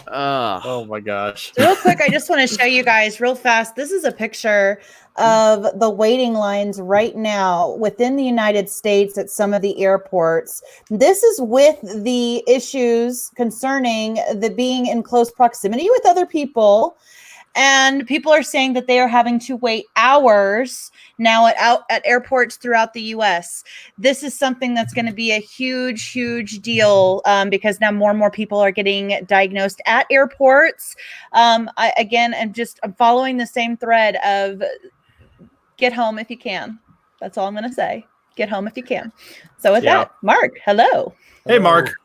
Oh my gosh.
Real quick, I just want to show you guys real fast. This is a picture of the waiting lines right now within the United States at some of the airports. This is with the issues concerning the being in close proximity with other people. And people are saying that they are having to wait hours now at airports throughout the U.S. This is something that's going to be a huge, huge deal because now more and more people are getting diagnosed at airports. I'm following the same thread of get home if you can. That's all I'm going to say. Get home if you can. So with that, Mark, hello.
Hey, Mark.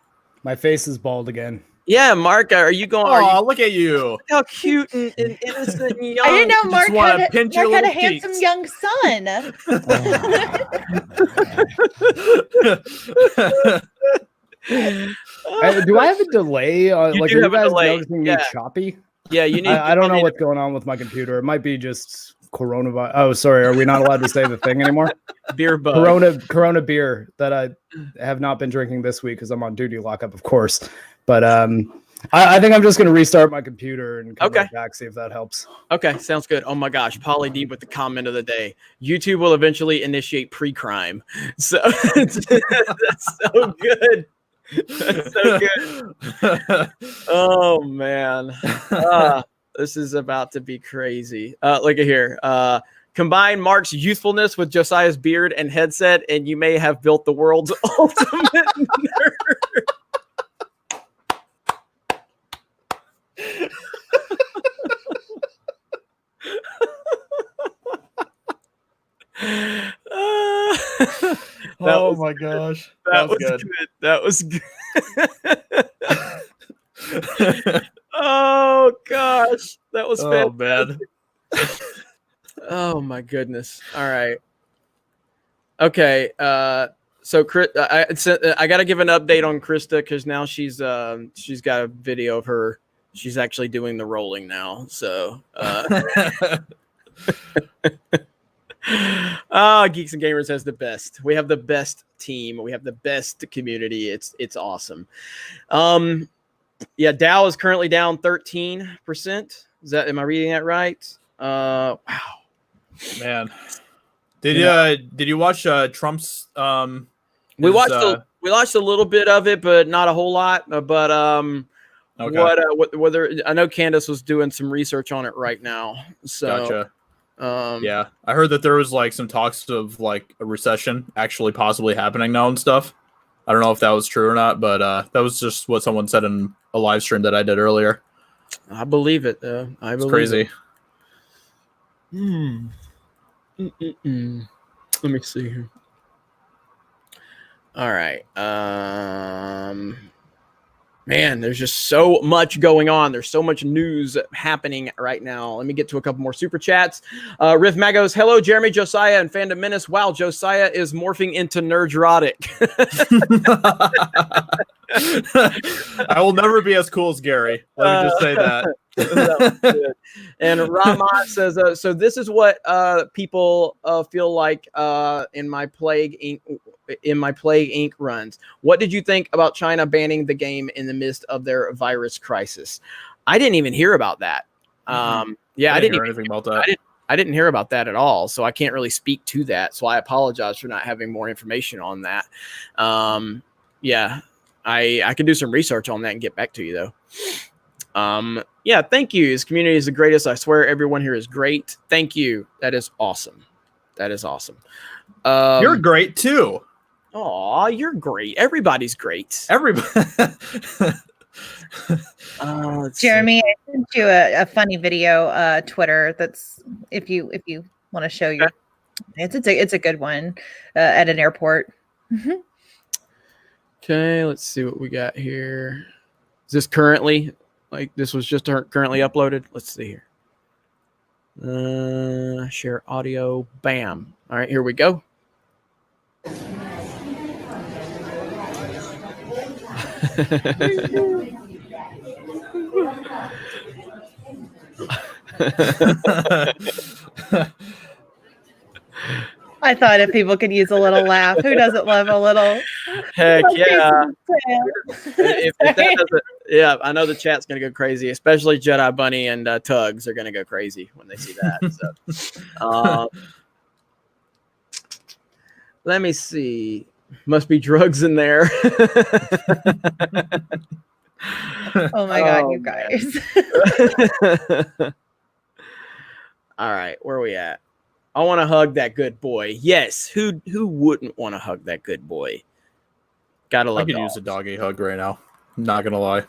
My face is bald again.
Yeah, Are you going?
Oh, look at you!
Look how cute and innocent and young.
I didn't know Mark had a handsome
cheeks.
young son.
Do I have a delay? Are you guys
delay.
noticing me choppy?
Yeah, you need.
I don't know what's going on with my computer. It might be just coronavirus. Oh, sorry. Are we not allowed to say the thing anymore?
Beer bug.
Corona beer that I have not been drinking this week because I'm on duty lockup, of course. But I think I'm just going to restart my computer and come right back, see if that helps.
Okay, sounds good. Oh my gosh, Polly D with the comment of the day. YouTube will eventually initiate pre-crime. So that's so good. That's so good. Oh man. This is about to be crazy. Look at here. Combine Mark's youthfulness with Josiah's beard and headset, and you may have built the world's ultimate nerd.
Oh my gosh.
That was good. That was good. Oh gosh. That was fantastic.
Man.
Oh my goodness. All right. Okay. So Chris, I got to give an update on Krista because now she's got a video of her. She's actually doing the rolling now. So Geeks and Gamers has the best. We have the best team. We have the best community. It's awesome. Yeah, Dow is currently down 13%. Am I reading that right? Wow.
Man. Did you watch Trump's
we watched a little bit of it, but not a whole lot. But whether I know Candace was doing some research on it right now. So
gotcha. Yeah, I heard that there was like some talks of like a recession actually possibly happening now and stuff. I don't know if that was true or not, but that was just what someone said in a live stream that I did earlier.
I believe it.
It's crazy.
Let me see here. All right. Man, there's just so much going on. There's so much news happening right now. Let me get to a couple more super chats. Riff Magos, hello, Jeremy, Josiah, and Fandom Menace. Wow, Josiah is morphing into Nerdrotic.
I will never be as cool as Gary. Let me just say that.
That was good. And Ramon says, so this is what people feel like in my Plague Inc. runs. What did you think about China banning the game in the midst of their virus crisis? I didn't even hear about that. I didn't
hear anything about that.
I didn't hear about that at all, so I can't really speak to that. So I apologize for not having more information on that. I can do some research on that and get back to you though. Thank you. His community is the greatest. I swear everyone here is great. Thank you. That is awesome.
You're great too.
Aw, you're great. Everybody's great.
Everybody.
Jeremy, I sent you a funny video, Twitter. That's if you want to show your. It's a good one at an airport.
Okay, let's see what we got here. Is this currently this was just currently uploaded? Let's see here. Share audio. Bam. All right, here we go.
I thought if people could use a little laugh, who doesn't love a little?
Heck yeah! If that doesn't, yeah, I know the chat's gonna go crazy, especially Jedi Bunny and Tugs are gonna go crazy when they see that. So, let me see. Must be drugs in there.
Oh my god, you guys!
All right, where are we at? I want to hug that good boy. Yes, who wouldn't want to hug that good boy? Gotta love.
I could use a doggy hug right now. I'm not gonna lie.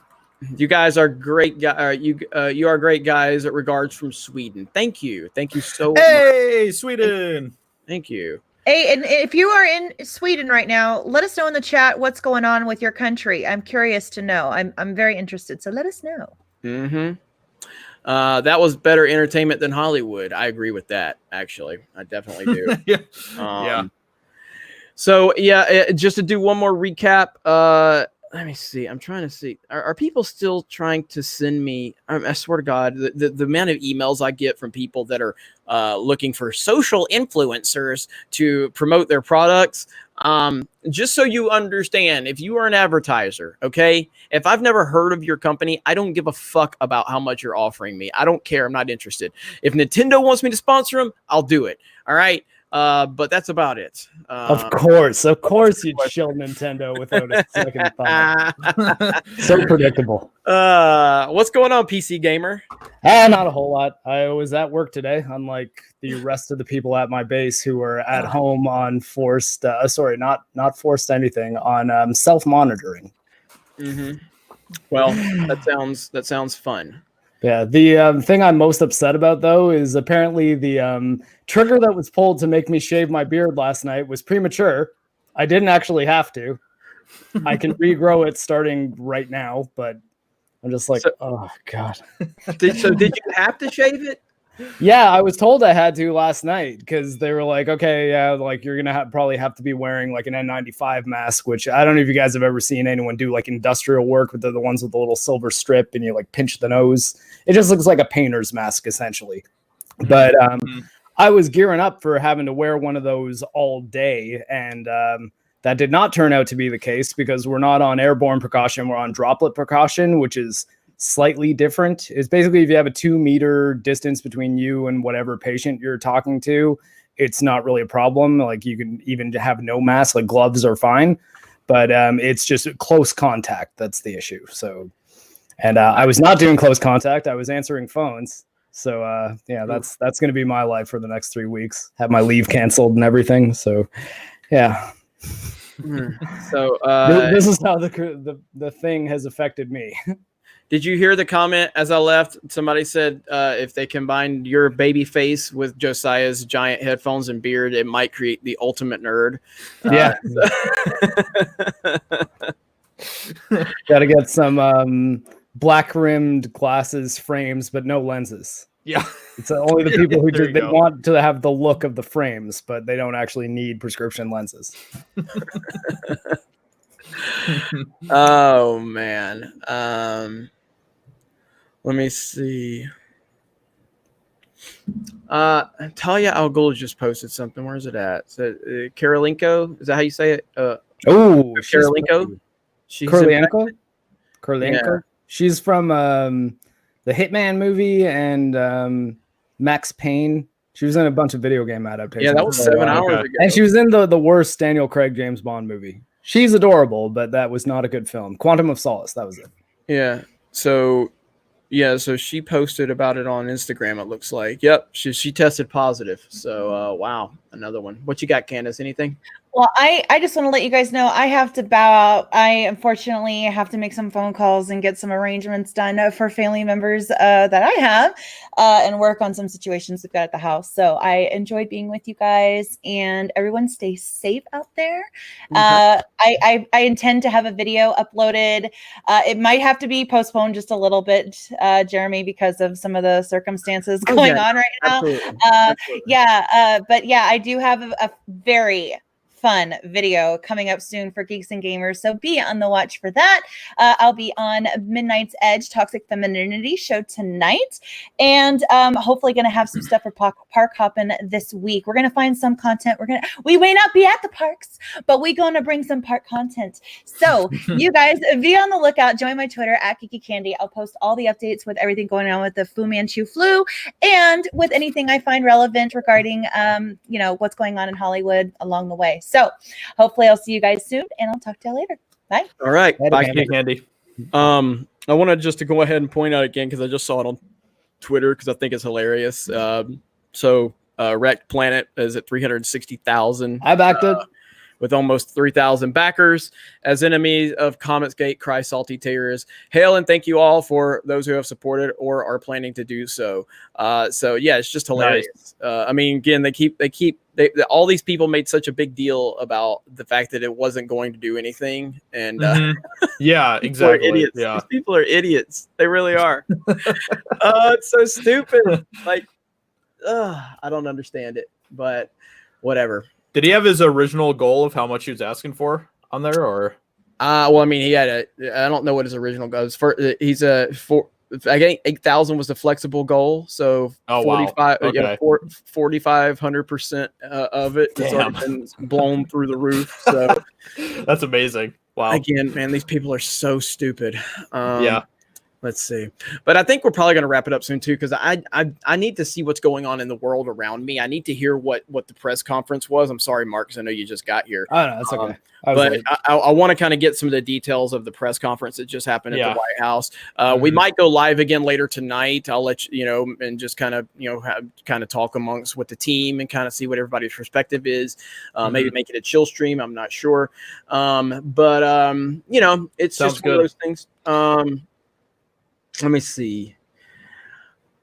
You guys are great. You are great guys. Regards from Sweden. Thank you so much.
Hey, Sweden.
Thank you.
Hey, and if you are in Sweden right now, let us know in the chat what's going on with your country. I'm curious to know. I'm very interested. So let us know.
Mm-hmm. That was better entertainment than Hollywood. I agree with that. Actually, I definitely do.
Yeah.
So just to do one more recap. Let me see. I'm trying to see. Are people still trying to send me? I swear to God, the amount of emails I get from people that are looking for social influencers to promote their products. Just so you understand, if you are an advertiser, okay, if I've never heard of your company, I don't give a fuck about how much you're offering me. I don't care. I'm not interested. If Nintendo wants me to sponsor them, I'll do it. All right. But that's about it.
Of course, you'd shill Nintendo without a second thought. So predictable.
What's going on, PC Gamer?
Not a whole lot. I was at work today, unlike the rest of the people at my base who are at home on forced. Not forced anything on self-monitoring.
Mm-hmm. Well, that sounds fun.
Yeah, the thing I'm most upset about, though, is apparently the trigger that was pulled to make me shave my beard last night was premature. I didn't actually have to. I can regrow it starting right now, but I'm just like, oh, God.
Did you have to shave it?
Yeah, I was told I had to last night because they were like, okay, yeah, like you're going to probably have to be wearing like an N95 mask, which I don't know if you guys have ever seen anyone do like industrial work, but they're the ones with the little silver strip and you like pinch the nose. It just looks like a painter's mask essentially. But I was gearing up for having to wear one of those all day. And that did not turn out to be the case because we're not on airborne precaution. We're on droplet precaution, which is slightly different. It's basically if you have a 2 meter distance between you and whatever patient you're talking to, it's not really a problem. Like you can even have no mask, like gloves are fine, but it's just close contact. That's the issue. So, and I was not doing close contact. I was answering phones. So yeah, that's going to be my life for the next 3 weeks. Have my leave canceled and everything. So yeah.
So
this is how the thing has affected me.
Did you hear the comment as I left? Somebody said if they combined your baby face with Josiah's giant headphones and beard, it might create the ultimate nerd.
Yeah. Got to get some black rimmed glasses frames, but no lenses.
Yeah,
it's only the people who
There
do,
you
they
go.
want to have the look of the frames, but they don't actually need prescription lenses.
Oh man. Let me see. Talia Al Ghul just posted something. Where is it at? Is it Karolinko? Is that how you say it?
Oh,
Karolinko. She's
Kurlienko.
Yeah.
She's from the Hitman movie and Max Payne. She was in a bunch of video game adaptations.
Yeah, that was 7 hours ago.
And she was in the worst Daniel Craig James Bond movie. She's adorable, but that was not a good film. Quantum of Solace, that was it.
Yeah. So she posted about it on Instagram, it looks like. Yep, she tested positive. So wow, another one. What you got, Candace? Anything?
Well, I just want to let you guys know I have to bow out. I unfortunately have to make some phone calls and get some arrangements done for family members that I have and work on some situations we've got at the house. So I enjoyed being with you guys, and everyone stay safe out there. I intend to have a video uploaded. It might have to be postponed just a little bit, Jeremy, because of some of the circumstances going on right now.
Absolutely.
But yeah, I do have a very fun video coming up soon for Geeks and Gamers, so be on the watch for that. I'll be on Midnight's Edge Toxic Femininity show tonight, and hopefully going to have some stuff for park hopping this week. We're going to find some content. We may not be at the parks, but we're going to bring some park content. So you guys be on the lookout. Join my Twitter at Kiki Candy. I'll post all the updates with everything going on with the Fu Manchu flu and with anything I find relevant regarding what's going on in Hollywood along the way. So hopefully I'll see you guys soon, and I'll talk to you later. Bye.
All right. Bye,
Candy.
I wanted just to go ahead and point out again, because I just saw it on Twitter, because I think it's hilarious. Wrecked Planet is at 360,000.
I backed it.
With almost 3,000 backers. As enemies of Comet's Gate, cry salty tears. Hail and thank you all for those who have supported or are planning to do so. It's just hilarious. Nice. Again, all these people made such a big deal about the fact that it wasn't going to do anything. And
yeah, exactly.
Idiots.
Yeah.
These people are idiots. They really are. It's so stupid. I don't understand it, but whatever.
Did he have his original goal of how much he was asking for on there, or?
He had I don't know what his original goal is. I think 8,000 was the flexible goal. So 4,500% of it has already been blown through the roof. So
that's amazing. Wow.
Again, man, these people are so stupid.
Yeah.
Let's see. But I think we're probably going to wrap it up soon too, because I need to see what's going on in the world around me. I need to hear what the press conference was. I'm sorry, Mark, because I know you just got here.
Oh, no, that's okay.
But I want to kind of get some of the details of the press conference that just happened at the White House. We might go live again later tonight. I'll let you know, and just kind of talk amongst with the team and kind of see what everybody's perspective is. Maybe make it a chill stream. I'm not sure. It's
Sounds
just one of those things. Let me see.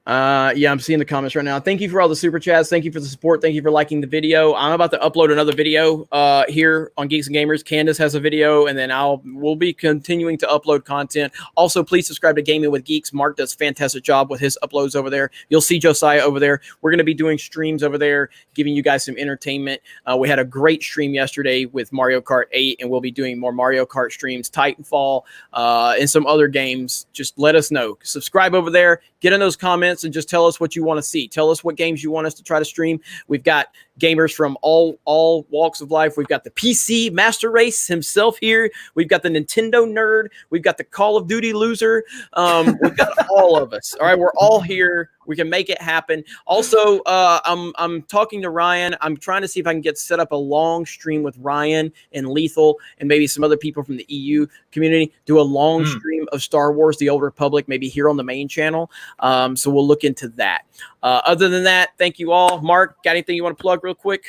I'm seeing the comments right now. Thank you for all the super chats. Thank you for the support. Thank you for liking the video. I'm about to upload another video here on Geeks and Gamers. Candace has a video, and then we'll be continuing to upload content. Also, please subscribe to Gaming with Geeks. Mark does a fantastic job with his uploads over there. You'll see Josiah over there. We're going to be doing streams over there, giving you guys some entertainment. We had a great stream yesterday with Mario Kart 8, and we'll be doing more Mario Kart streams, Titanfall, and some other games. Just let us know. Subscribe over there. Get in those comments and just tell us what you want to see. Tell us what games you want us to try to stream. We've got gamers from all walks of life. We've got the PC Master Race himself here. We've got the Nintendo nerd. We've got the Call of Duty loser. We've got all of us. All right, we're all here. We can make it happen. Also, I'm talking to Ryan. I'm trying to see if I can get set up a long stream with Ryan and Lethal and maybe some other people from the EU community. Do a long stream of Star Wars: The Old Republic, maybe here on the main channel. So we'll look into that. Other than that, thank you all. Mark, got anything you want to plug real quick?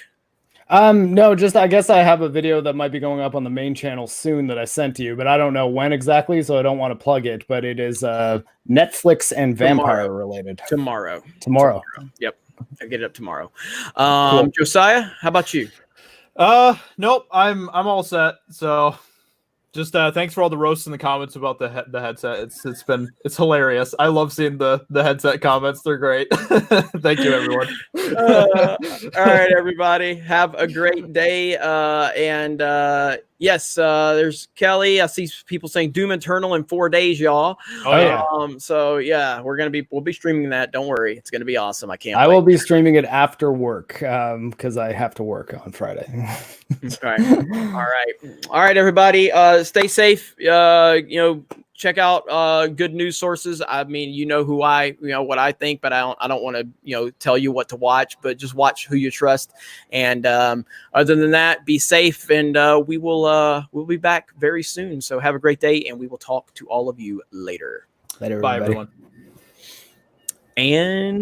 No, just I guess I have a video that might be going up on the main channel soon that I sent to you, but I don't know when exactly, so I don't want to plug it. But it is Netflix and vampire related.
Tomorrow. Yep, I get it up tomorrow.
Cool.
Josiah, how about you?
Nope. I'm all set. So Just thanks for all the roasts in the comments about the headset. It's hilarious. I love seeing the headset comments. They're great. Thank you, everyone.
All right, everybody. Have a great day. Yes, there's Kelly. I see people saying Doom Eternal in 4 days, y'all.
Oh, yeah.
So yeah, we'll be streaming that. Don't worry, it's gonna be awesome. I can't.
I
wait.
will be streaming it after work because I have to work on Friday.
Okay. All right, everybody. Stay safe. Check out good news sources. I mean, what I think, but I don't want to tell you what to watch, but just watch who you trust. And other than that, be safe, and we'll be back very soon. So have a great day, and we will talk to all of you later.
Later,
Bye,
everybody.
everyone.
And